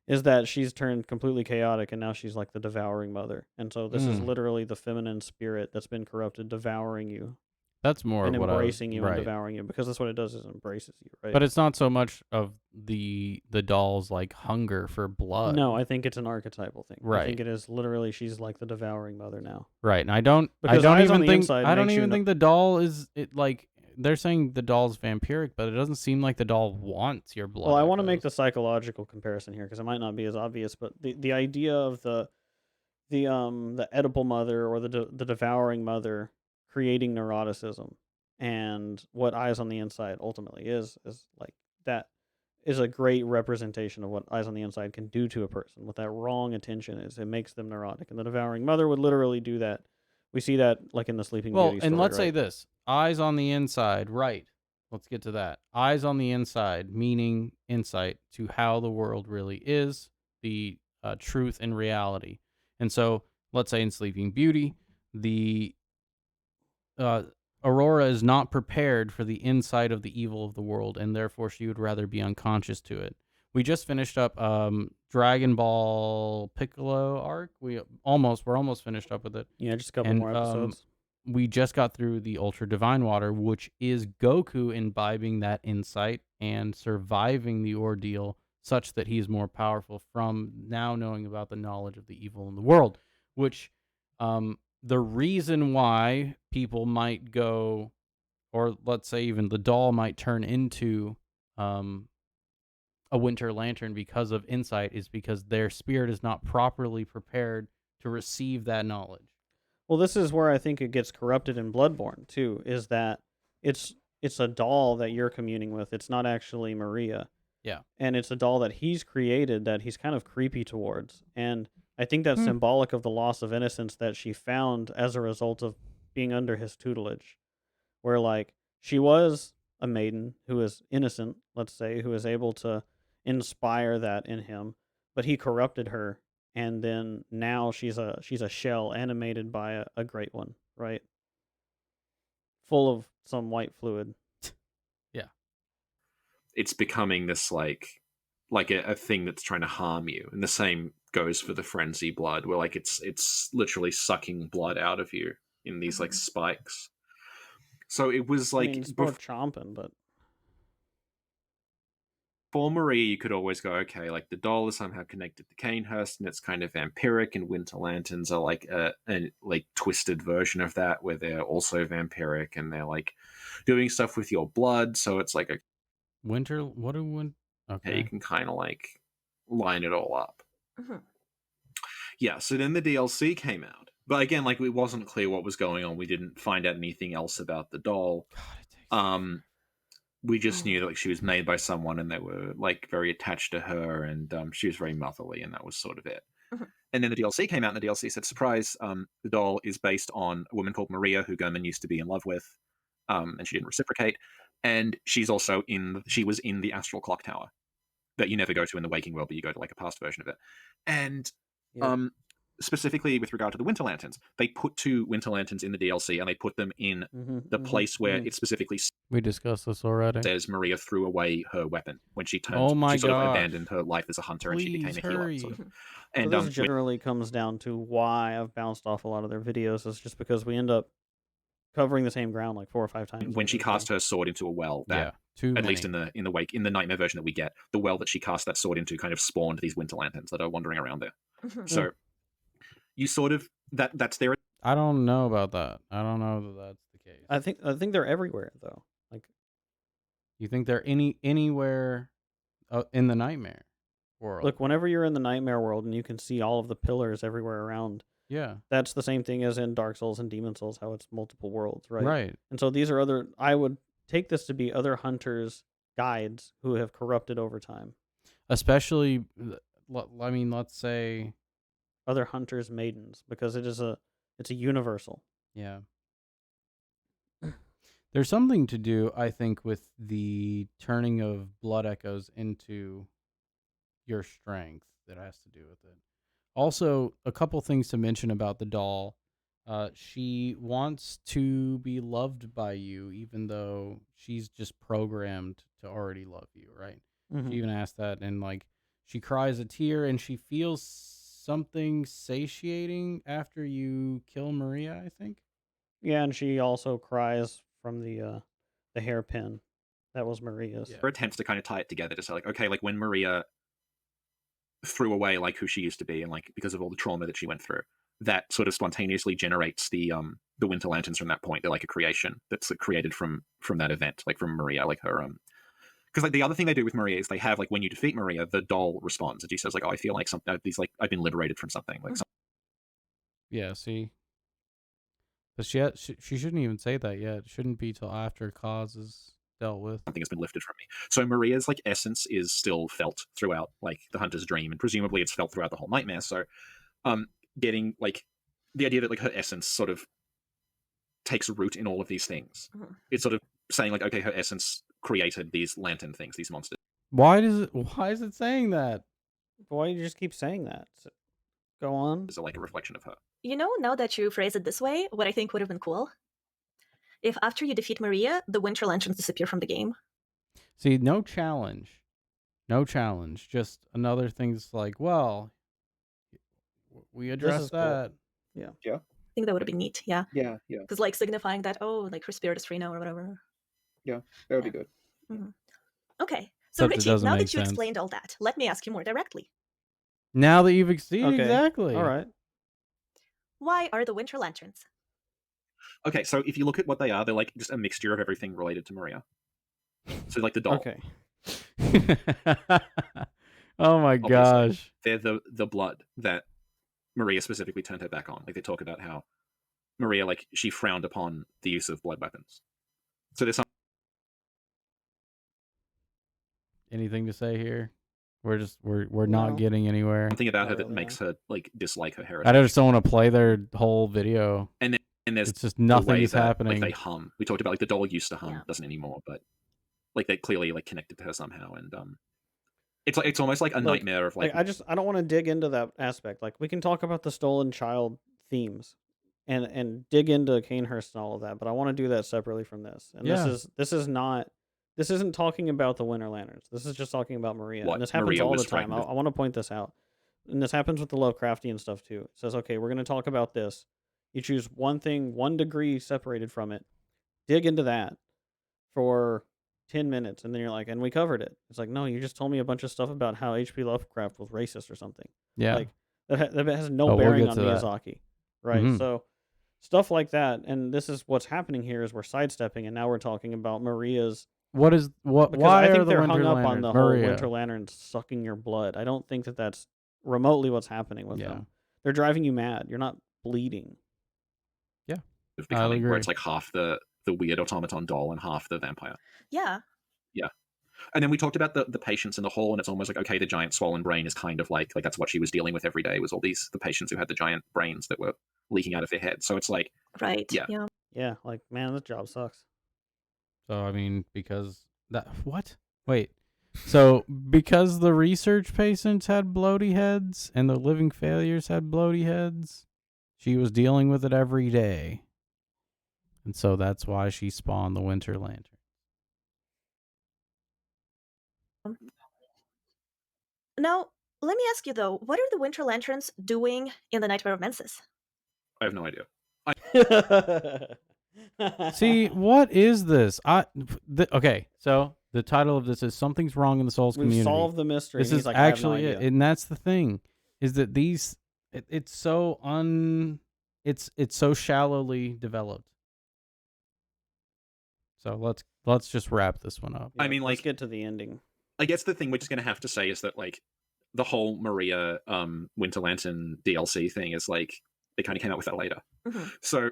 is that she's turned completely chaotic and now she's like the devouring mother. And so this is literally the feminine spirit that's been corrupted devouring you. That's more and of what embracing you right. and devouring you, because that's what it does is embraces you, right? But it's not so much of the doll's like hunger for blood. No, I think it's an archetypal thing. Right. I think it is literally she's like the devouring mother now. Right. And I don't Because even eyes on the think inside I don't makes you even know- think the doll is it like they're saying the doll's vampiric, but it doesn't seem like the doll wants your blood. Well, I want to make echoes. the psychological comparison here because it might not be as obvious, but the idea of the edible mother or the devouring mother creating neuroticism, and what eyes on the inside ultimately is like that is a great representation of what eyes on the inside can do to a person. With that wrong attention is it makes them neurotic, and the devouring mother would literally do that. We see that like in the Sleeping Beauty story. And let's say right? this: eyes on the inside, right? Let's get to that. Eyes on the inside, meaning insight to how the world really is, the truth and reality. And so, let's say in Sleeping Beauty, the Aurora is not prepared for the inside of the evil of the world, and therefore she would rather be unconscious to it. We just finished up Dragon Ball Piccolo arc. We're almost finished up with it. Yeah, just a couple more episodes. We just got through the Ultra Divine Water, which is Goku imbibing that insight and surviving the ordeal such that he's more powerful from now knowing about the knowledge of the evil in the world, which the reason why people might go, or let's say even the doll might turn into a Winter Lantern because of insight is because their spirit is not properly prepared to receive that knowledge. Well, this is where I think it gets corrupted in Bloodborne too, is that it's a doll that you're communing with. It's not actually Maria. Yeah. And it's a doll that he's created that he's kind of creepy towards. And I think that's Hmm. symbolic of the loss of innocence that she found as a result of being under his tutelage. Where, like, she was a maiden who was innocent, let's say, who was able to inspire that in him, but he corrupted her, and then now she's a shell animated by a great one, right? Full of some white fluid. Yeah. It's becoming this like a thing that's trying to harm you, and the same goes for the frenzy blood, where like it's literally sucking blood out of you in these like spikes. So it was I like mean, it's more chomping, but for Maria, you could always go, okay, like the doll is somehow connected to Canehurst, and it's kind of vampiric, and Winter Lanterns are like a like twisted version of that, where they're also vampiric, and they're like doing stuff with your blood. So it's like a Winter. What do win? Okay. you can kind of like line it all up. Mm-hmm. Yeah. So then the DLC came out, but again, like it wasn't clear what was going on. We didn't find out anything else about the doll. We just knew that like she was made by someone, and they were like very attached to her, and she was very motherly, and that was sort of it. Mm-hmm. And then the DLC came out, and the DLC said, "Surprise! The doll is based on a woman called Maria, who Gurman used to be in love with, and she didn't reciprocate. And she's also she was in the Astral Clock Tower that you never go to in the waking world, but you go to like a past version of it. And specifically with regard to the Winter Lanterns, they put 2 Winter Lanterns in the DLC, and they put them in the place where it specifically we discussed this already. says Maria threw away her weapon when she turned. Oh my she sort of gosh. abandoned her life as a hunter, and she became a healer. Sort of. And so this generally comes down to why I've bounced off a lot of their videos, is just because we end up covering the same ground like 4 or 5 times. when she cast her sword into a well, that at least in the nightmare version that we get, the well that she cast that sword into kind of spawned these Winter Lanterns that are wandering around there. So you sort of that's their. I don't know about that. I don't know that that's the case. I think they're everywhere though. Like, you think they're anywhere in the nightmare world? look, whenever you're in the nightmare world and you can see all of the pillars everywhere around. Yeah. That's the same thing as in Dark Souls and Demon Souls, how it's multiple worlds, right? Right. And so these are I would take this to be other hunters' guides who have corrupted over time. Especially, I mean, let's say other hunters' maidens, because it's a universal. Yeah. There's something to do, I think, with the turning of blood echoes into your strength that has to do with it. Also, a couple things to mention about the doll. She wants to be loved by you, even though she's just programmed to already love you, right? She even asked that, and like she cries a tear, and she feels something satiating after you kill Maria, I think. Yeah, and she also cries from the hairpin. That was Maria's. Her attempts to kind of tie it together to say like, okay, like when Maria threw away like who she used to be, and like because of all the trauma that she went through, that sort of spontaneously generates the Winter Lanterns from that point. They're like a creation that's created from that event, like from Maria, like her because like the other thing they do with Maria is they have like when you defeat Maria, the doll responds and she says like, oh, I feel like something. These like I've been liberated from something. Like yeah, see, but she shouldn't even say that yet. It shouldn't be till after cause is dealt with. Something has been lifted from me. So Maria's like essence is still felt throughout like the hunter's dream, and presumably it's felt throughout the whole nightmare. So, getting like the idea that like her essence sort of takes root in all of these things. It's sort of saying like, okay, her essence created these lantern things, these monsters. Why is it saying that? Why do you just keep saying that? Go on. Is it like a reflection of her? You know, now that you phrase it this way, what I think would have been cool? If after you defeat Maria, the Winter Lanterns disappear from the game. See, no challenge. Just another thing's like, well, we addressed that. Cool. Yeah. I think that would have been neat. Yeah. Yeah. Because like signifying that, oh, like her spirit is free now or whatever. Yeah, that would be good. Okay. So Except Richie, now that you explained all that, let me ask you more directly. Now that you've exceeded exactly. All right. Why are the Winter Lanterns? Okay, so if you look at what they are, they're like just a mixture of everything related to Maria. So like the doll. Okay. Oh my gosh. They're the blood that Maria specifically turned her back on. Like they talk about how Maria, like she frowned upon the use of blood weapons. So there's some. anything to say here? We're No. not getting anywhere. Something about Not her that really, makes her like dislike her I heritage. just don't want to play their whole video. And there's It's just the nothing way is that, happening. Like they hum. We talked about like the doll used to hum, Yeah. doesn't anymore, but like they clearly like connected to her somehow, and it's like it's almost like a Look, nightmare of like I don't want to dig into that aspect. Like we can talk about the stolen child themes and dig into Canehurst and all of that, but I want to do that separately from this. And Yeah. this isn't talking about the Winter Lanterns. This is just talking about Maria. What? And this happens Maria all was the time. frightened of- I want to point this out. And this happens with the Lovecraftian stuff too. It says, okay, we're going to talk about this. You choose one thing, 1 degree separated from it. Dig into that for 10 minutes, and then you're like, and we covered it. It's like, no, you just told me a bunch of stuff about how H.P. Lovecraft was racist or something. Yeah. Like, that has no Oh, we'll bearing get on to that. Miyazaki. Right? Mhm. So, stuff like that. And this is what's happening here is we're sidestepping, and now we're talking about Maria's. What is what? Because Why I think are the they're Winter hung up on Lanterns? the Maria. whole Winter Lanterns sucking your blood. I don't think that that's remotely what's happening with Yeah. them. They're driving you mad. You're not bleeding. of becoming where agree. it's like half the weird automaton doll and half the vampire. Yeah. And then we talked about the patients in the hall, and it's almost like, okay, the giant swollen brain is kind of like that's what she was dealing with every day, was all the patients who had the giant brains that were leaking out of their head. So it's like, Right. Yeah. Yeah. Yeah, like, man, this job sucks. So I mean, because that what? Wait. So because the research patients had bloaty heads and the living failures had bloaty heads, she was dealing with it every day. And so that's why she spawned the Winter Lantern. Now, let me ask you though, what are the Winter Lanterns doing in the Nightmare of Menses? I have no idea. See, what is this? Okay, so the title of this is Something's Wrong in the Souls We've Community. solved the mystery. This and is he's like, I have actually no it, idea. and that's the thing, is that it's so it's so shallowly developed. So let's just wrap this one up. I mean, let's like, get to the ending. I guess the thing we're just going to have to say is that, like, the whole Maria Winter Lantern DLC thing is, like, they kind of came out with that later. Mhm. So,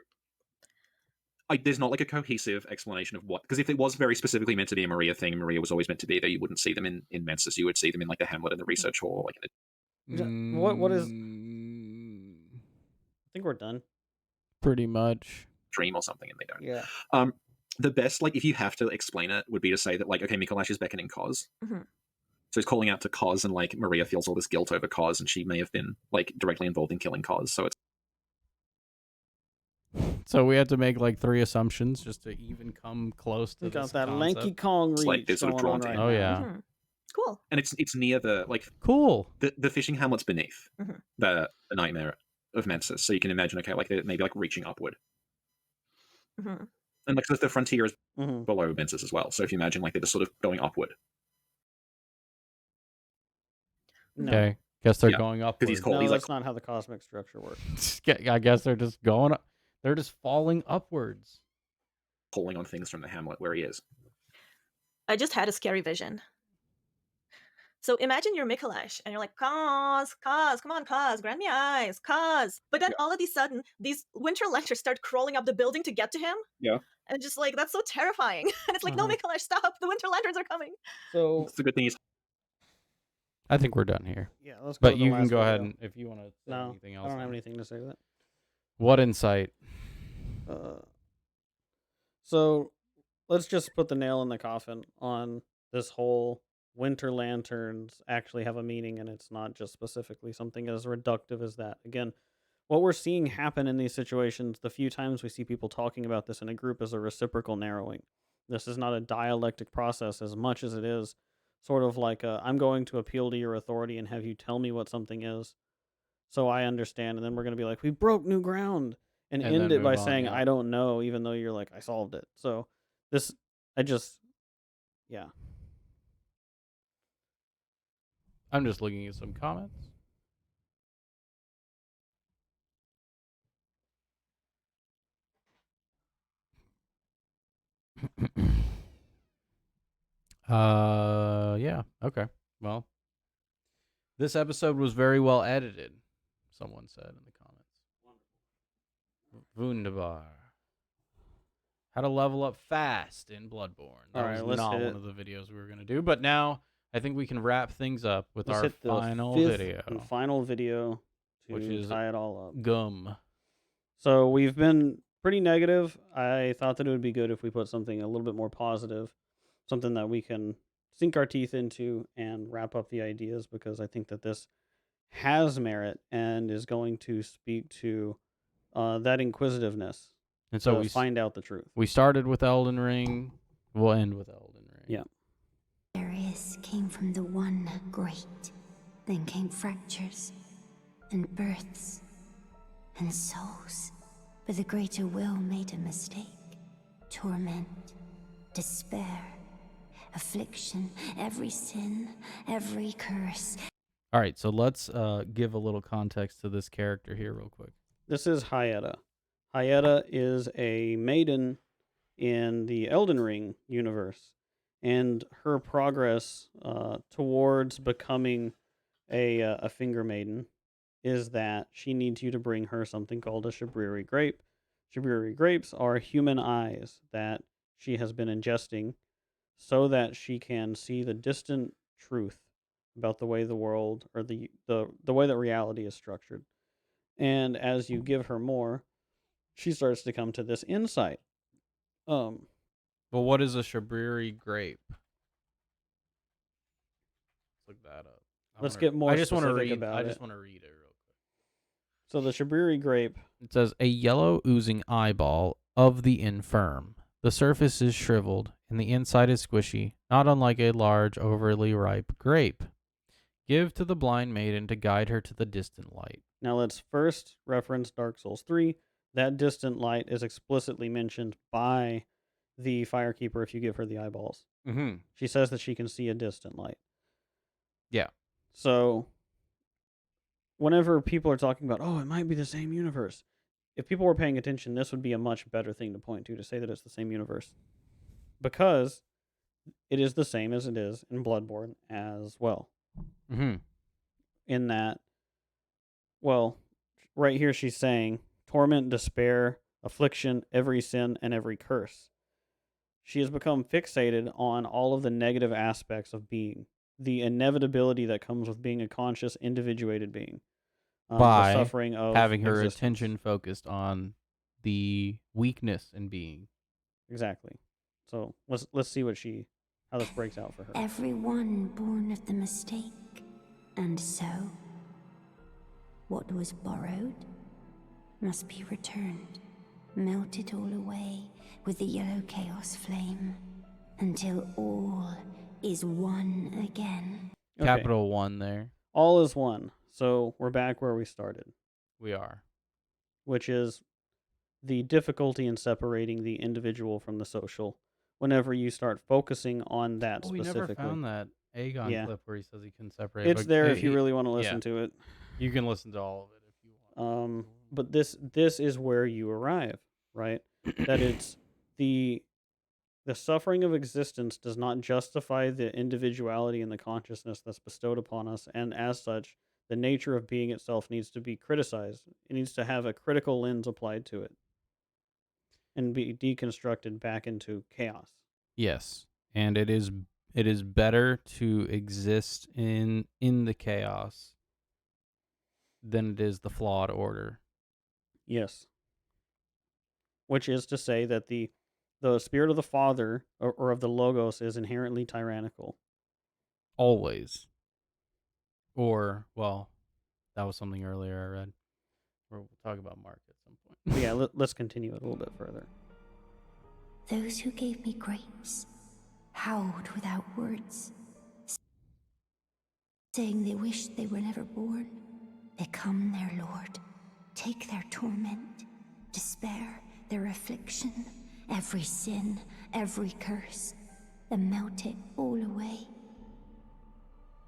there's not, like, a cohesive explanation of what... Because if it was very specifically meant to be a Maria thing, Maria was always meant to be there, you wouldn't see them in Mensis. You would see them in, like, the Hamlet and the Research Hall. Like, What is... I think we're done. Pretty much. Dream or something, and they don't. Yeah. The best, like, if you have to explain it, would be to say that, like, okay, Mikolash is beckoning Kos. Mhm. So he's calling out to Kos, and, like, Maria feels all this guilt over Kos, and she may have been, like, directly involved in killing Kos. So it's... So we have to make like 3 assumptions just to even come close to We got this that concept. Lanky Kong It's reach like this sort of going on drawn right to Oh now. yeah. Mhm. Cool. And it's near the, like... Cool. The fishing hamlet's beneath Mhm. the nightmare of Mensis. So you can imagine, okay, like, they're maybe, like, reaching upward. Mhm. And, like, the frontier is Mhm. below Mensis as well. So if you imagine, like, they're just sort of going upward. No. Okay. Guess they're Yeah, going up. he's called- No, he's, that's like... not how the cosmic structure works. I guess they're just going up. They're just falling upwards. Calling on things from the hamlet where he is. I just had a scary vision. So imagine you're Mikolash and you're like, Kaz, come on, Kaz, grant me eyes, Kaz. But then all of a sudden, these Winter Lanterns start crawling up the building to get to him. Yeah. And just like, that's so terrifying. And it's like, no, Mikolash, stop. The Winter Lanterns are coming. So It's the good thing is... I think we're done here. yeah, let's go. But to the you can last go ahead video. and if you want to say No, anything I else. don't have then. anything to say to that. What insight? So let's just put the nail in the coffin on this whole Winter Lanterns actually have a meaning, and it's not just specifically something as reductive as that. Again, what we're seeing happen in these situations, the few times we see people talking about this in a group, is a reciprocal narrowing. This is not a dialectic process as much as it is sort of like I'm going to appeal to your authority and have you tell me what something is so I understand, and then we're going to be like, we broke new ground, and And end then it by move on, saying, yeah. I don't know, even though you're like, I solved it. So this, yeah. I'm just looking at some comments. Yeah. Okay. Well, this episode was very well edited, someone said in the comments. Wunderbar. How to level up fast in Bloodborne. That All right, was let's not hit one it. of the videos we were going to do, but now I think we can wrap things up with Let's our hit the final fifth video, and final video which to is tie it all up. gum. So we've been pretty negative. I thought that it would be good if we put something a little bit more positive, something that we can sink our teeth into and wrap up the ideas, because I think that this has merit and is going to speak to that inquisitiveness And so to find out the truth. we started with Elden Ring. We'll end with Elden Ring. Yeah. Darius came from the one great. Then came fractures, and births, and souls. But the greater will made a mistake. Torment, despair, affliction, every sin, every curse. All right, so let's give a little context to this character here real quick. This is Hyetta. Hyetta is a maiden in the Elden Ring universe, and her progress towards becoming a finger maiden is that she needs you to bring her something called a Shabriri grape. Shabriri grapes are human eyes that she has been ingesting so that she can see the distant truth about the way the world, or the way that reality is structured. And as you give her more, she starts to come to this insight. Well, what is a Shabriri grape? Let's look that up. Let's get more specific about it. I just want to read it real quick. So the Shabriri grape. It says, a yellow oozing eyeball of the infirm. The surface is shriveled, and the inside is squishy, not unlike a large, overly ripe grape. Give to the blind maiden to guide her to the distant light. Now let's first reference Dark Souls 3. That distant light is explicitly mentioned by the Firekeeper if you give her the eyeballs. Mm-hmm. She says that she can see a distant light. Yeah. So whenever people are talking about, oh, it might be the same universe, if people were paying attention, this would be a much better thing to point to say that it's the same universe. Because it is the same as it is in Bloodborne as well. Mm-hmm. In that, well, right here she's saying, torment, despair, affliction, every sin, and every curse. She has become fixated on all of the negative aspects of being, the inevitability that comes with being a conscious, individuated being. By the suffering of having her existence. attention focused on the weakness in being. Exactly. So let's see how this breaks out for her. Everyone born of the mistake. And so, what was borrowed must be returned, melted all away with the yellow chaos flame, until all is one again. Okay. Capital One there. All is one. So we're back where we started. We are. Which is the difficulty in separating the individual from the social. Whenever you start focusing on that specifically. We never found that Aegon clip where he says he can separate. It's there if you really want to listen to it. You can listen to all of it if you want. But this is where you arrive, right? That it's the suffering of existence does not justify the individuality and the consciousness that's bestowed upon us, and as such, the nature of being itself needs to be criticized. It needs to have a critical lens applied to it and be deconstructed back into chaos. Yes, and it is better to exist in the chaos than it is the flawed order. Yes. Which is to say that the spirit of the Father or of the Logos is inherently tyrannical. Always. Or, well, that was something earlier I read. We'll talk about Mark at some point. But yeah, let's continue it a little bit further. Those who gave me grapes howled without words, saying they wished they were never born. Become their lord. Take their torment, despair, their affliction, every sin, every curse, and melt it all away.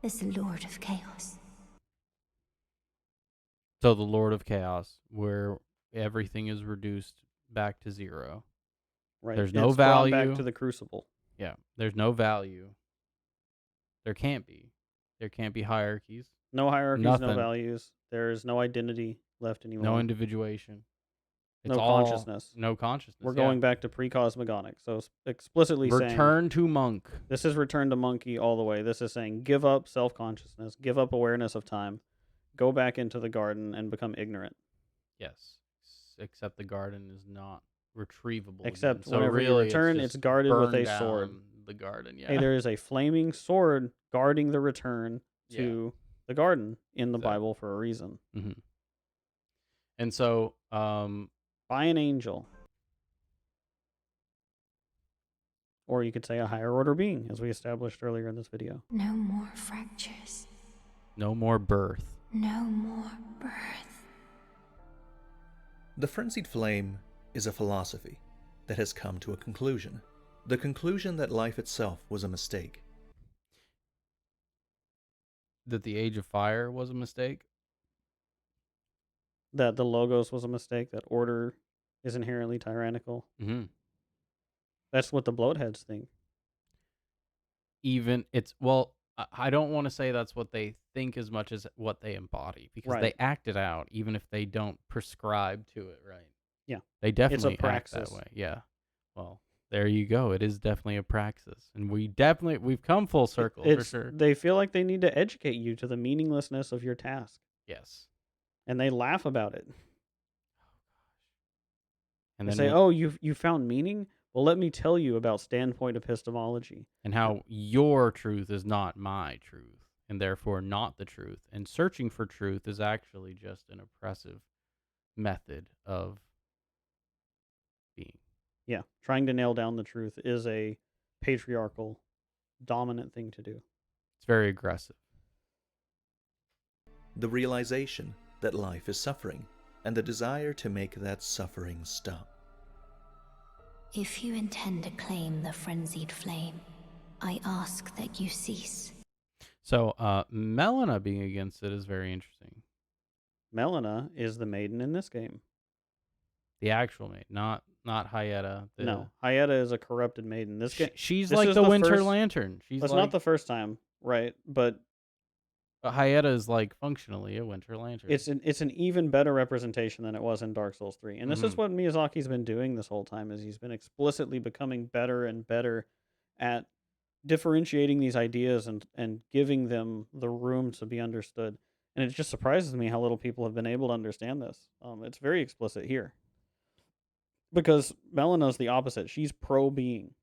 As the Lord of Chaos. So the Lord of Chaos, where everything is reduced back to zero. Right. There's no it's value. Brought back to the crucible. Yeah. There's no value. There can't be. There can't be hierarchies. No hierarchies, Nothing. no values. There's no identity left anymore. No individuation. It's No all consciousness. no consciousness. We're yeah. going back to pre-cosmogonic. So explicitly saying Return to monk. this is return to monkey all the way. This is saying give up self-consciousness, give up awareness of time, go back into the garden and become ignorant. Yes. Except the garden is not retrievable. Except again. So whenever you really, return, it's it's guarded with burn a sword. down the garden. Yeah. Hey, there is a flaming sword guarding the return Yeah. to the garden in the Exactly. Bible for a reason. hmm And so, By an angel. Or you could say a higher order being, as we established earlier in this video. No more fractures. no more birth. No more birth. The frenzied flame is a philosophy that has come to a conclusion. The conclusion that life itself was a mistake. That the Age of Fire was a mistake. That the Logos was a mistake, that order is inherently tyrannical. Mm-hmm. That's what the bloatheads think. Even it's well, I don't want to say that's what they think as much as what they embody, because Right. they act it out, even if they don't prescribe to it. Right. Yeah. They definitely act praxis. that way. Yeah. Well, there you go. It is definitely a praxis, and we've come full circle for sure. They feel like they need to educate you to the meaninglessness of your task, Yes. and they laugh about it. And They then say, "Oh, you found meaning? Well, let me tell you about standpoint epistemology and how your truth is not my truth, and therefore not the truth. And searching for truth is actually just an oppressive method of being. Yeah, trying to nail down the truth is a patriarchal, dominant thing to do. It's very aggressive. The realization that life is suffering, and the desire to make that suffering stop. If you intend to claim the frenzied flame, I ask that you cease. So, Melina being against it is very interesting. Melina is the maiden in this game. The actual maid, not Hyetta. No, Hyetta is a corrupted maiden. She's this like is the Winter first- Lantern. That's not the first time, right? But Hyetta is like functionally a Winter Lantern. it's an even better representation than it was in Dark Souls 3. And this is what Miyazaki's been doing this whole time, is he's been explicitly becoming better and better at differentiating these ideas and giving them the room to be understood. And it just surprises me how little people have been able to understand this. It's very explicit here. Because Melina's the opposite. She's pro-being.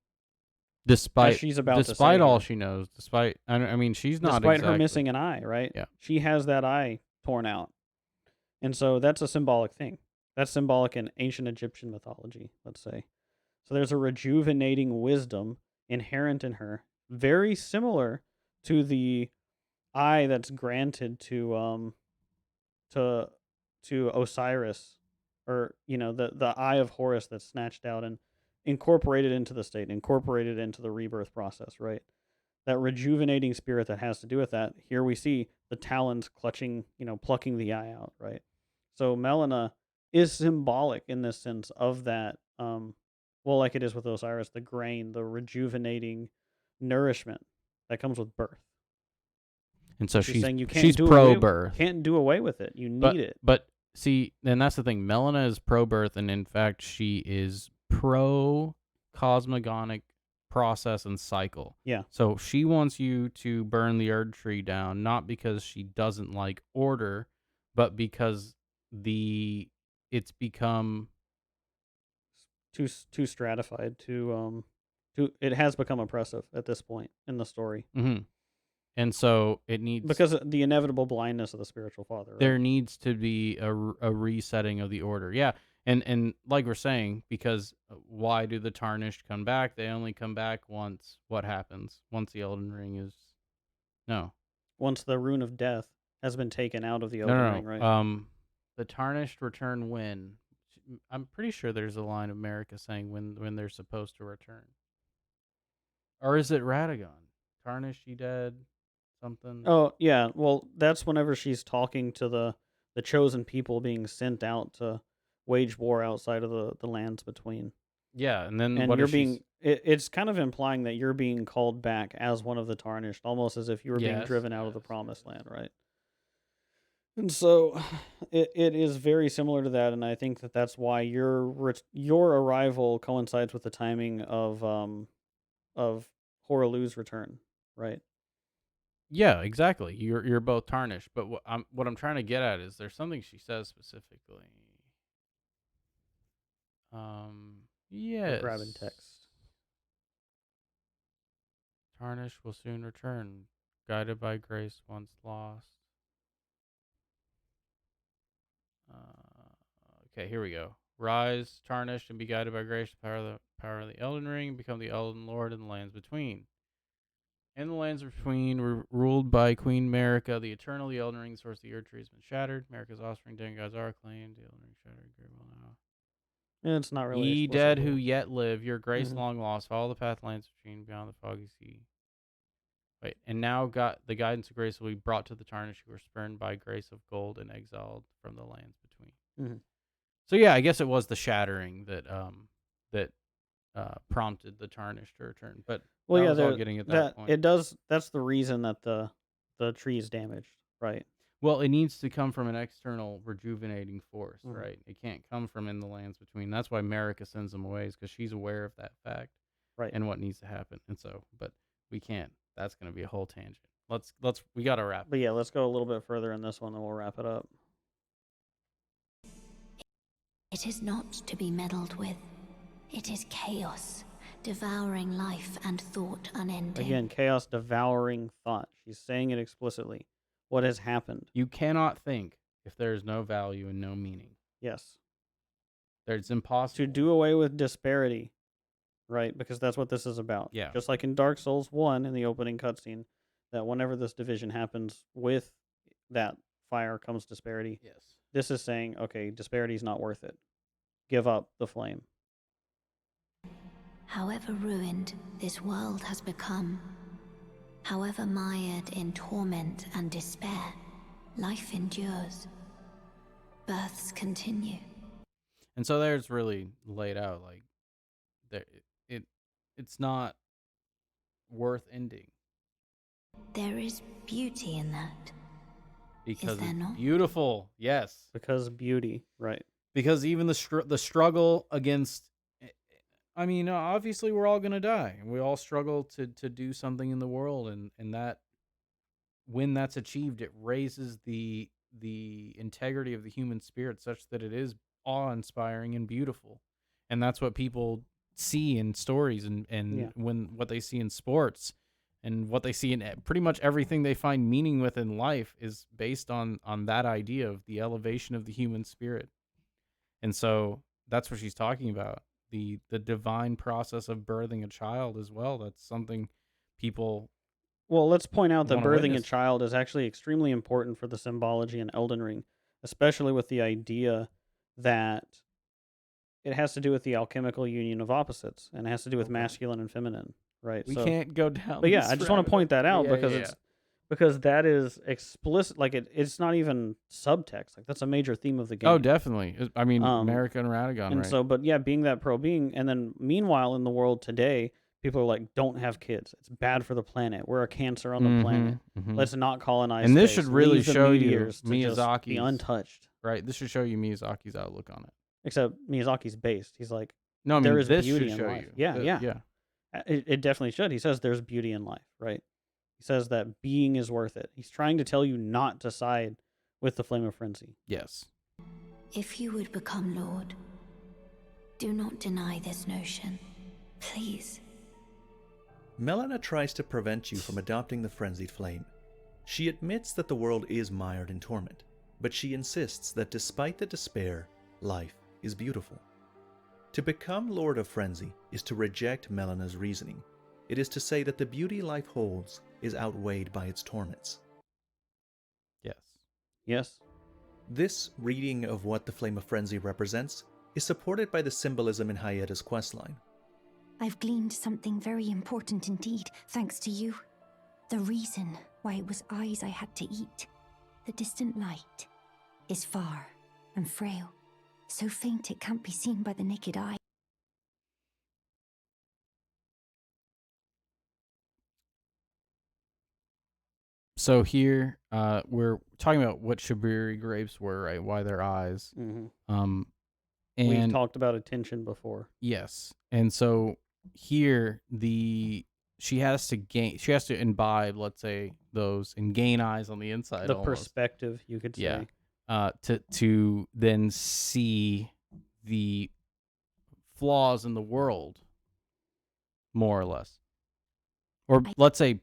Despite she's about to despite say all here. she knows, I mean, she's not Despite exactly, her missing an eye, right? Yeah. She has that eye torn out. And so that's a symbolic thing. That's symbolic in ancient Egyptian mythology, let's say. So there's a rejuvenating wisdom inherent in her, very similar to the eye that's granted to Osiris, or the eye of Horus that's snatched out and incorporated into the state, incorporated into the rebirth process, right? That rejuvenating spirit that has to do with that. Here we see the talons clutching, plucking the eye out, right? So Melina is symbolic in this sense of that, well, like it is with Osiris, the grain, the rejuvenating nourishment that comes with birth. and so She's saying you can't she's do pro away, birth. can't do away with it. You need it. But see, and that's the thing. Melina is pro birth, and in fact, she is pro cosmogonic process and cycle. Yeah. So she wants you to burn the Erd tree down, not because she doesn't like order, but because it's become too stratified, it has become oppressive at this point in the story. Mm-hmm. And so it needs, because of the inevitable blindness of the spiritual father. Right? There needs to be a resetting of the order. Yeah. And like we're saying, because why do the tarnished come back? They only come back once. What happens once the Elden Ring is? No. Once the rune of death has been taken out of the Elden Ring, right? The tarnished return when? I'm pretty sure there's a line of Marika saying when they're supposed to return. Or is it Radagon? Tarnished, you dead? Something. Oh yeah, well that's whenever she's talking to the chosen people being sent out to wage war outside of the lands between. Yeah, and then and what you're being it's kind of implying that you're being called back as one of the tarnished, almost as if you were being driven out of the promised land, right? And so it is very similar to that, and I think that that's why your arrival coincides with the timing of Horalu's return, right? Yeah, exactly. You're both tarnished, but what I'm trying to get at is there's something she says specifically. We're grabbing Yes. text. Tarnish will soon return, guided by grace once lost. Okay, here we go. Rise, tarnished, and be guided by grace, power of the Elden Ring, become the Elden Lord in the lands between. In the lands between, ruled by Queen Marika, the Eternal, the Elden Ring, the source of the Earth Tree has been shattered. Marika's offspring, demigods are acclaimed. The Elden Ring shattered, great will now. And it's not really Ye explicit dead here. who yet live, your grace Mhm. long lost, follow the path lands between beyond the foggy sea. Wait, and now the guidance of grace will be brought to the tarnished who were spurned by grace of gold and exiled from the lands between. Mhm. So yeah, I guess it was the shattering that prompted the tarnished to return. But Well, that yeah, was all there getting at that that point. it does. That's the reason that the tree is damaged, right? Well, it needs to come from an external rejuvenating force, Mhm. right? It can't come from in the lands between. That's why Marika sends them away, because she's aware of that fact Right. and what needs to happen. And so, but we can't. That's going to be a whole tangent. We got to wrap. But yeah, let's go a little bit further in this one, and we'll wrap it up. It is not to be meddled with. It is chaos, devouring life and thought unending. Again, chaos devouring thought. She's saying it explicitly. What has happened? You cannot think if there is no value and no meaning. Yes. It's impossible. To do away with disparity, right? Because that's what this is about. Yeah. Just like in Dark Souls 1 in the opening cutscene, that whenever this division happens, with that fire comes disparity. Yes. This is saying, okay, disparity is not worth it. Give up the flame. However ruined this world has become, however mired in torment and despair, life endures. Births continue. And so there's really laid out like there it's not worth ending. There is beauty in that. Because Is there it's not? beautiful. Yes. Because beauty, right? Because even the struggle against, I mean, obviously we're all going to die. We all struggle to do something in the world, and that when that's achieved, it raises the integrity of the human spirit such that it is awe-inspiring and beautiful. And that's what people see in stories and Yeah. when what they see in sports and what they see in pretty much everything they find meaning with in life is based on that idea of the elevation of the human spirit. And so that's what she's talking about. The divine process of birthing a child as well. That's something people Well, let's point out that wanna birthing a witness. child is actually extremely important for the symbology in Elden Ring, especially with the idea that it has to do with the alchemical union of opposites, and it has to do with Okay. masculine and feminine, right? We So, can't go down. but yeah, this I just want rabbit to point hole. that out Yeah, because yeah, it's because that is explicit. Like it's not even subtext. Like that's a major theme of the game. Oh, definitely. I mean, Um, America and Radagon, And right? so, but yeah, being that pro being, and then meanwhile in the world today, people are like, don't have kids. It's bad for the planet. We're a cancer on the planet. Let's not colonize And this space. should really Leave the show you meteors to just be Miyazaki's untouched. right. This should show you Miyazaki's outlook on it. Except Miyazaki's based. He's like, No, I mean, there is this beauty should in show life. you. Yeah, yeah. Yeah. It definitely should. He says there's beauty in life, right? He says that being is worth it. He's trying to tell you not to side with the flame of frenzy. Yes. If you would become Lord, do not deny this notion. Please. Melina tries to prevent you from adopting the frenzied flame. She admits that the world is mired in torment, but she insists that despite the despair, life is beautiful. To become Lord of Frenzy is to reject Melina's reasoning. It is to say that the beauty life holds is outweighed by its torments. Yes. Yes. This reading of what the Flame of Frenzy represents is supported by the symbolism in Hayeda's questline. I've gleaned something very important indeed, thanks to you. The reason why it was eyes I had to eat. The distant light is far and frail, so faint it can't be seen by the naked eye. So here, we're talking about what Shibiri grapes were, right? Why their eyes. Mhm. And We talked about attention before. yes, and so here she has to imbibe, let's say, those and gain eyes on the inside, The almost. perspective, you could Yeah. say. To then see the flaws in the world, more or less, or let's say,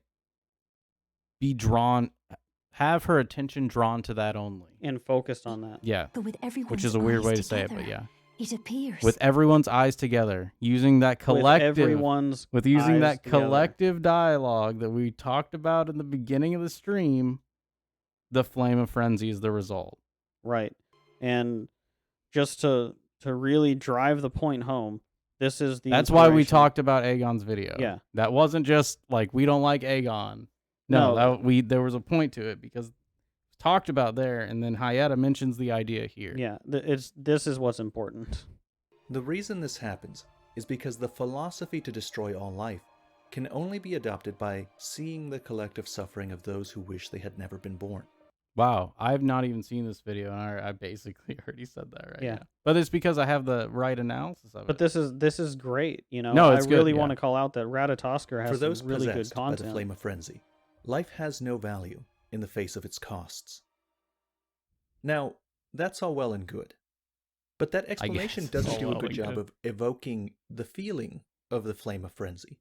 have her attention drawn to that only. And focused on that. Yeah. But with everyone's Which is a weird eyes way to say it, together, but yeah. it appears. With everyone's eyes together, using that collective, everyone's using eyes that together. collective dialogue that we talked about in the beginning of the stream, the Flame of Frenzy is the result. Right. And just to really drive the point home, this is the That's why we inspiration. talked about Aegon's video. Yeah. That wasn't just like we don't like Aegon. No, there was a point to it because it's talked about there, and then Hayata mentions the idea here. Yeah, this is what's important. The reason this happens is because the philosophy to destroy all life can only be adopted by seeing the collective suffering of those who wish they had never been born. Wow, I've not even seen this video, and I basically already said that right Yeah. now. But it's because I have the right analysis of But it. this is great, you know. No, it's I really good, want yeah. to call out that Ratatoskr has For those some really good possessed by the content. flame of frenzy, life has no value in the face of its costs. Now, that's all well and good. But that explanation guess. doesn't All do a well good and job good. of evoking the feeling of the flame of frenzy.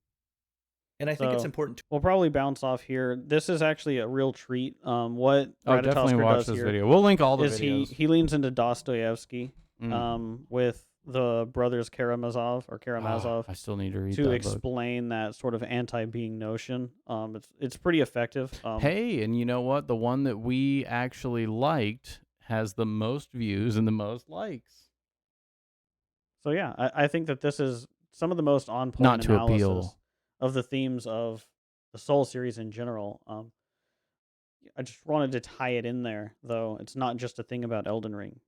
And I think it's So, important to... We'll probably bounce off here. This is actually a real treat. What Definitely Ratatoskr watch does this here video. We'll link all the is videos. he leans into Dostoevsky Mm. with the brothers Karamazov I still need to read to that book. explain that sort of anti-being notion. It's pretty effective. Hey, and you know what? The one that we actually liked has the most views and the most likes. So yeah, I think that this is some of the most on point Not to analysis appeal. of the themes of the Soul series in general. I just wanted to tie it in there, though. It's not just a thing about Elden Ring.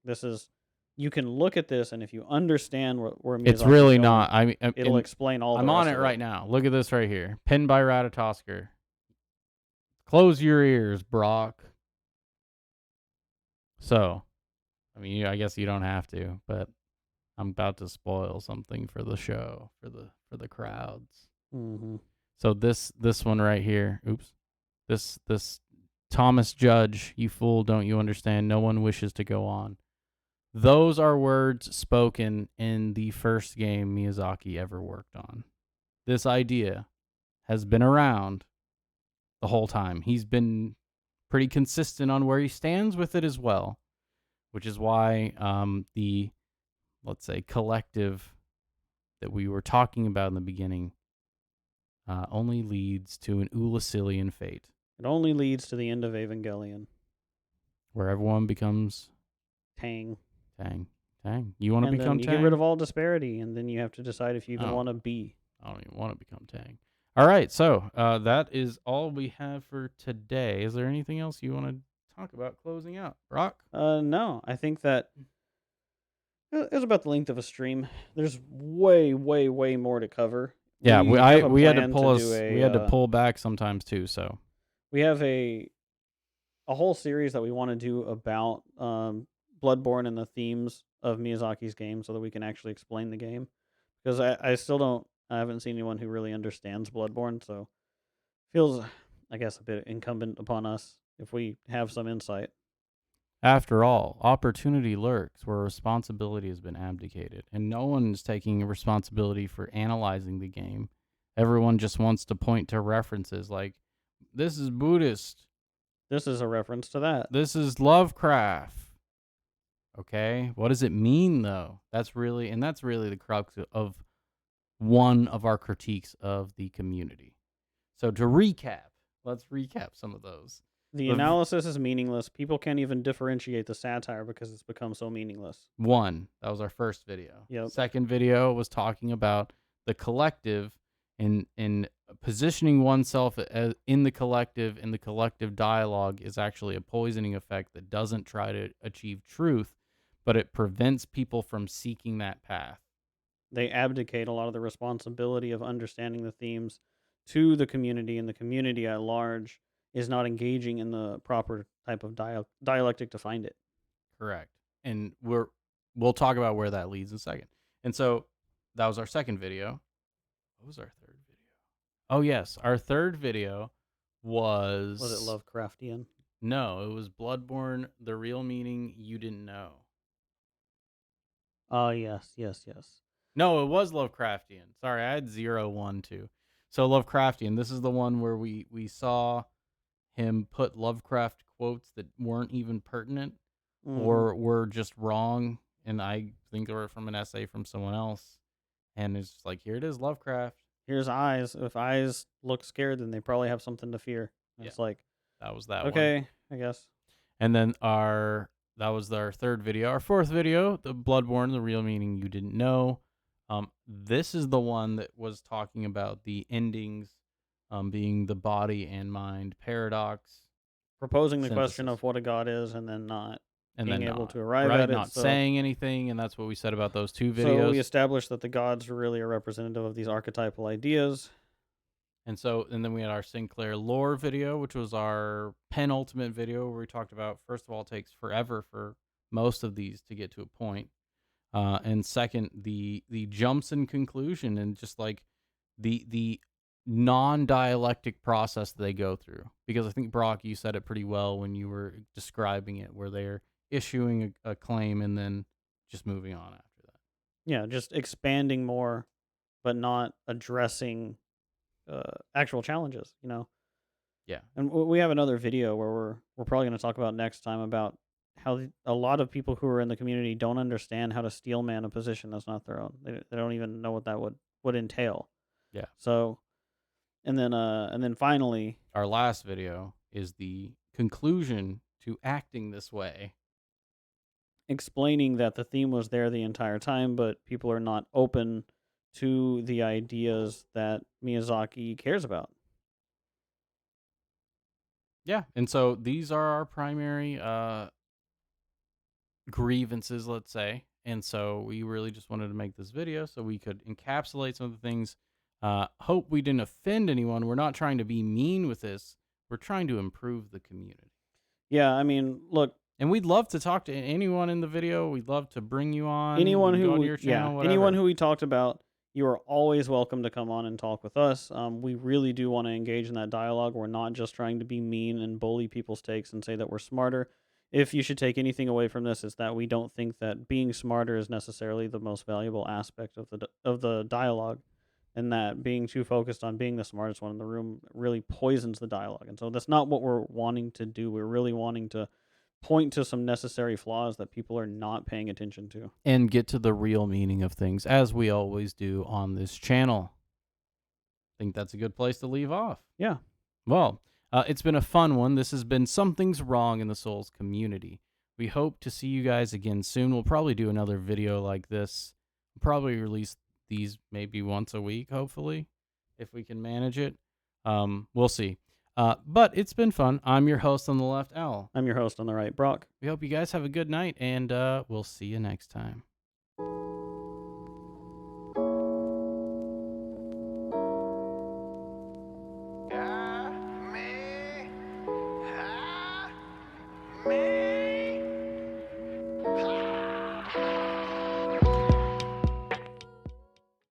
You can look at this, and if you understand where It's Miyazaki's really going, not. it'll explain all. I'm the on rest it of right now. Look at this right here. Pinned by Ratatoskr. Close your ears, Brock. So, I mean, I guess you don't have to, but I'm about to spoil something for the show, for the crowds. Mm-hmm. So this one right here. Oops. This Thomas Judge, you fool, don't you understand? No one wishes to go on. Those are words spoken in the first game Miyazaki ever worked on. This idea has been around the whole time. He's been pretty consistent on where he stands with it as well, which is why the, let's say, collective that we were talking about in the beginning only leads to an Ulasilian fate. It only leads to the end of Evangelion. Where everyone becomes Tang. You want to And become then you Tang? get rid of all disparity, and then you have to decide if you even Oh. want to be. I don't even want to become Tang. All right, so that is all we have for today. Is there anything else you want to talk about closing out, Brock? No, I think that it was about the length of a stream. There's way, way, way more to cover. Yeah, we had to plan pull do we had to pull back sometimes too. So we have a whole series that we want to do about Bloodborne and the themes of Miyazaki's game, so that we can actually explain the game. Because I haven't seen anyone who really understands Bloodborne, so feels, I guess, a bit incumbent upon us if we have some insight. after all, opportunity lurks where responsibility has been abdicated, and no one is taking responsibility for analyzing the game. Everyone just wants to point to references like, this is Buddhist. This is a reference to that. This is Lovecraft. Okay, what does it mean though? That's really the crux of one of our critiques of the community. So to recap, let's recap some of those. The analysis is meaningless. People can't even differentiate the satire because it's become so meaningless. That was our first video. Yep. Second video was talking about the collective and positioning oneself in the collective, and the collective dialogue is actually a poisoning effect that doesn't try to achieve truth, but it prevents people from seeking that path. They abdicate a lot of the responsibility of understanding the themes to the community, and the community at large is not engaging in the proper type of dialectic to find it. Correct. And we'll talk about where that leads in a second. And so that was our second video. What was our third video? Oh yes, our third video was Was it Lovecraftian? No, it was Bloodborne, the real meaning you didn't know. Oh, yes. No, it was Lovecraftian. Sorry, I had 0, 1, 2. So Lovecraftian, this is the one where we saw him put Lovecraft quotes that weren't even pertinent or were just wrong, and I think they were from an essay from someone else. And it's just like, here it is, Lovecraft. Here's eyes. If eyes look scared, then they probably have something to fear. Yeah. It's like, that was that okay, one. I guess. And then that was our third video. Our fourth video, the Bloodborne, the real meaning you didn't know. This is the one that was talking about the endings being the body and mind paradox. Proposing the question of what a god is and then not being able to arrive right, at it. Not saying anything, and that's what we said about those two videos. So we established that the gods are really a representative of these archetypal ideas. And then we had our Sinclair lore video, which was our penultimate video where we talked about, first of all, it takes forever for most of these to get to a point. And second, the jumps in conclusion and just like the non-dialectic process that they go through. Because I think, Brock, you said it pretty well when you were describing it, where they're issuing a claim and then just moving on after that. Yeah, just expanding more, but not addressing actual challenges, Yeah. And we have another video where we're probably going to talk about next time about how a lot of people who are in the community don't understand how to steel man a position that's not their own. They don't even know what that would entail. Yeah. So, and then finally, our last video is the conclusion to acting this way, explaining that the theme was there the entire time, but people are not open to the ideas that Miyazaki cares about. Yeah, and so these are our primary grievances, let's say. And so we really just wanted to make this video so we could encapsulate some of the things. Hope we didn't offend anyone. We're not trying to be mean with this. We're trying to improve the community. Yeah, I mean, look. And we'd love to talk to anyone in the video. We'd love to bring you on. Anyone who, go to your channel, whatever. Anyone who we talked about, you are always welcome to come on and talk with us. We really do want to engage in that dialogue. We're not just trying to be mean and bully people's takes and say that we're smarter. If you should take anything away from this, it's that we don't think that being smarter is necessarily the most valuable aspect of the dialogue, and that being too focused on being the smartest one in the room really poisons the dialogue. And so that's not what we're wanting to do. We're really wanting to point to some necessary flaws that people are not paying attention to. And get to the real meaning of things, as we always do on this channel. I think that's a good place to leave off. Yeah. Well, it's been a fun one. This has been Something's Wrong in the Souls community. We hope to see you guys again soon. We'll probably do another video like this. We'll probably release these maybe once a week, hopefully, if we can manage it. We'll see. But it's been fun. I'm your host on the left, Al. I'm your host on the right, Brock. We hope you guys have a good night, and we'll see you next time.